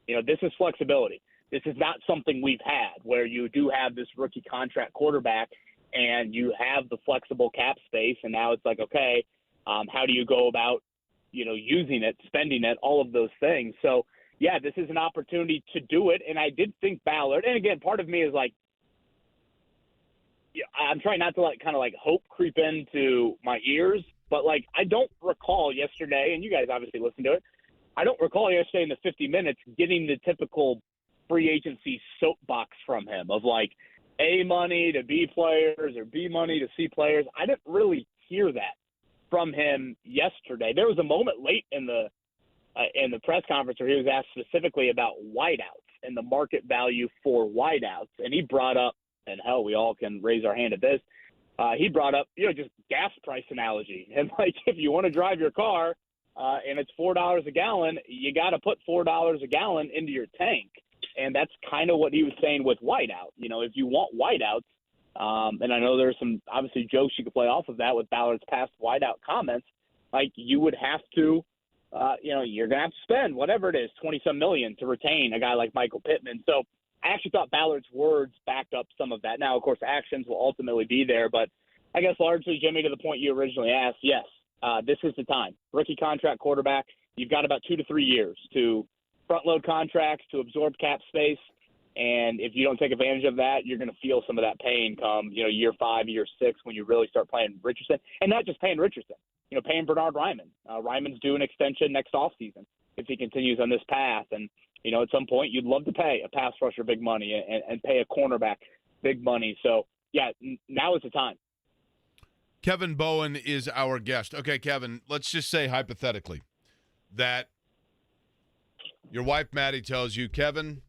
This is flexibility. This is not something we've had where you do have this rookie contract quarterback and you have the flexible cap space, and now it's like, okay, how do you go about, using it, spending it, all of those things. So, yeah, this is an opportunity to do it, and I did think Ballard, and again, part of me is like, I'm trying not to hope creep into my ears, but I don't recall yesterday, and you guys obviously listened to it, I don't recall yesterday in the 50 minutes getting the typical free agency soapbox from him of A money to B players or B money to C players. I didn't really hear that from him yesterday. There was a moment late in the press conference where he was asked specifically about wideouts and the market value for wideouts, and he brought up, and hell, we all can raise our hand at this. He brought up, just gas price analogy, and if you want to drive your car and it's $4 a gallon, you got to put $4 a gallon into your tank, and that's kind of what he was saying with wideout. If you want wideouts, and I know there's some obviously jokes you could play off of that with Ballard's past wideout comments, you would have to. You're going to have to spend whatever it is, 20-some million to retain a guy like Michael Pittman. So I actually thought Ballard's words backed up some of that. Now, of course, actions will ultimately be there, but I guess largely, Jimmy, to the point you originally asked, yes, this is the time. Rookie contract quarterback, you've got about 2 to 3 years to front-load contracts, to absorb cap space, and if you don't take advantage of that, you're going to feel some of that pain come, year 5, year 6, when you really start playing Richardson, and not just paying Richardson. Paying Bernard Ryman. Ryman's due an extension next offseason if he continues on this path. And, at some point you'd love to pay a pass rusher big money and pay a cornerback big money. So, yeah, now is the time. Kevin Bowen is our guest. Okay, Kevin, let's just say hypothetically that your wife, Maddie, tells you, Kevin,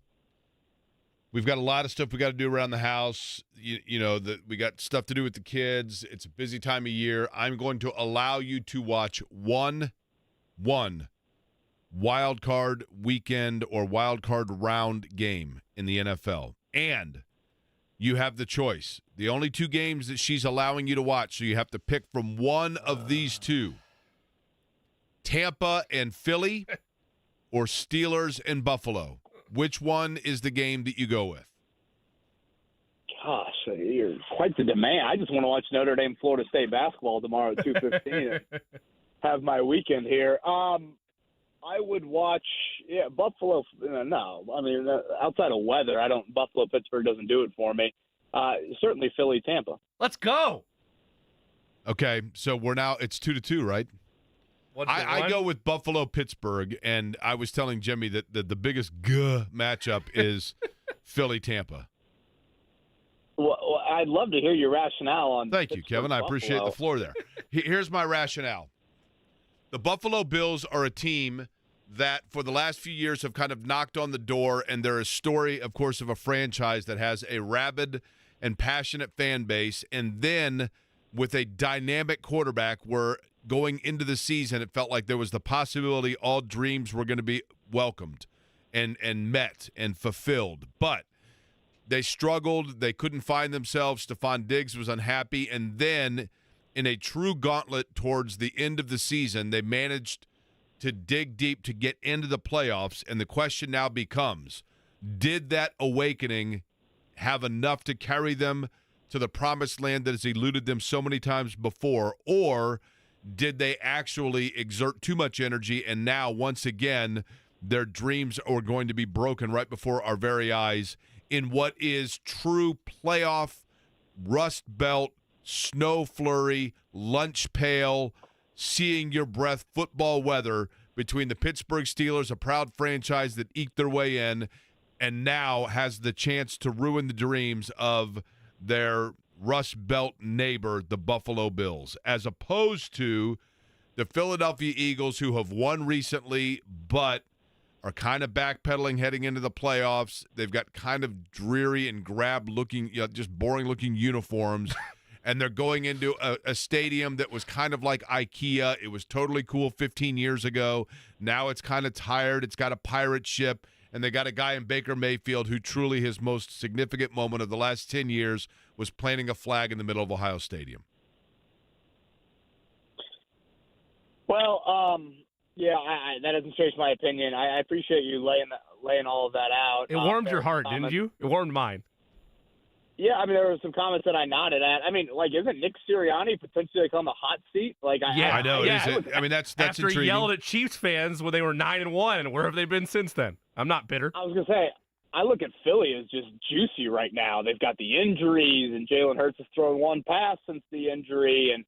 we've got a lot of stuff we got to do around the house. That we got stuff to do with the kids. It's a busy time of year. I'm going to allow you to watch one wild card weekend or wild card round game in the NFL. And you have the choice. The only 2 games that she's allowing you to watch, so you have to pick from one of these 2. Tampa and Philly or Steelers and Buffalo. Which one is the game that you go with? Gosh, you're quite the demand. I just want to watch Notre Dame, Florida State basketball tomorrow at 2:15 and have my weekend here. I would watch, Buffalo. No, I mean, outside of weather, Buffalo, Pittsburgh doesn't do it for me. Certainly Philly, Tampa. Let's go. Okay, so it's 2-2, right? I go with Buffalo, Pittsburgh, and I was telling Jimmy that the biggest matchup is Philly, Tampa. Well, I'd love to hear your rationale on. Thank you, Kevin. I appreciate the floor there. Here's my rationale. The Buffalo Bills are a team that for the last few years have kind of knocked on the door, and they're a story, of course, of a franchise that has a rabid and passionate fan base, and then with a dynamic quarterback where going into the season it felt like there was the possibility all dreams were going to be welcomed and met and fulfilled. But they struggled. They couldn't find themselves. Stephon Diggs was unhappy. And then in a true gauntlet towards the end of the season, they managed to dig deep to get into the playoffs. And the question now becomes, did that awakening have enough to carry them to the promised land that has eluded them so many times before? Or did they actually exert too much energy and now, once again, their dreams are going to be broken right before our very eyes in what is true playoff, rust belt, snow flurry, lunch pail, seeing your breath football weather between the Pittsburgh Steelers, a proud franchise that eked their way in, and now has the chance to ruin the dreams of their Rust Belt neighbor, the Buffalo Bills, as opposed to the Philadelphia Eagles, who have won recently but are kind of backpedaling heading into the playoffs. They've got kind of dreary and drab-looking, just boring-looking uniforms, and they're going into a stadium that was kind of like IKEA. It was totally cool 15 years ago. Now it's kind of tired. It's got a pirate ship, and they got a guy in Baker Mayfield who truly his most significant moment of the last 10 years was planting a flag in the middle of Ohio Stadium. Well, yeah, that doesn't change my opinion. I appreciate you laying all of that out. It warmed your heart, didn't you? It warmed mine. Yeah, I mean, there were some comments that I nodded at. I mean, like, isn't Nick Sirianni potentially on the hot seat? Like, I know. Yeah, I mean, that's after intriguing. he yelled at Chiefs fans when they were 9-1. Where have they been since then? I'm not bitter. I was gonna say, I look at Philly as just juicy right now. They've got the injuries, and Jalen Hurts has thrown one pass since the injury, and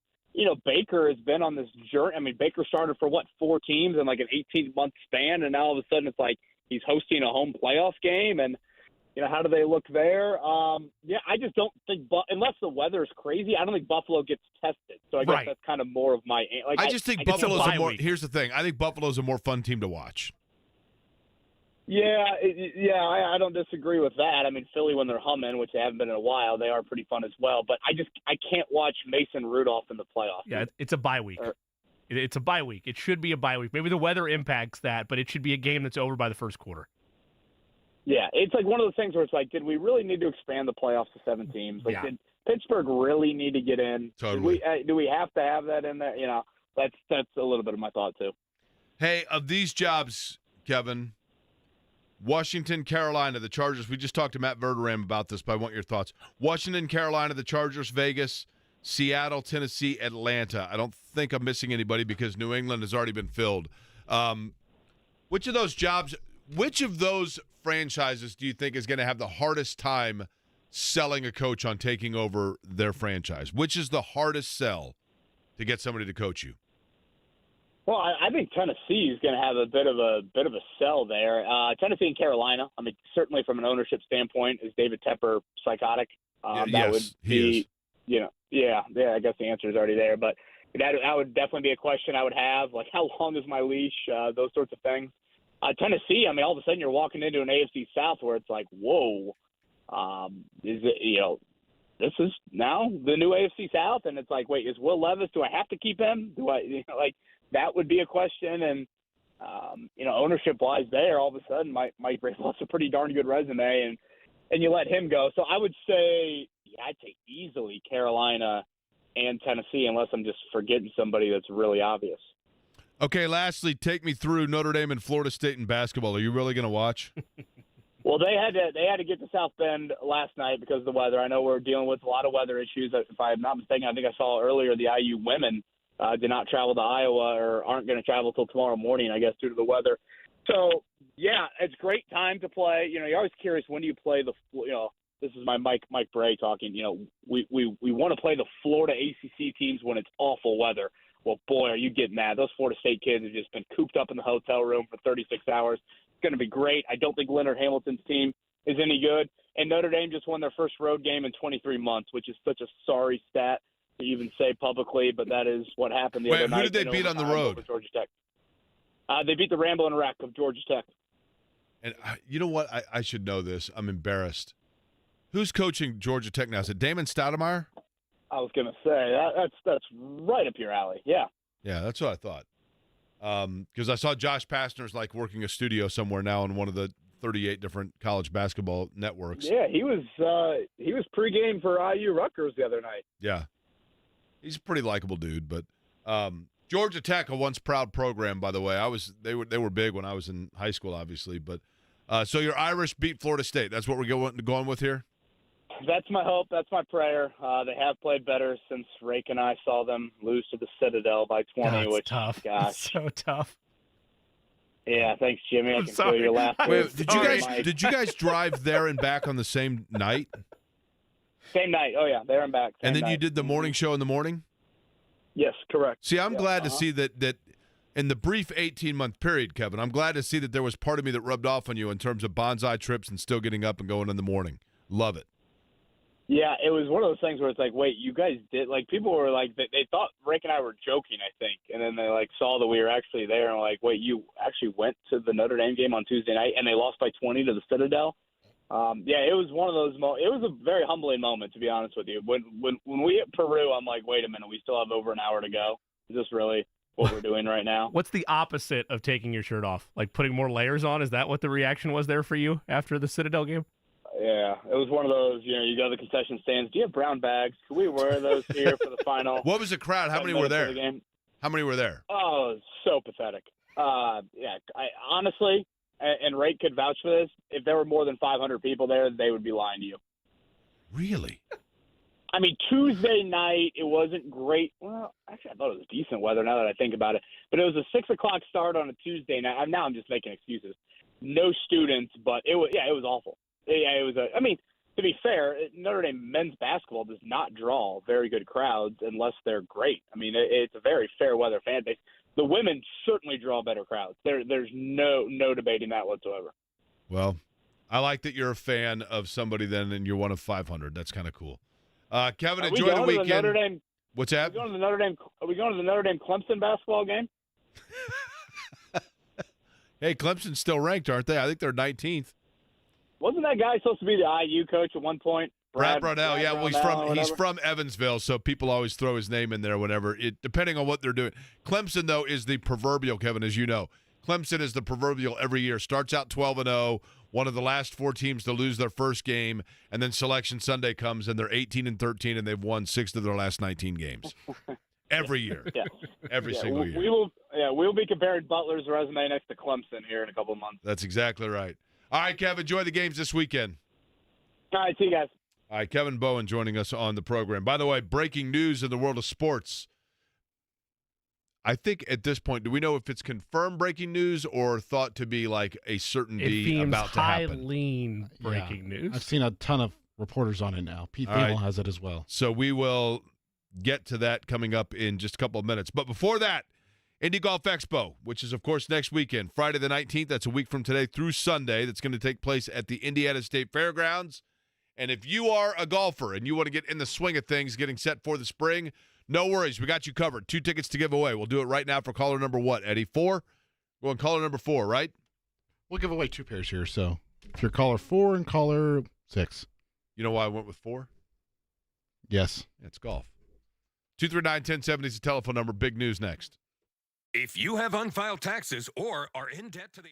Baker has been on this journey. I mean, Baker started for 4 teams in like an 18-month span, and now all of a sudden it's like he's hosting a home playoff game, and how do they look there? Yeah, I just don't think, unless the weather is crazy, I don't think Buffalo gets tested. So I guess that's kind of more of my. Like, I just think Buffalo's a more. Here's the thing. I think Buffalo's a more fun team to watch. Yeah, I don't disagree with that. I mean, Philly, when they're humming, which they haven't been in a while, they are pretty fun as well. But I can't watch Mason Rudolph in the playoffs. Yeah, it's a bye week. It's a bye week. It should be a bye week. Maybe the weather impacts that, but it should be a game that's over by the first quarter. Yeah, it's like one of those things where it's like, did we really need to expand the playoffs to 7 teams? Like, did Pittsburgh really need to get in? Totally. Do we have to have that in there? That's a little bit of my thought too. Hey, of these jobs, Kevin, Washington, Carolina, the Chargers. We just talked to Matt Verderame about this, but I want your thoughts. Washington, Carolina, the Chargers, Vegas, Seattle, Tennessee, Atlanta. I don't think I'm missing anybody because New England has already been filled. Which of those jobs, which of those franchises do you think is going to have the hardest time selling a coach on taking over their franchise? Which is the hardest sell to get somebody to coach you? Well, I think Tennessee is going to have a bit of a sell there. Tennessee and Carolina. I mean, certainly from an ownership standpoint, is David Tepper psychotic? Yes, would be, he is. Yeah. I guess the answer is already there. But that would definitely be a question I would have. Like, how long is my leash? Those sorts of things. Tennessee. I mean, all of a sudden you're walking into an AFC South where it's like, whoa, is it? This is now the new AFC South, and it's like, wait, is Will Levis? Do I have to keep him? Do I like? That would be a question, and ownership-wise, there all of a sudden, Mike Vrabel's a pretty darn good resume, and you let him go. So I would say, I'd take easily Carolina and Tennessee, unless I'm just forgetting somebody that's really obvious. Okay, lastly, take me through Notre Dame and Florida State in basketball. Are you really going to watch? Well, they had to get to South Bend last night because of the weather. I know we're dealing with a lot of weather issues. If I'm not mistaken, I think I saw earlier the IU women did not travel to Iowa or aren't going to travel till tomorrow morning, I guess, due to the weather. So, yeah, it's a great time to play. You're always curious, when do you play this is my Mike Bray talking. We want to play the Florida ACC teams when it's awful weather. Well, boy, are you getting mad. Those Florida State kids have just been cooped up in the hotel room for 36 hours. It's going to be great. I don't think Leonard Hamilton's team is any good. And Notre Dame just won their first road game in 23 months, which is such a sorry stat to even say publicly, but that is what happened the other night. Who did they beat on the road? Georgia Tech. They beat the Ramblin' Wreck of Georgia Tech. And you know what? I should know this. I'm embarrassed. Who's coaching Georgia Tech now? Is it Damon Stoudemire? I was going to say, that's right up your alley. Yeah. Yeah, that's what I thought. Because I saw Josh Pastner's working a studio somewhere now on one of the 38 different college basketball networks. Yeah, he was pregame for IU Rutgers the other night. Yeah. He's a pretty likable dude, but Georgia Tech, a once proud program, by the way. They were big when I was in high school, obviously. But so your Irish beat Florida State. That's what we're going with here? That's my hope. That's my prayer. They have played better since Rake and I saw them lose to the Citadel by 20, God, which tough. Gosh, it's so tough. Yeah, thanks, Jimmy. I can feel your laugh. Wait, did you guys drive there and back on the same night? Same night. Oh yeah, there and back. And then night. you did the morning show in the morning? Yes, correct. See, I'm glad to see that in the brief 18-month period, Kevin, I'm glad to see that there was part of me that rubbed off on you in terms of bonsai trips and still getting up and going in the morning. Love it. Yeah, it was one of those things where it's like, wait, you guys did, people were like, they thought Rick and I were joking, I think. And then they saw that we were actually there and were like, wait, you actually went to the Notre Dame game on Tuesday night and they lost by 20 to the Citadel? Yeah, it was one of those it was a very humbling moment, to be honest with you. When we hit Peru, I'm like, wait a minute, we still have over an hour to go. Is this really what we're doing right now? What's the opposite of taking your shirt off? Like putting more layers on? Is that what the reaction was there for you after the Citadel game? Yeah, it was one of those, you go to the concession stands. Do you have brown bags? Can we wear those here for the final? What was the crowd? How many were there? How many were there? Oh, it was so pathetic. Yeah, I honestly, and Rake could vouch for this, if there were more than 500 people there, they would be lying to you. Really? I mean, Tuesday night, it wasn't great. Well, actually, I thought it was decent weather now that I think about it. But it was a 6 o'clock start on a Tuesday night. Now I'm just making excuses. No students, but it was awful. Yeah, it was to be fair, Notre Dame men's basketball does not draw very good crowds unless they're great. I mean, it's a very fair weather fan base. The women certainly draw better crowds. There's no debating that whatsoever. Well, I like that you're a fan of somebody then, and you're one of 500. That's kind of cool. Kevin, enjoy the weekend. What's that? Are we going to the Notre Dame Clemson basketball game? Hey, Clemson's still ranked, aren't they? I think they're 19th. Wasn't that guy supposed to be the IU coach at one point? Brad Brownell. Yeah, well, he's from Evansville, so people always throw his name in there whenever depending on what they're doing. Clemson, though, is the proverbial, Kevin, as you know. Clemson is the proverbial every year. Starts out 12-0, one of the last 4 teams to lose their first game, and then Selection Sunday comes and they're 18-13 and they've won 6 of their last 19 games. Every year. Yeah. Every single year. We'll be comparing Butler's resume next to Clemson here in a couple of months. That's exactly right. All right, Kev, enjoy the games this weekend. All right, see you guys. All right, Kevin Bowen joining us on the program. By the way, breaking news in the world of sports. I think at this point, do we know if it's confirmed breaking news or thought to be like a certainty about to happen? It seems lean breaking news. I've seen a ton of reporters on it now. Pete Thamel has it as well. So we will get to that coming up in just a couple of minutes. But before that, Indy Golf Expo, which is, of course, next weekend, Friday the 19th. That's a week from today through Sunday. That's going to take place at the Indiana State Fairgrounds. And if you are a golfer and you want to get in the swing of things, getting set for the spring, no worries. We got you covered. 2 tickets to give away. We'll do it right now for caller number what, Eddie? 4? We're on caller number 4, right? We'll give away 2 pairs here. So if you're caller 4 and caller 6. You know why I went with 4? Yes. It's golf. 239-1070 is the telephone number. Big news next. If you have unfiled taxes or are in debt to the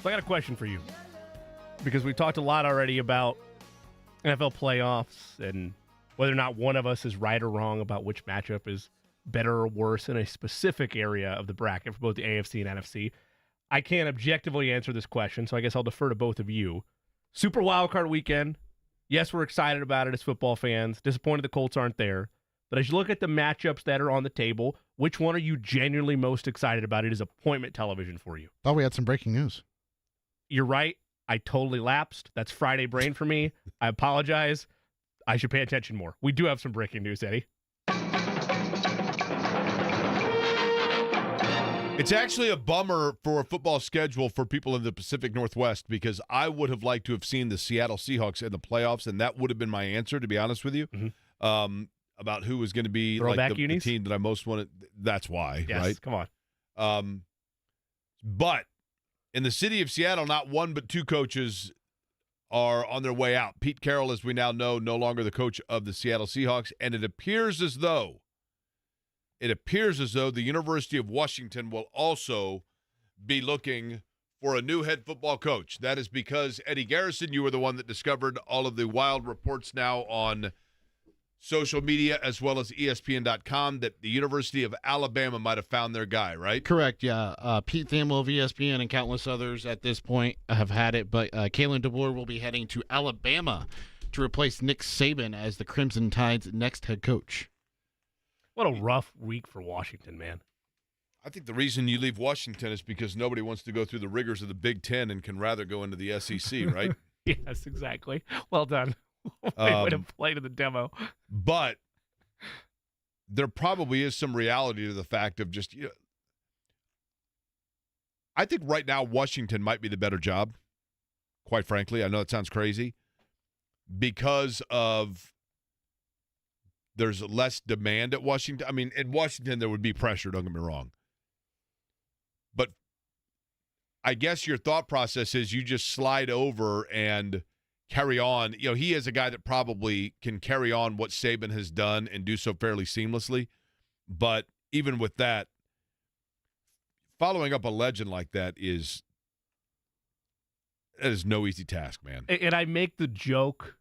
So I got a question for you, because we talked a lot already about NFL playoffs and whether or not one of us is right or wrong about which matchup is better or worse in a specific area of the bracket for both the AFC and NFC. I can't objectively answer this question, so I guess I'll defer to both of you. Super Wildcard Weekend. Yes, we're excited about it as football fans. Disappointed the Colts aren't there. But as you look at the matchups that are on the table, which one are you genuinely most excited about? It is appointment television for you. Thought we had some breaking news. You're right. I totally lapsed. That's Friday brain for me. I apologize. I should pay attention more. We do have some breaking news, Eddie. It's actually a bummer for a football schedule for people in the Pacific Northwest, because I would have liked to have seen the Seattle Seahawks in the playoffs, and that would have been my answer, to be honest with you, about who was going to be like the team that I most wanted. That's why, yes, right? Come on. But in the city of Seattle, not one but two coaches are on their way out. Pete Carroll, as we now know, no longer the coach of the Seattle Seahawks, and it appears as though the University of Washington will also be looking for a new head football coach. That is because, Eddie Garrison, you were the one that discovered all of the wild reports now on social media as well as ESPN.com that the University of Alabama might have found their guy, right? Correct, yeah. Pete Thamel of ESPN and countless others at this point have had it, but Kalen DeBoer will be heading to Alabama to replace Nick Saban as the Crimson Tide's next head coach. What a rough week for Washington, man. I think the reason you leave Washington is because nobody wants to go through the rigors of the Big Ten and can rather go into the SEC, right? Yes, exactly. Well done. Way to play to the demo. But there probably is some reality to the fact of just, I think right now Washington might be the better job, quite frankly. I know it sounds crazy, because of there's less demand at Washington. I mean, in Washington there would be pressure, don't get me wrong. But I guess your thought process is you just slide over and carry on. He is a guy that probably can carry on what Saban has done and do so fairly seamlessly. But even with that, following up a legend like that is no easy task, man. And I make the joke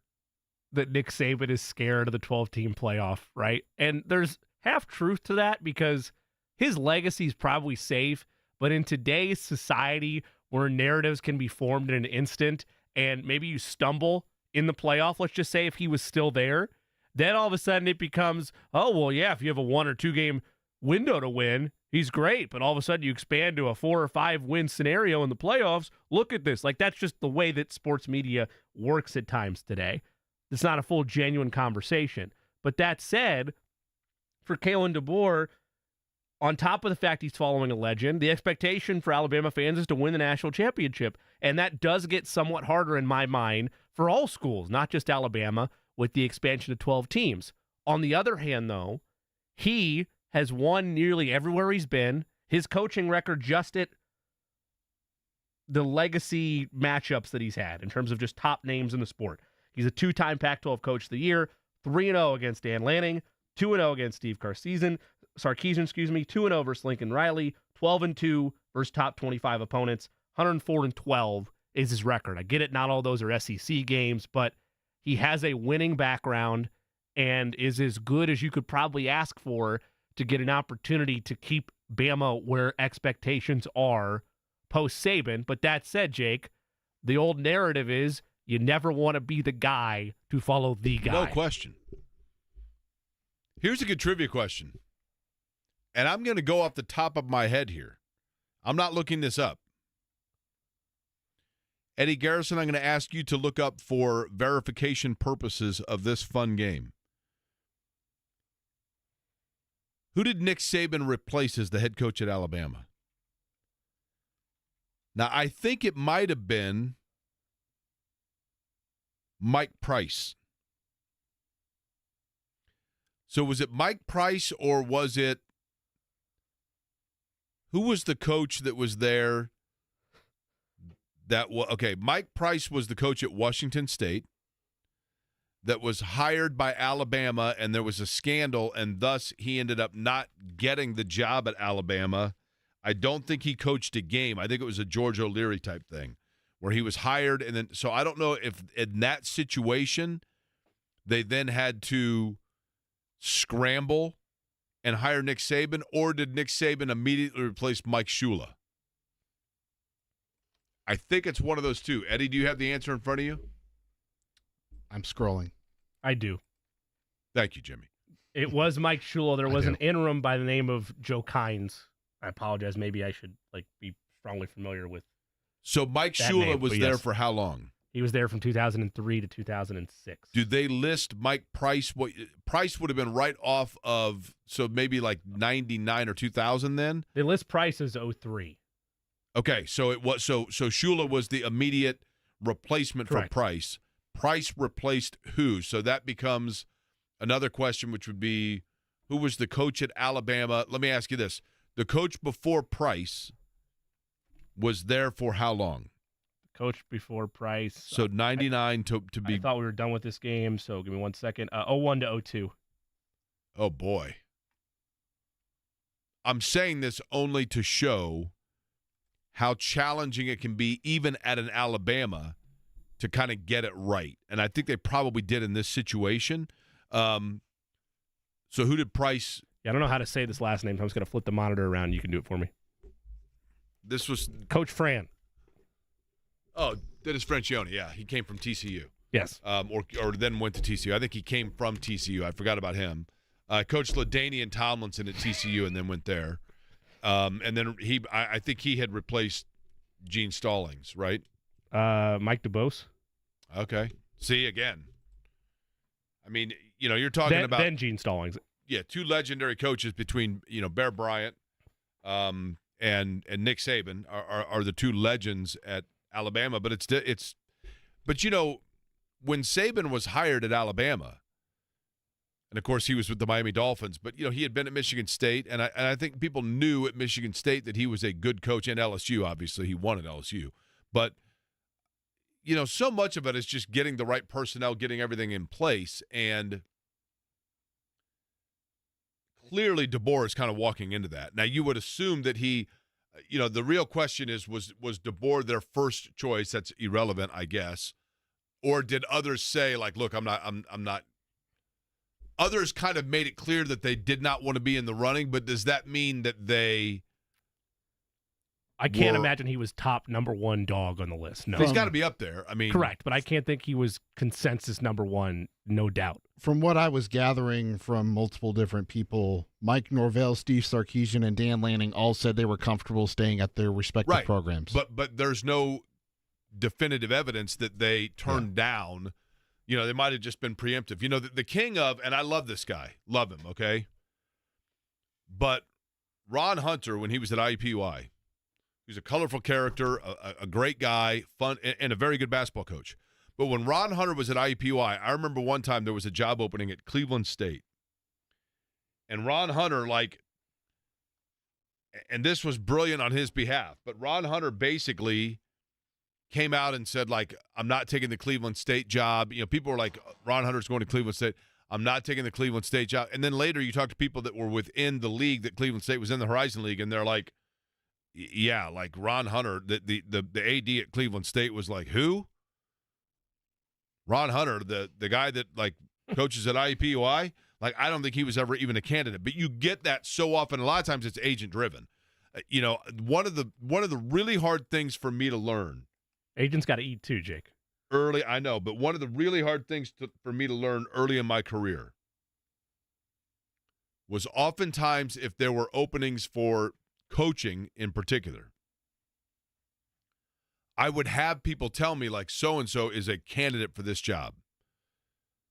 that Nick Saban is scared of the 12-team playoff, right? And there's half truth to that, because his legacy is probably safe, but in today's society where narratives can be formed in an instant, and maybe you stumble in the playoff, let's just say if he was still there, then all of a sudden it becomes, oh, well, yeah, if you have a 1 or 2 game window to win, he's great. But all of a sudden you expand to a 4 or 5 win scenario in the playoffs. Look at this. Like, that's just the way that sports media works at times today. It's not a full, genuine conversation. But that said, for Kalen DeBoer, on top of the fact he's following a legend, the expectation for Alabama fans is to win the national championship. And that does get somewhat harder in my mind for all schools, not just Alabama, with the expansion to 12 teams. On the other hand, though, he has won nearly everywhere he's been. His coaching record just at the legacy matchups that he's had in terms of just top names in the sport. He's a 2-time Pac-12 Coach of the Year, 3-0 against Dan Lanning, 2-0 against Steve Sarkisian, 2-0 versus Lincoln Riley, 12-2 versus top 25 opponents, 104-12 is his record. I get it, not all those are SEC games, but he has a winning background and is as good as you could probably ask for to get an opportunity to keep Bama where expectations are post-Saban. But that said, Jake, the old narrative is you never want to be the guy to follow the guy. No question. Here's a good trivia question. And I'm going to go off the top of my head here. I'm not looking this up. Eddie Garrison, I'm going to ask you to look up for verification purposes of this fun game. Who did Nick Saban replace as the head coach at Alabama? Now, I think it might have been Mike Price. So was it Mike Price, or was it, who was the coach that was there? Mike Price was the coach at Washington State that was hired by Alabama, and there was a scandal, and thus he ended up not getting the job at Alabama. I don't think he coached a game. I think it was a George O'Leary type thing where he was hired. And then, so I don't know if in that situation they then had to scramble and hire Nick Saban, or did Nick Saban immediately replace Mike Shula? I think it's one of those two. Eddie, do you have the answer in front of you? I'm scrolling. I do. Thank you, Jimmy. It was Mike Shula. There was an interim by the name of Joe Kynes. I apologize. Maybe I should be strongly familiar with. So Mike Shula was there for how long? He was there from 2003 to 2006. Do they list Mike Price? What Price would have been right off of, so maybe like 99 or 2000 then? They list Price as 03. Okay, so it was so Shula was the immediate replacement Correct. for Price. Price replaced who? So that becomes another question, which would be, who was the coach at Alabama? Let me ask you this. The coach before Price was there for how long? Coach before Price. So 99 to be. I thought we were done with this game, so give me 1 second. 01 to 02. Oh, boy. I'm saying this only to show how challenging it can be, even at an Alabama, to kind of get it right. And I think they probably did in this situation. So who did Price? Yeah, I don't know how to say this last name, so I'm just going to flip the monitor around. You can do it for me. This was Coach Fran. Oh, Dennis Francione. Yeah, he came from TCU. Yes. Or then went to TCU. I think he came from TCU. I forgot about him. Coached LaDainian Tomlinson at TCU and then went there. And then I think he had replaced Gene Stallings, right? Mike DeBose. Okay. See, again. I mean, you're talking about then Gene Stallings. Yeah, two legendary coaches between Bear Bryant, and Nick Saban are the two legends at Alabama. But when Saban was hired at Alabama, and of course he was with the Miami Dolphins, but he had been at Michigan State, and I think people knew at Michigan State that he was a good coach, and LSU obviously he won at LSU, but so much of it is just getting the right personnel, getting everything in place, and clearly DeBoer is kind of walking into that. Now you would assume that he, the real question is, was DeBoer their first choice? That's irrelevant, I guess, or did others say like, look, I'm not. Others kind of made it clear that they did not want to be in the running, but does that mean that they? I can't imagine he was top number one dog on the list. No, he's got to be up there. I mean, correct, but I can't think he was consensus number one, no doubt. From what I was gathering from multiple different people, Mike Norvell, Steve Sarkisian, and Dan Lanning all said they were comfortable staying at their respective programs. But there's no definitive evidence that they turned down. They might have just been preemptive. The king of, and I love this guy, love him, okay? But Ron Hunter, when he was at IUPUI, he was a colorful character, a great guy, fun, and a very good basketball coach. But when Ron Hunter was at IUPUI, I remember one time there was a job opening at Cleveland State. And Ron Hunter, and this was brilliant on his behalf, but Ron Hunter basically came out and said, I'm not taking the Cleveland State job. People were like, Ron Hunter's going to Cleveland State. I'm not taking the Cleveland State job. And then later you talk to people that were within the league that Cleveland State was in, the Horizon League, and they're like, yeah, Ron Hunter, the AD at Cleveland State was like, who? Ron Hunter, the guy that coaches at IUPUI, I don't think he was ever even a candidate. But you get that so often. A lot of times it's agent driven. One of the really hard things for me to learn. Agents got to eat too, Jake. Early, I know, but one of the really hard things for me to learn early in my career was oftentimes if there were openings for coaching in particular, I would have people tell me so-and-so is a candidate for this job.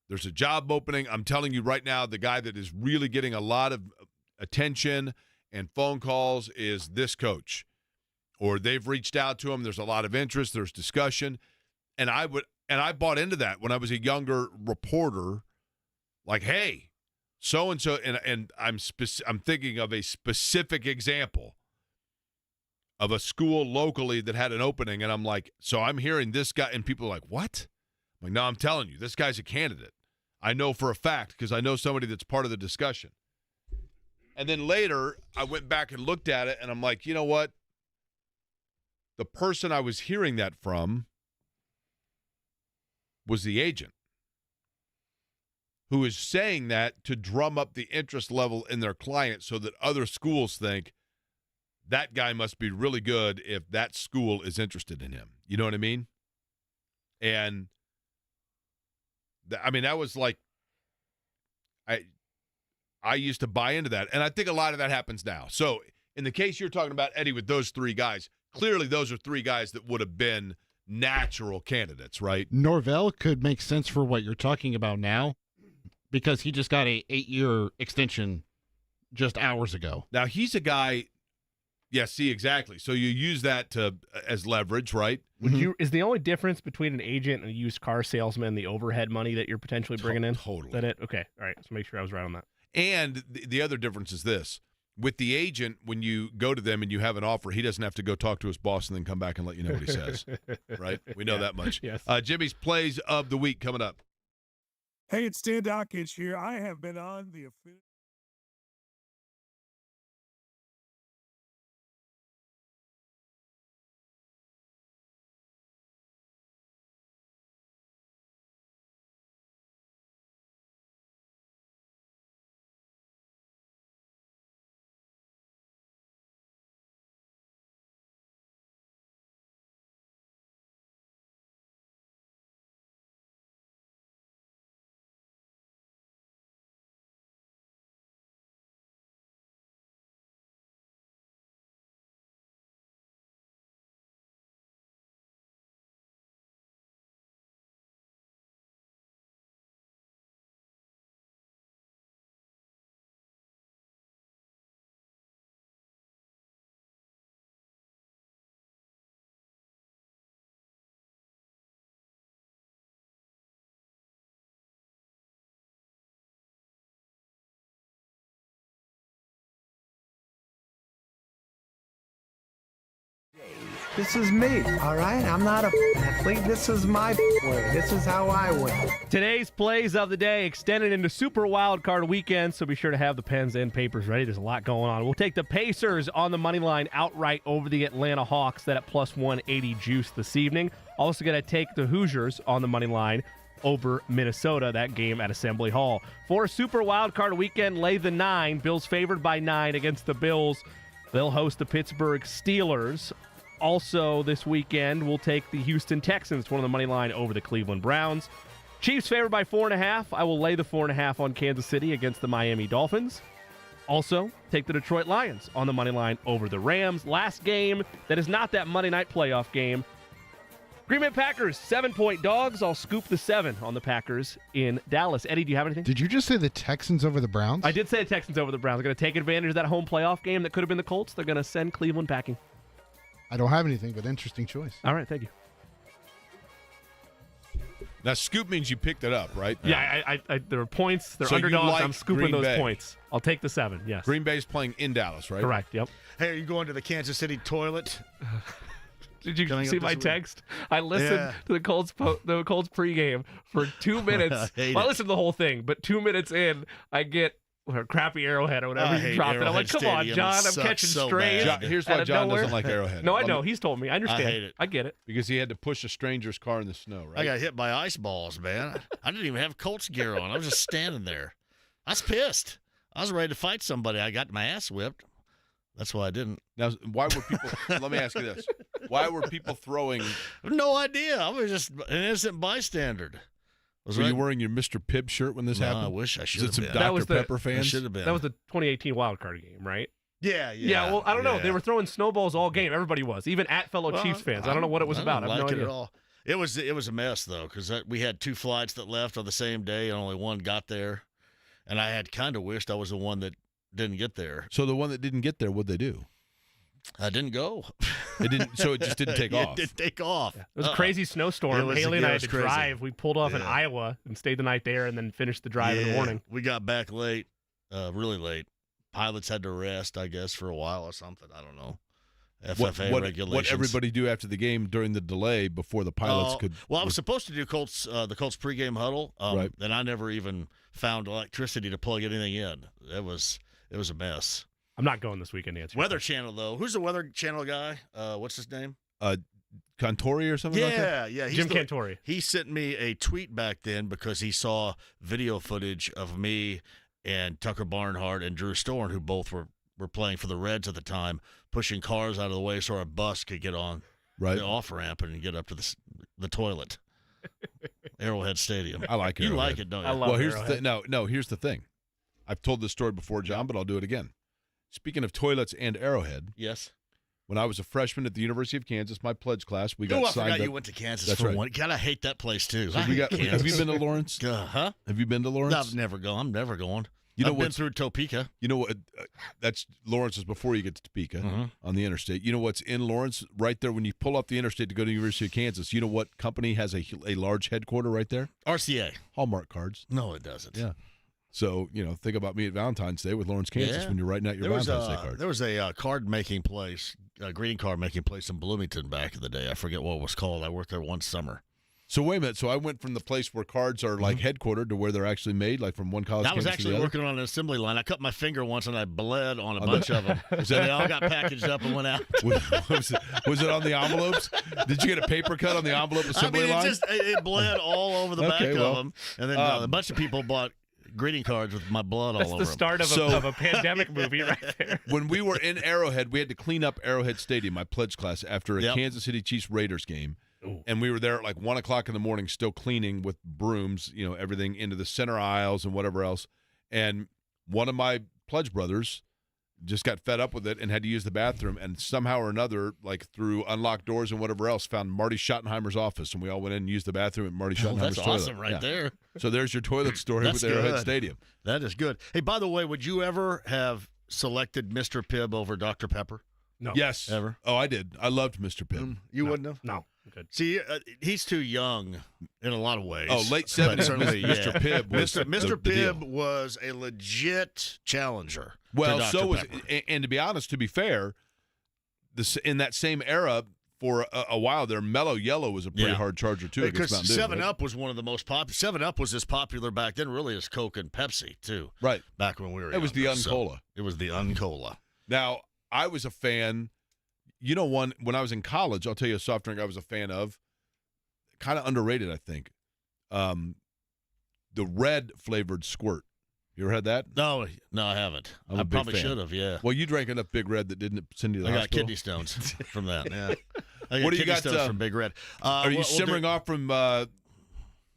There's a job opening. I'm telling you right now, the guy that is really getting a lot of attention and phone calls is this coach. Or they've reached out to him. There's a lot of interest. There's discussion. And I bought into that when I was a younger reporter. Hey, so-and-so, and I'm thinking of a specific example of a school locally that had an opening, and I'm like, so I'm hearing this guy, and people are like, what? I'm like, no, I'm telling you, this guy's a candidate. I know for a fact because I know somebody that's part of the discussion. And then later, I went back and looked at it, and I'm like, you know what? The person I was hearing that from was the agent, who is saying that to drum up the interest level in their client so that other schools think that guy must be really good if that school is interested in him. You know what I mean? And, that was like, I used to buy into that, and I think a lot of that happens now. So in the case you're talking about, Eddie, with those three guys, clearly those are three guys that would have been natural candidates, right? Norvell could make sense for what you're talking about now because he just got a 8-year extension just hours ago. Now, he's a guy – yeah, see, exactly. So you use that as leverage, right? Is the only difference between an agent and a used car salesman the overhead money that you're potentially bringing in? Totally. Is that it? Okay. All right. So make sure I was right on that. And the other difference is this. With the agent, when you go to them and you have an offer, he doesn't have to go talk to his boss and then come back and let you know what he says, right? We know that much. Yes. Jimmy's Plays of the Week coming up. Hey, it's Stan Dockage here. I have been on the official. This is me, all right? I'm not a athlete. This is my way. This is how I win. Today's plays of the day extended into Super Wild Card Weekend, so be sure to have the pens and papers ready. There's a lot going on. We'll take the Pacers on the money line outright over the Atlanta Hawks, that at plus 180 juice this evening. Also going to take the Hoosiers on the money line over Minnesota, that game at Assembly Hall. For Super Wild Card Weekend, lay the 9. Bills favored by 9 against the Bills. They'll host the Pittsburgh Steelers. Also this weekend, we'll take the Houston Texans, one on the money line over the Cleveland Browns. Chiefs favored by 4.5. I will lay the 4.5 on Kansas City against the Miami Dolphins. Also, take the Detroit Lions on the money line over the Rams. Last game that is not that Monday night playoff game. Green Bay Packers, 7-point dogs. I'll scoop the 7 on the Packers in Dallas. Eddie, do you have anything? Did you just say the Texans over the Browns? I did say the Texans over the Browns. They're going to take advantage of that home playoff game that could have been the Colts. They're going to send Cleveland packing. I don't have anything, but interesting choice. All right, thank you. Now, scoop means you picked it up, right? Yeah, I there are points. They're So you underdogs. like I'm scooping Green those Bay. points. I'll take the 7, yes. Green Bay's playing in Dallas, right? Correct, yep. Hey, are you going to the Kansas City toilet? Did you Coming see up my this week? text? I listened to the Colts pregame for 2 minutes. I hate Well, I it. listened to the whole thing, but 2 minutes in, I get a crappy Arrowhead or whatever I you hate dropped it. I'm like, Arrowhead come on, Stadium. John, It I'm sucks catching so strays. bad. Here's out why of John nowhere. doesn't like Arrowhead. No, I know. He's told me. I understand. hate it. I get it. Because he had to push a stranger's car in the snow, right? I got hit by ice balls, man. I didn't even have Colts gear on. I was just standing there. I was pissed. I was ready to fight somebody. I got my ass whipped. That's why I didn't. Now, why were people – let me ask you this. Why were people throwing – No idea. I was just an innocent bystander. Were you wearing your Mr. Pibb shirt when this No, happened? I wish I should Is it have some been. Dr. Pepper I fans? should have been. That was the 2018 wild card game, right? Yeah. Yeah, well, I don't know. yeah. They were throwing snowballs all game. Everybody was, even at fellow Well, Chiefs fans. I don't know what it was about. I didn't have like no it idea. at all. It was a mess though, because we had 2 flights that left on the same day, and only one got there. And I had kind of wished I was the one that didn't get there. So the one that didn't get there, what'd they do? I didn't go. It didn't. So it just didn't take off. It didn't take off. It was a crazy snowstorm. Haley and I had to crazy. drive. We pulled off in Yeah. Iowa and stayed the night there and then finished the drive in the morning. We got back late, really late. Pilots had to rest, I guess, for a while or something. I don't know. FFA regulations. What everybody do after the game during the delay before the pilots could – Well, I was supposed to do the Colts pregame huddle, Right. and I never even found electricity to plug anything in. It was It was a mess. I'm not going this weekend to answer. Weather Channel, though. Who's the Weather Channel guy? What's his name? Contori or something like that? Yeah. Jim Cantori. He sent me a tweet back then because he saw video footage of me and Tucker Barnhart and Drew Storn, who both were playing for the Reds at the time, pushing cars out of the way so our bus could get on the off-ramp and get up to the toilet. Arrowhead Stadium. I like it. You like it, don't you? I love here's Arrowhead. here's the thing. I've told this story before, John, but I'll do it again. Speaking of toilets and Arrowhead. Yes. When I was a freshman at the University of Kansas, my pledge class, we I got signed forgot up. you went to Kansas That's for right. one. God, I hate that place, too. So have you been to Lawrence? Huh? Have you been to Lawrence? No, I've never gone. I'm never going. I've been through Topeka. You know what? That's Lawrence is before you get to Topeka on the interstate. You know what's in Lawrence right there when you pull up the interstate to go to the University of Kansas? You know what company has a large headquarter right there? RCA. Hallmark cards. No, it doesn't. Yeah. So, think about me at Valentine's Day with Lawrence, Kansas when you're writing out your Valentine's Day card. There was a card-making place, a greeting card-making place in Bloomington back in the day. I forget what it was called. I worked there one summer. So wait a minute. So I went from the place where cards are like headquartered to where they're actually made, like from one college I was campus to the actually other? working on an assembly line. I cut my finger once and I bled on a bunch of them. So they all got packaged up and went out. was it on the envelopes? Did you get a paper cut on the envelope assembly line? It bled all over the back of them. And then a bunch of people bought greeting cards with my blood all over them. That's the start of a pandemic movie right there. When we were in Arrowhead, we had to clean up Arrowhead Stadium, my pledge class, after a Kansas City Chiefs Raiders game. Ooh. And we were there at like 1 o'clock in the morning, still cleaning with brooms, everything into the center aisles and whatever else. And one of my pledge brothers just got fed up with it and had to use the bathroom, and somehow or another, like through unlocked doors and whatever else, found Marty Schottenheimer's office, and we all went in and used the bathroom at Marty Schottenheimer's that's toilet. awesome right there. So there's your toilet story That's with Arrowhead good. Stadium. That is good. Hey, by the way, would you ever have selected Mr. Pibb over Dr. Pepper? No. Yes. Ever? Oh, I did. I loved Mr. Pibb. You wouldn't have? No. Good. See, he's too young in a lot of ways. Oh, late 70s, certainly, Mr. Pibb was Mr. the Pibb deal. was a legit challenger. Well, to so Dr. was, Pepper. and to be honest, to be fair, in that same era, for a while there, Mellow Yellow was a pretty hard charger too. Because against Mountain Dew, 7-Up was one of the most popular. 7-Up was as popular back then, really, as Coke and Pepsi too. Right. Back when we were. It was the younger, so Uncola. It was the Uncola. Now, I was a fan. When I was in college, I'll tell you a soft drink I was a fan of. Kind of underrated, I think. The red flavored Squirt. You ever had that? No, I haven't. I'm a I big probably fan. should have. Yeah. Well, you drank enough Big Red that didn't send you to the I got hospital. kidney stones from that. Yeah. I got What do you kidney got stones from Big Red. Are you simmering off from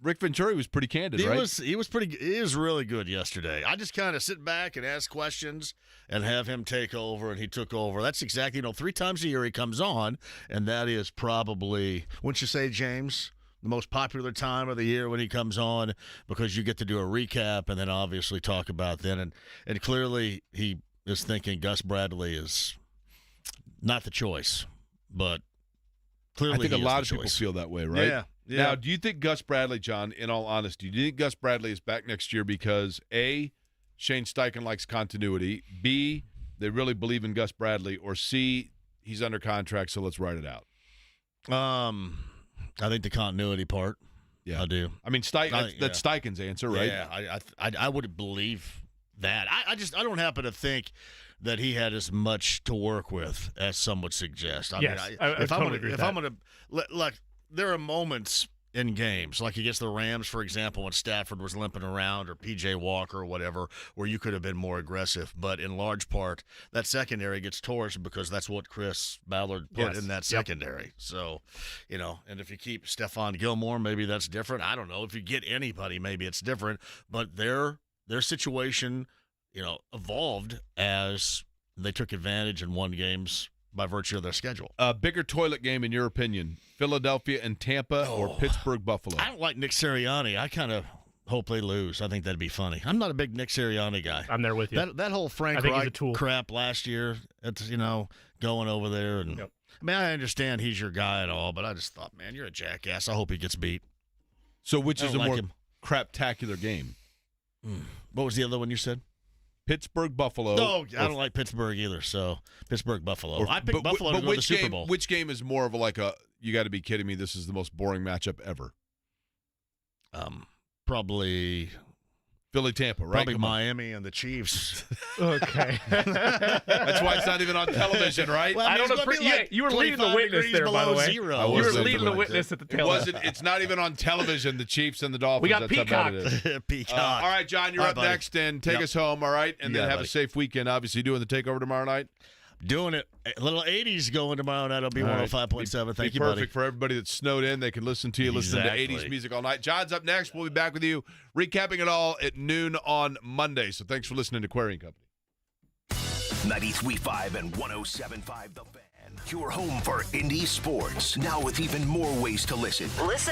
Rick Venturi? Was pretty candid, He right? was really good yesterday. I just kind of sit back and ask questions and have him take over, and he took over. That's exactly 3 times a year he comes on, and that is probably, wouldn't you say, James, the most popular time of the year when he comes on, because you get to do a recap and then obviously talk about then. And clearly he is thinking Gus Bradley is not the choice, but clearly I think he a is lot the of people choice. feel that way, right? Yeah. Now, do you think Gus Bradley, John, in all honesty, do you think Gus Bradley is back next year because, A, Shane Steichen likes continuity, B, they really believe in Gus Bradley, or C, he's under contract, so let's write it out? I think the continuity part. Yeah, I do. I mean, that's Steichen's answer, right? Yeah, I would believe that. I don't happen to think that he had as much to work with as some would suggest. I totally agree with that. I'm going to look, there are moments in games, like against the Rams, for example, when Stafford was limping around, or P.J. Walker or whatever, where you could have been more aggressive. But in large part, that secondary gets torched because that's what Chris Ballard put in that secondary. So, and if you keep Stephon Gilmore, maybe that's different. I don't know. If you get anybody, maybe it's different. But their situation, evolved as they took advantage and won games by virtue of their schedule. A bigger toilet game, in your opinion, Philadelphia and Tampa or Pittsburgh, Buffalo? I don't like Nick Sirianni. I kind of hope they lose. I think that'd be funny. I'm not a big Nick Sirianni guy. I'm there with you. That whole Frank Reich crap last year, it's, going over there. And I mean, I understand he's your guy and all, but I just thought, man, you're a jackass. I hope he gets beat. So which is a more him. craptacular game? What was the other one you said? Pittsburgh, Buffalo. No, I don't like Pittsburgh either, so Pittsburgh, Buffalo. I picked Buffalo to go to the Super Bowl. Which game is more of you got to be kidding me, this is the most boring matchup ever? Probably Philly, Tampa, right? Probably Come on. Miami and the Chiefs. Okay. That's why it's not even on television, right? Well, I don't know. You were leading the witness there, by the way. Zero. You were leading the witness at the tail end. It's not even on television, the Chiefs and the Dolphins. We got That's how bad it is. Peacock. All right, John, you're All right, up buddy. next, and take us home, all right? And then have buddy. a safe weekend. Obviously, doing the takeover tomorrow night. Doing it. A little 80s going tomorrow night. It'll be 105.7. Thank you, buddy. Perfect for everybody that's snowed in. They can listen to you, listen to Exactly. 80s music all night. John's up next. We'll be back with you, recapping it all at noon on Monday. So thanks for listening to Aquarium Company. 93.5 and 107.5 The Fan. Your home for indie sports. Now with even more ways to listen. Listen